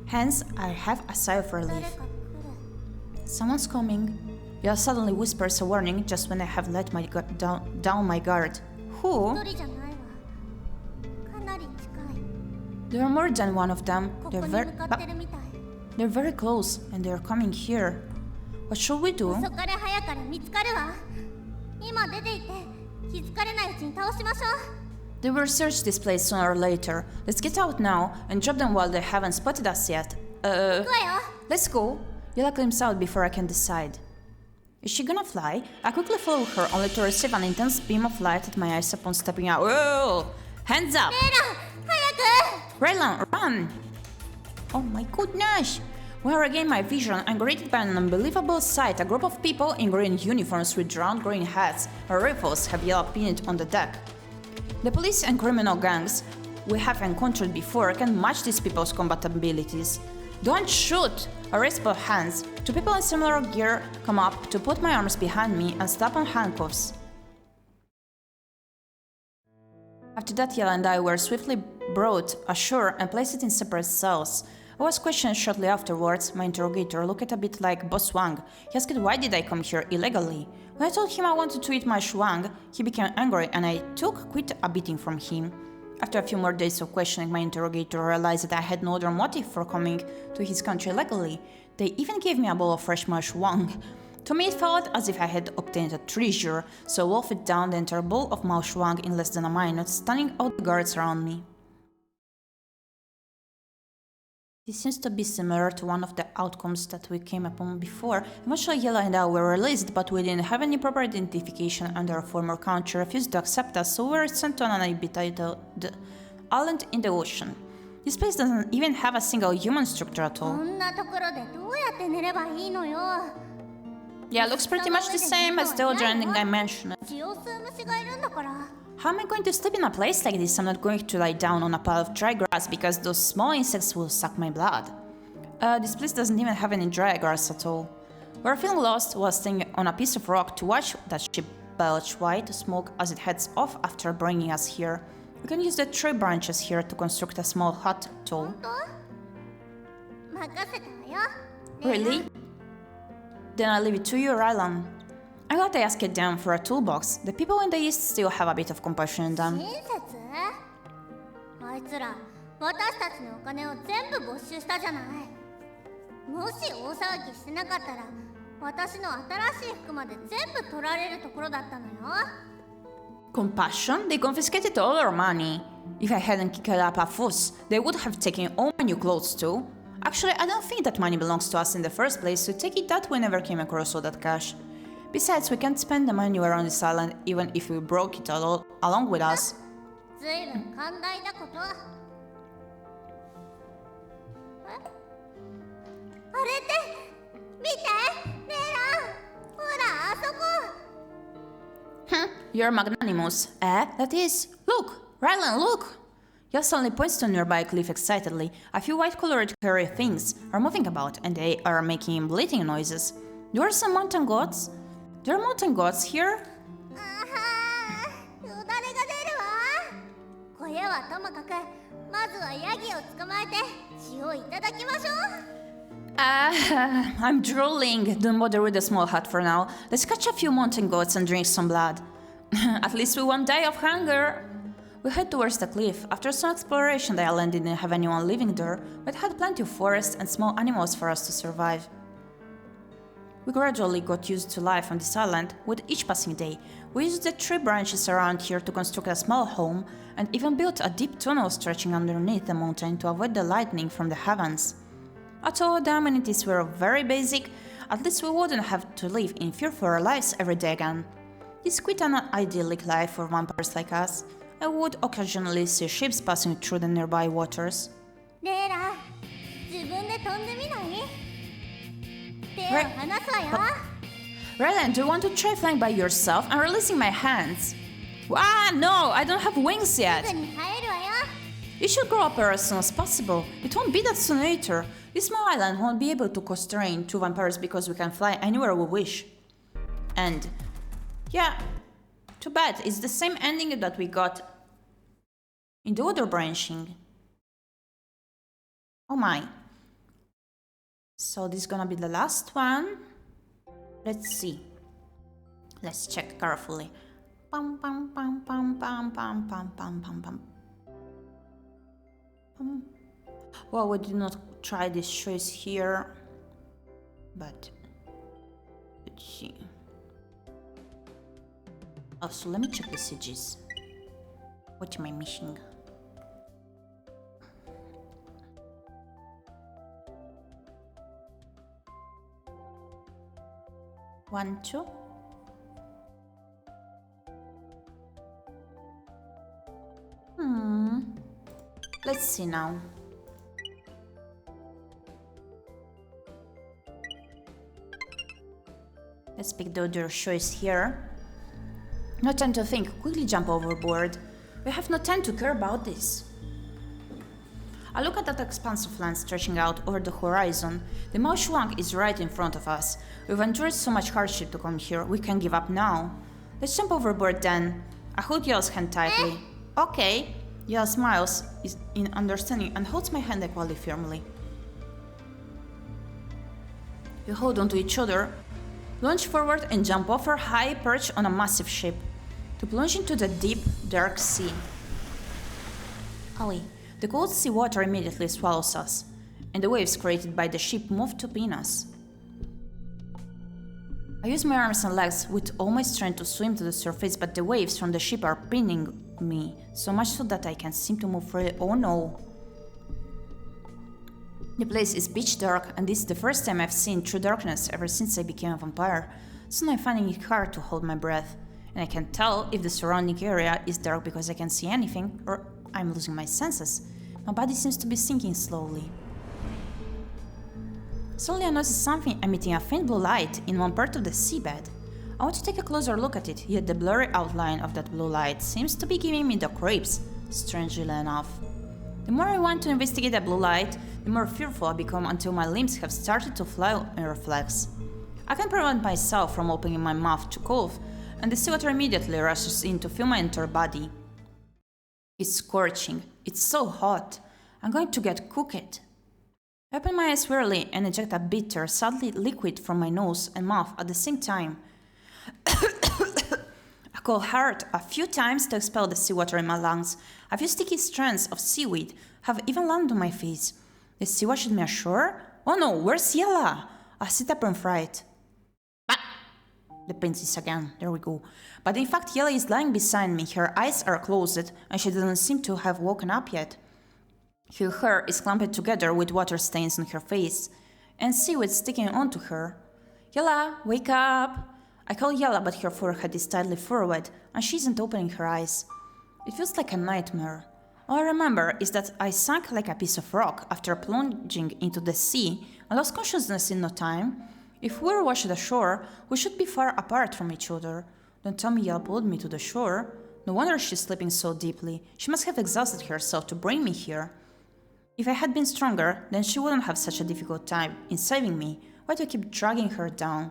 Hence, I have a sigh of 誰 relief. か来る Someone's coming. Yella suddenly whispers a warning just when I have let my down my guard. Who? 一人じゃないわかなり近い There are more than one of them. ここに向かってるみたい They're very close, and they're coming here. What should we do? 遅かれ早かれ見つかるわ今出て行って気づかれないうちに倒しましょう。 They will search this place sooner or later. Let's get out now and drop them while they haven't spotted us yet. 行くわよ。 Let's go. Yella glimpses out before I can decide. Is she gonna fly? I quickly follow her, only to receive an intense beam of light at my eyes upon stepping out. Whoa! Hands up! レイラ、早く。 Raylan, run! Oh my goodness! When I regained my vision, I'm greeted by an unbelievable sight. A group of people in green uniforms with round green hats and rifles have yellow painted on the deck. The police and criminal gangs we have encountered before can match these people's combat abilities. Don't shoot! I raise both hands. Two people in similar gear come up to put my arms behind me and slap on handcuffs. After that, Yella and I were swiftly brought ashore and placed in separate cells. I was questioned shortly afterwards. My interrogator looked a bit like Boss Wang. He asked why did I come here illegally. When I told him I wanted to eat my shuang, he became angry and I took quite a beating from him. After a few more days of questioning, my interrogator realized that I had no other motive for coming to his country legally. They even gave me a bowl of fresh shuang. To me it felt as if I had obtained a treasure, so I wolfed down the entire bowl of shuang in less than a minute, stunning all the guards around me. This seems to be similar to one of the outcomes that we came upon before. Eventually Yella and I were released, but we didn't have any proper identification and our former country refused to accept us, so we were sent to an uninhabited island in the ocean. This place doesn't even have a single human structure at こ all. んなところでどうやって寝ればいいのよ。 Yeah, it looks pretty much the same as the other ending I mentioned. 血を吸う虫がいるんだから。 How am I going to sleep in a place like this? I'm not going to lie down on a pile of dry grass because those small insects will suck my blood. This place doesn't even have any dry grass at all. We were feeling lost while staying on a piece of rock to watch that ship belch white smoke as it heads off after bringing us here. We can use the tree branches here to construct a small hut too. 本当？任せたわよ。 Really? Then I'll leave it to you, Rylan. I thought I asked them for a toolbox. The people in the east still have a bit of compassion in them. 親切？あいつら、私たちのお金を全部没収したじゃない。もし大騒ぎしてなかったら、私の新しい服まで全部取られるところだったのよ。 Compassion? They confiscated all our money. If I hadn't kicked up a fuss, they would have taken all my new clothes too. Actually, I don't think that money belongs to us in the first place, so take it that we never came across all that cash. Besides, we can't spend the money anywhere on this island, even if we broke it all along with us. ずいぶん寛大なこと。え？あれって見て、レイラン。ほら、あそこ。 Huh? You're magnanimous. Eh? That is. Look! Rylan, look! Yell suddenly points to a nearby cliff excitedly. A few white-colored curry things are moving about, and they are making bleating noises. There are some mountain goats. There are mountain goats here? あはー、よだれが出るわ。声はともかく、まずはヤギを捕まえて血をいただきましょう。 I'm drooling. Don't bother with the small hut for now. Let's catch a few mountain goats and drink some blood. At least we won't die of hunger. We head towards the cliff. After some exploration, the island didn't have anyone living there, but had plenty of forest and small animals for us to survive. We gradually got used to life on this island. With each passing day, we used the tree branches around here to construct a small home, and even built a deep tunnel stretching underneath the mountain to avoid the lightning from the heavens. Although the amenities were very basic, at least we wouldn't have to live in fear for our lives every day again. It's quite an idyllic life for vampires like us. I would occasionally see ships passing through the nearby waters. レイラ、自分で飛んでみない？手を離すわよ。 Rylan, do you want to try flying by yourself? I'm releasing my hands. Ah, no, I don't have wings yet. すぐに入るわよ。 You should grow up as soon as possible. It won't be that soon later. This small island won't be able to constrain two vampires because we can fly anywhere we wish. And yeah, too bad. It's the same ending that we got in the other branching. Oh my. So this is gonna be the last one. Let's see. Let's check carefully. Pam pam pam pam pam pam pam pam pam pam. Well, we did not try this choice here, but let's see. Oh, so let me check the CGs. What am I missing? One, two. Let's see now. Let's pick the other choice here. No time to think, quickly jump overboard. We have no time to care about this. I look at that expanse of land stretching out over the horizon. The ᴄᴏᴍᴍᴜ is right in front of us. We've endured so much hardship to come here, we can give up now. Let's jump overboard then. I hold Yell's hand tightly. Okay. Yell smiles in understanding and holds my hand equally firmly. We hold onto each other, launch forward and jump off our high perch on a massive ship, to plunge into the deep, dark sea. Ollie, the cold sea water immediately swallows us, and the waves created by the ship move to pin us. I use my arms and legs with all my strength to swim to the surface, but the waves from the ship are pinning me, so much so that I can't seem to move freely. Oh no! The place is pitch dark, and this is the first time I've seen true darkness ever since I became a vampire, so I'm finding it hard to hold my breath, and I can't tell if the surrounding area is dark because I can't see anything, or I'm losing my senses. My body seems to be sinking slowly. Suddenly I notice something emitting a faint blue light in one part of the seabed. I want to take a closer look at it, yet the blurry outline of that blue light seems to be giving me the creeps, strangely enough. The more I want to investigate the blue light, the more fearful I become until my limbs have started to fly in reflex. I can't prevent myself from opening my mouth to cough, and the seawater immediately rushes in to fill my entire body. It's scorching. It's so hot. I'm going to get cooked. I open my eyes wearily and eject a bitter, salty liquid from my nose and mouth at the same time. I call hard a few times to expel the seawater in my lungs. A few sticky strands of seaweed have even landed on my face. The sea washed me ashore? Oh no, where's Yella? I sit up in fright. The princess again, there we go. But in fact, Yella is lying beside me, her eyes are closed, and she doesn't seem to have woken up yet. Her hair is clumped together with water stains on her face, and seaweed sticking onto her. Yella, wake up! I call Yella, but her forehead is tightly furrowed, and she isn't opening her eyes. It feels like a nightmare. All I remember is that I sank like a piece of rock after plunging into the sea and lost consciousness in no time. If we were washed ashore, we should be far apart from each other. Don't tell me Yella pulled me to the shore. No wonder she's sleeping so deeply. She must have exhausted herself to bring me here. If I had been stronger, then she wouldn't have such a difficult time in saving me. Why do I keep dragging her down?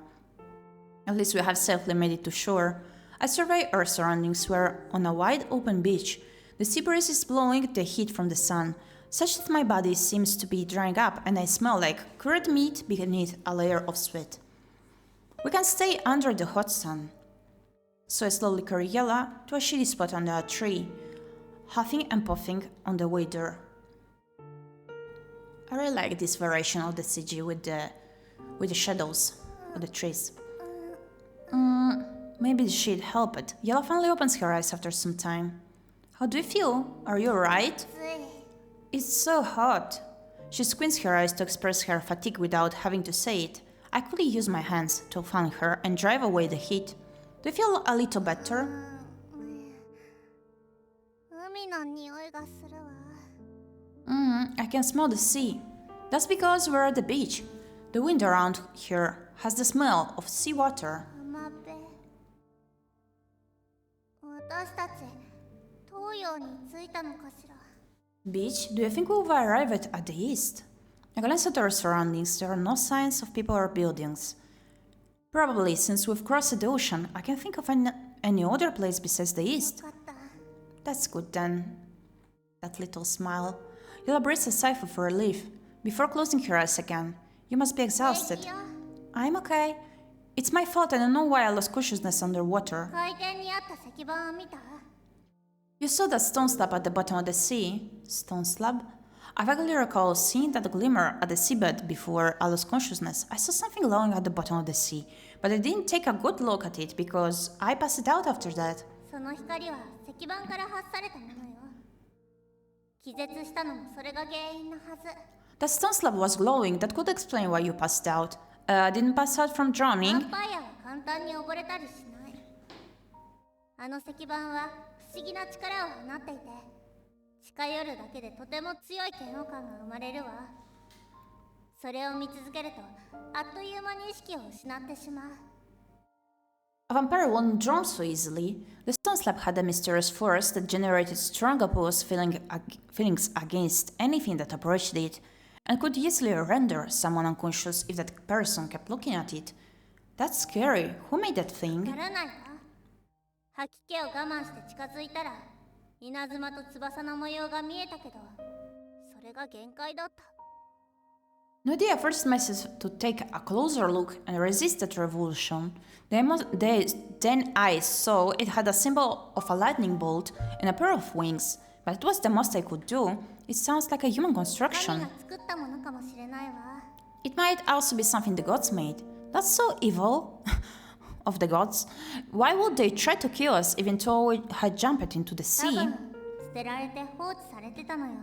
At least we have safely made it to shore. I survey our surroundings. We're on a wide open beach. The sea breeze is blowing the heat from the sun, such that my body seems to be drying up and I smell like cured meat beneath a layer of sweat. We can stay under the hot sun. So I slowly carry Yella to a shady spot under a tree, huffing and puffing on the way there. I really like this variation of the CG with the shadows of the trees. Maybe the shade helped it. Yella finally opens her eyes after some time. How do you feel? Are you alright? It's so hot. She squints her eyes to express her fatigue without having to say it. I quickly use my hands to fan her and drive away the heat. Do you feel a little better? I can smell the sea. That's because we're at the beach. The wind around here has the smell of seawater. Beach, do you think we've arrived at the east? I glance at our surroundings. There are no signs of people or buildings. Probably, since we've crossed the ocean, I can't think of any other place besides the east. That's good then. That little smile. Yella breathes a sigh of relief, before closing her eyes again. You must be exhausted. I'm okay. It's my fault. I don't know why I lost consciousness underwater. You saw that stone slab at the bottom of the sea? Stone slab? I vaguely recall seeing that glimmer at the seabed before I lost consciousness. I saw something glowing at the bottom of the sea, but I didn't take a good look at it because I passed it out after that. その光は石板から発されたものよ。気絶したのもそれが原因のはず。The stone slab was glowing. That could explain why you passed out. Didn't pass out from ヴァ drowning. ンパイアは簡単に溺れたりしない。あの石板は不思議な力を放っていて、近寄るだけでとても強い嫌悪感が生まれるわ。それを見続けると、あっという間に意識を失ってしまう。A vampire wasn't drawn so easily. The stone slab had a mysterious force that generated strong opposed feelings against anything that approached it, and could easily render someone unconscious if that person kept looking at it. That's scary. Who made that な thing? らないわ。吐き気を我慢して近づいたら、稲妻と翼の模様が見えたけど、それが限界だった。Nudia first messaged to take a closer look and resist that revulsion. Then I saw it had a symbol of a lightning bolt and a pair of wings, but it was the most I could do. It sounds like a human 神 construction. が作ったものかもしれないわ。 It might also be something the gods made. That's so evil of the gods. Why would they try to kill us even though we had jumped into the 多 sea? 分捨てられて放置されてたのよ。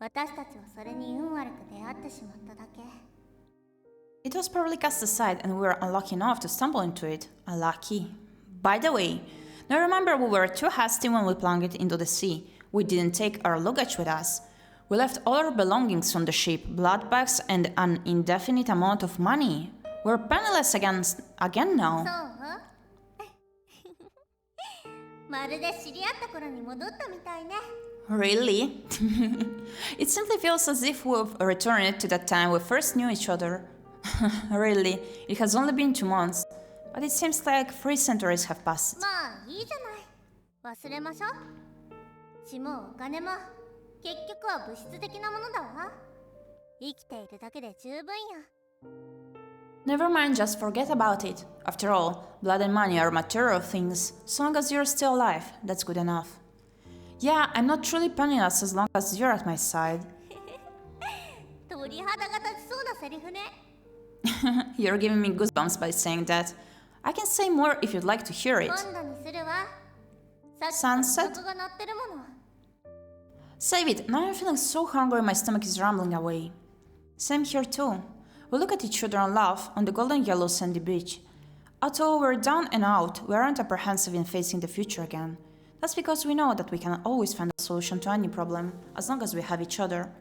私たちはそれに運悪く出会ってしまっただけ。 It was probably cast aside and we were unlucky enough to stumble into it. Unlucky. By the way, now remember we were too hasty when we plunged into the sea. We didn't take our luggage with us. We left all our belongings on the ship, blood bags and an indefinite amount of money. We're penniless again そ now. うまるで知り合った頃に戻ったみたいね。 Really? It simply feels as if we've returned to that time we first knew each other. Really, it has only been 2 months, but it seems like 3 centuries have passed. まあいいじゃない。忘れましょう。血もお金も結局は物質的なものだわ。生きているだけで十分や。 Never mind, just forget about it. After all, blood and money are material things. So long as you're still alive, that's good enough. Yeah, I'm not truly penniless as long as you're at my side. 鳥肌が立ちそうなセリフね。 You're giving me goosebumps by saying that. I can say more if you'd like to hear it. 今度にするわ。さっきから曲が鳴ってるもの。 Save it, now I'm feeling so hungry my stomach is rumbling away. Same here too. We look at each other and laugh on the golden yellow sandy beach. Although we're down and out, we aren't apprehensive in facing the future again. That's because we know that we can always find a solution to any problem, as long as we have each other.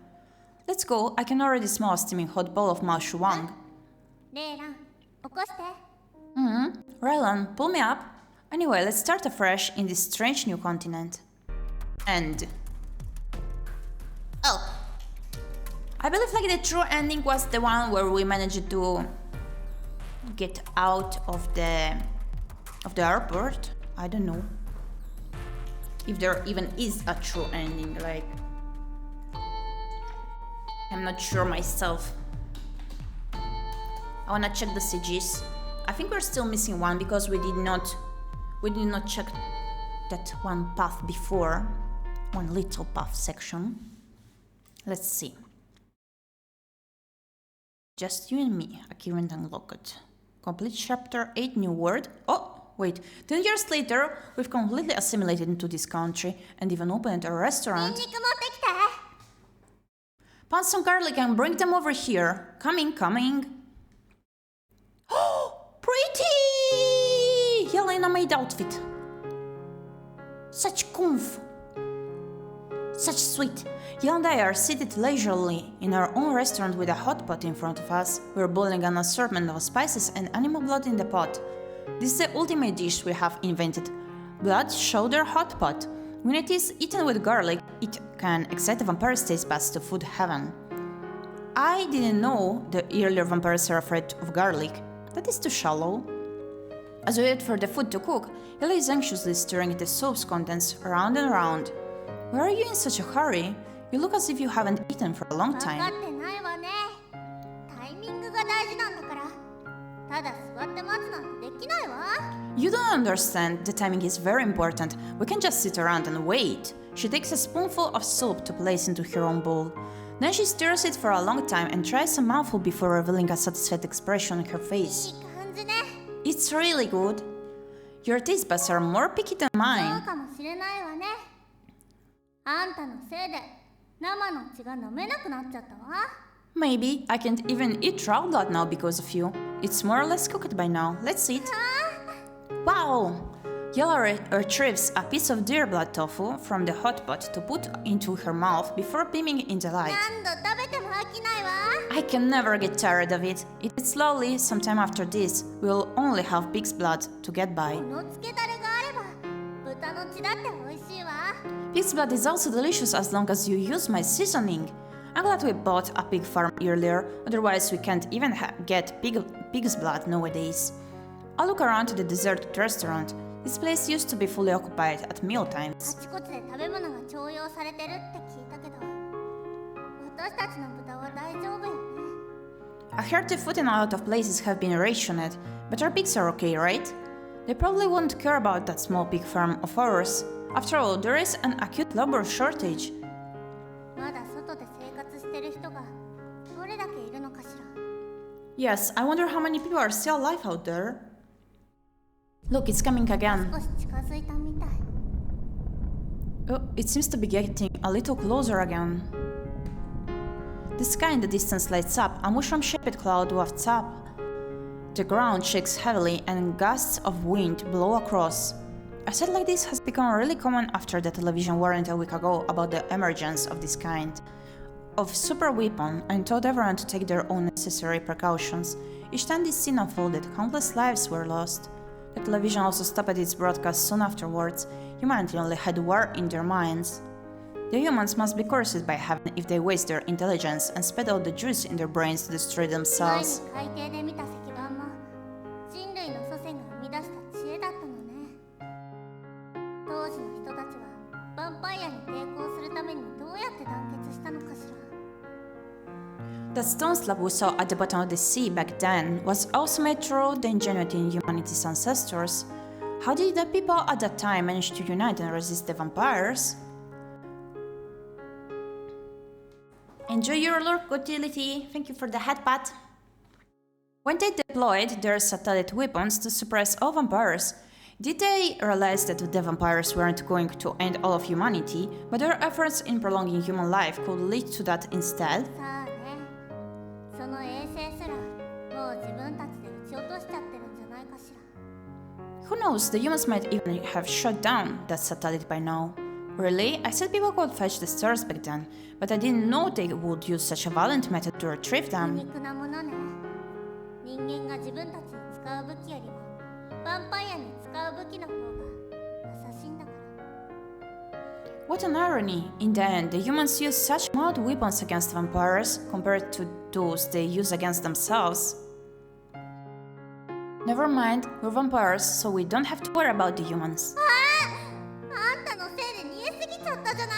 Let's go, I can already smell a steaming hot bowl of Mao Shuwang. レイラン、起こして。 Rylan, pull me up. Anyway, let's start afresh in this strange new continent. End. Oh. I believe like the true ending was the one where we managed to get out of the airport. I don't know if there even is a true ending, like I'm not sure myself. I wanna check the CGs. I think we're still missing one because we did not check that one path before. One little path section. Let's see. Just you and me, achievement unlocked. Complete chapter 8, new word. Oh, wait. 10 years later, we've completely assimilated into this country and even opened a ニン restaurant. ニク持ってきて。 Pound some garlic and bring them over here. Coming, coming. Oh, pretty! Yelena maid outfit. Such oomph. Such sweet. Yel and I are seated leisurely in our own restaurant with a hot pot in front of us. We're boiling an assortment of spices and animal blood in the pot. This is the ultimate dish we have invented. Blood shoulder hot pot. When it is eaten with garlic, it can excite the vampire's taste buds to food heaven. I didn't know the earlier vampires are afraid of garlic. That is too shallow. As we wait for the food to cook, Yella is anxiously stirring the soup's contents around and around. Why are you in such a hurry? You look as if you haven't eaten for a long 分か time. ってないわね。タイミングが大事なんだから。ただ座って待つなんてできないわ。 You don't understand. The timing is very important. We can't just sit around and wait. She takes a spoonful of soup to place into her own bowl. Then she stirs it for a long time and tries a mouthful before revealing a satisfied expression on her い face. い感じね。 It's really good. Your taste buds are more picky than そう mine. かもしれないわね。あんたのせいで生の血が飲めなくなっちゃったわ。 Maybe I can't even eat raw blood now because of you. It's more or less cooked by now. Let's eat. Wow! Yellow retrieves a piece of deer blood tofu from the hot pot to put into her mouth before beaming in delight. 何度食べても飽きないわ。 I can never get tired of it. Eat it slowly. Sometime after this, we'll only have pig's blood to get こ by. のつけだれがあれば豚の血だって美味しいわ。 Pig's blood is also delicious as long as you use my seasoning. I'm glad we bought a pig farm earlier, otherwise we can't even get pig's blood nowadays. I'll look around to the deserted restaurant. This place used to be fully occupied at meal あ times. ちこちで食べ物が徴用されてるって聞いたけど、私たちの豚は大丈夫よね。 I heard the food in a lot of places have been rationed, but our pigs are okay, right? They probably won't care about that small pig farm of ours. After all, there is an acute labor shortage. まだ外で生活してる人がどれだけいるのかしら。 Yes, I wonder how many people are still alive out there. Look, it's coming again. 少し近づいたみたい。 Oh, it seems to be getting a little closer again. The sky in the distance lights up, a mushroom-shaped cloud wafts up. The ground shakes heavily and gusts of wind blow across. A sight like this has become really common after the television warned a week ago about the emergence of this kind of super weapon and told everyone to take their own necessary precautions. Each time this scene unfolded, countless lives were lost. The television also stopped its broadcast soon afterwards. Humanity only had war in their minds. The humans must be cursed by heaven if they waste their intelligence and spit out the juice in their brains to destroy 前に themselves. 海底で見た石板も人類の祖先が生み出した知恵だったのね。当時の人たちはヴァンパイアに抵抗するためにどうやって団結したのかしら。 The stone slab we saw at the bottom of the sea back then was also made through the ingenuity in humanity's ancestors. How did the people at that time manage to unite and resist the vampires? Enjoy your lure, utility. Thank you for the headbutt. When they deployed their satellite weapons to suppress all vampires, did they realize that the vampires weren't going to end all of humanity, but their efforts in prolonging human life could lead to that instead? さあね、その衛星すらもう自分たちで撃ち落としちゃってるんじゃないかしら。 Who knows, the humans might even have shut down that satellite by now. Really? I said people could fetch the stars back then, but I didn't know they would use such a violent method to retrieve 皮 them. 肉なものね。人間が自分たちに使う武器よりもヴァンパイアに使う武器の方が優しいんだから。 What an irony! In the end, the humans use such mild weapons against vampires compared to those they use against themselves. Never mind, we're vampires, so we don't have to worry about the humans. あんたのせいで逃げすぎちゃったじゃない。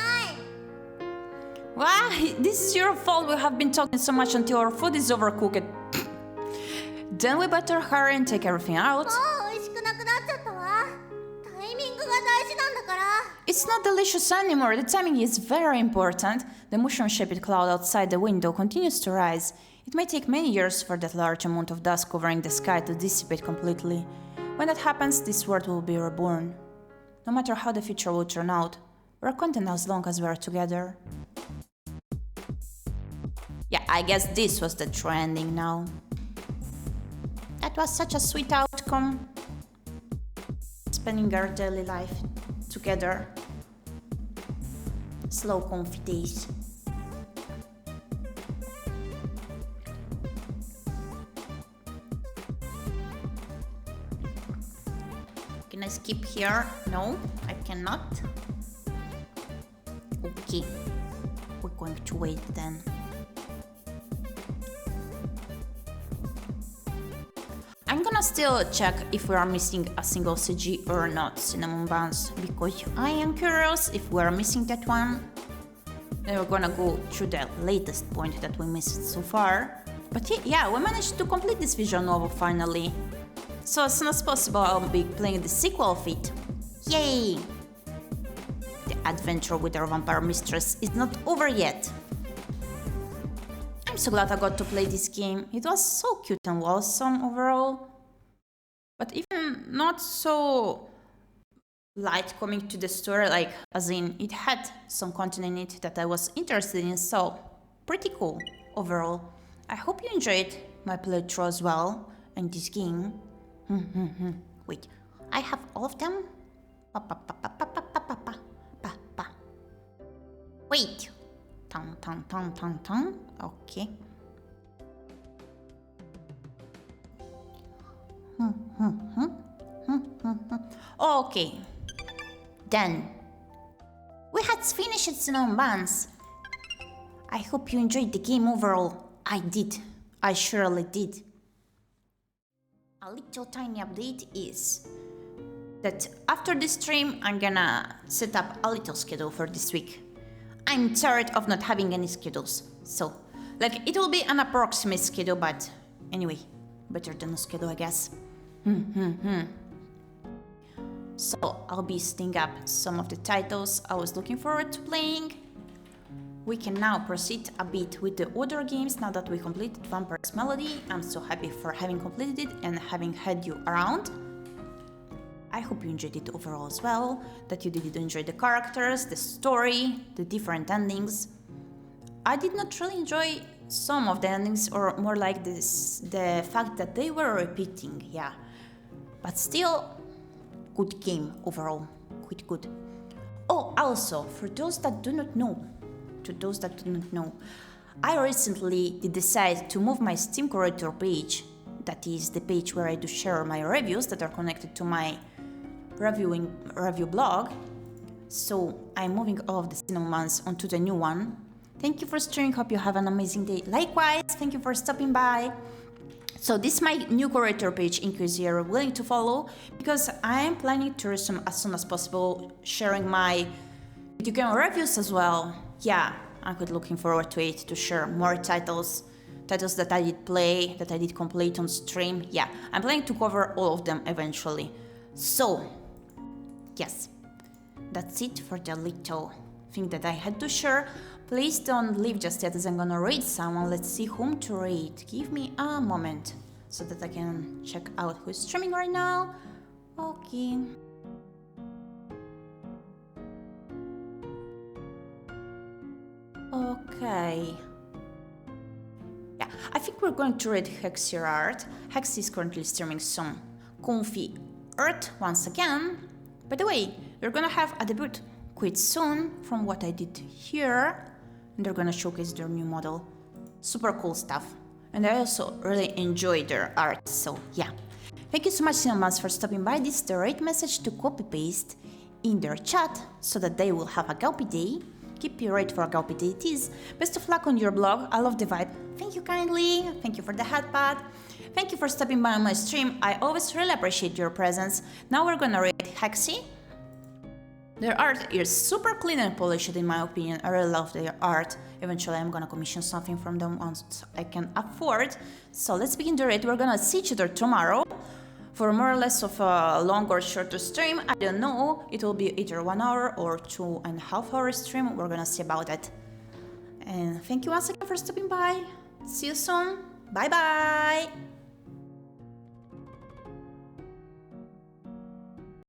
Why? This is your fault. We have been talking so much until our food is overcooked. Then we better hurry and take everything out. もう美味しくなくなっちゃったわ。タイミングが大事なんだから。 It's not delicious anymore. The timing is very important. The mushroom-shaped cloud outside the window continues to rise. It may take many years for that large amount of dust covering the sky to dissipate completely. When that happens, this world will be reborn. No matter how the future will turn out, we're content as long as we're together. Yeah, I guess this was the true ending now. That was such a sweet outcome. Spending our daily life together. Slow, comfy days. Can I skip here? No, I cannot. Okay, we're going to wait then. I'm gonna still check if we are missing a single CG or not, cinnamon buns, because I am curious if we are missing that one. Then we're gonna go through the latest point that we missed so far. But yeah, we managed to complete this visual novel finally. So as soon as possible I'll be playing the sequel of it. Yay! The adventure with our vampire mistress is not over yet. I'm so glad I got to play this game. It was so cute and wholesome overall. But even not so light coming to the story, like as in it had some content in it that I was interested in, so pretty cool overall. I hope you enjoyed my playthrough as well in this game. Wait, I have all of them? Wait. Okay. Okay. Then we had finished Cinnamon Buns. I hope you enjoyed the game overall. I did. I surely did. A little tiny update is that after this stream, I'm gonna set up a little schedule for this week. I'm tired of not having any schedules. So, like, it will be an approximate schedule, but anyway, better than a schedule, I guess. So, I'll be setting up some of the titles I was looking forward to playing. We can now proceed a bit with the other games now that we completed Vampire's Melody. I'm so happy for having completed it and having had you around. I hope you enjoyed it overall as well, that you did enjoy the characters, the story, the different endings. I did not really enjoy some of the endings, or more like this, the fact that they were repeating, yeah. But still, good game overall, quite good. Oh, also, for those that do not know, I recently did decide to move my Steam Curator page, that is the page where I do share my reviews that are connected to my review blog. So I'm moving all of the Cinnamon Buns onto the new one. Thank you for streaming, hope you have an amazing day. Likewise, thank you for stopping by. So this is my new curator page in case you're willing to follow, because I am planning to resume as soon as possible sharing my video game reviews as well. Yeah, I'm quite looking forward to it, to share more titles that I did play, that I did complete on stream. Yeah, I'm planning to cover all of them eventually. So, yes, that's it for the little thing that I had to share. Please don't leave just yet as I'm gonna read someone. Let's see whom to read. Give me a moment so that I can check out who's streaming right now. Okay. Okay. Yeah, I think we're going to read Hexy's art. Hex is currently streaming some ⴠᴠɪᴅᴇᴏ once again. By the way, we're gonna have a debut quite soon from what I did here. And they're gonna showcase their new model. Super cool stuff. And I also really enjoy their art, so yeah. Thank you so much, Cinnamon Buns, for stopping by. This is the right message to copy-paste in their chat so that they will have a Gyepi day. Keep you right for a Gyepi day it is. Best of luck on your blog. I love the vibe. Thank you kindly. Thank you for the hat pad. Thank you for stopping by on my stream. I always really appreciate your presence. Now we're gonna read Hexy. Their art is super clean and polished in my opinion. I really love their art. Eventually I'm gonna commission something from them once I can afford. So let's begin the read. We're gonna see each other tomorrow for more or less of a long or shorter stream. I don't know. It will be either 1 hour or 2.5 hour stream. We're gonna see about that. And thank you once again for stopping by. See you soon. Bye bye.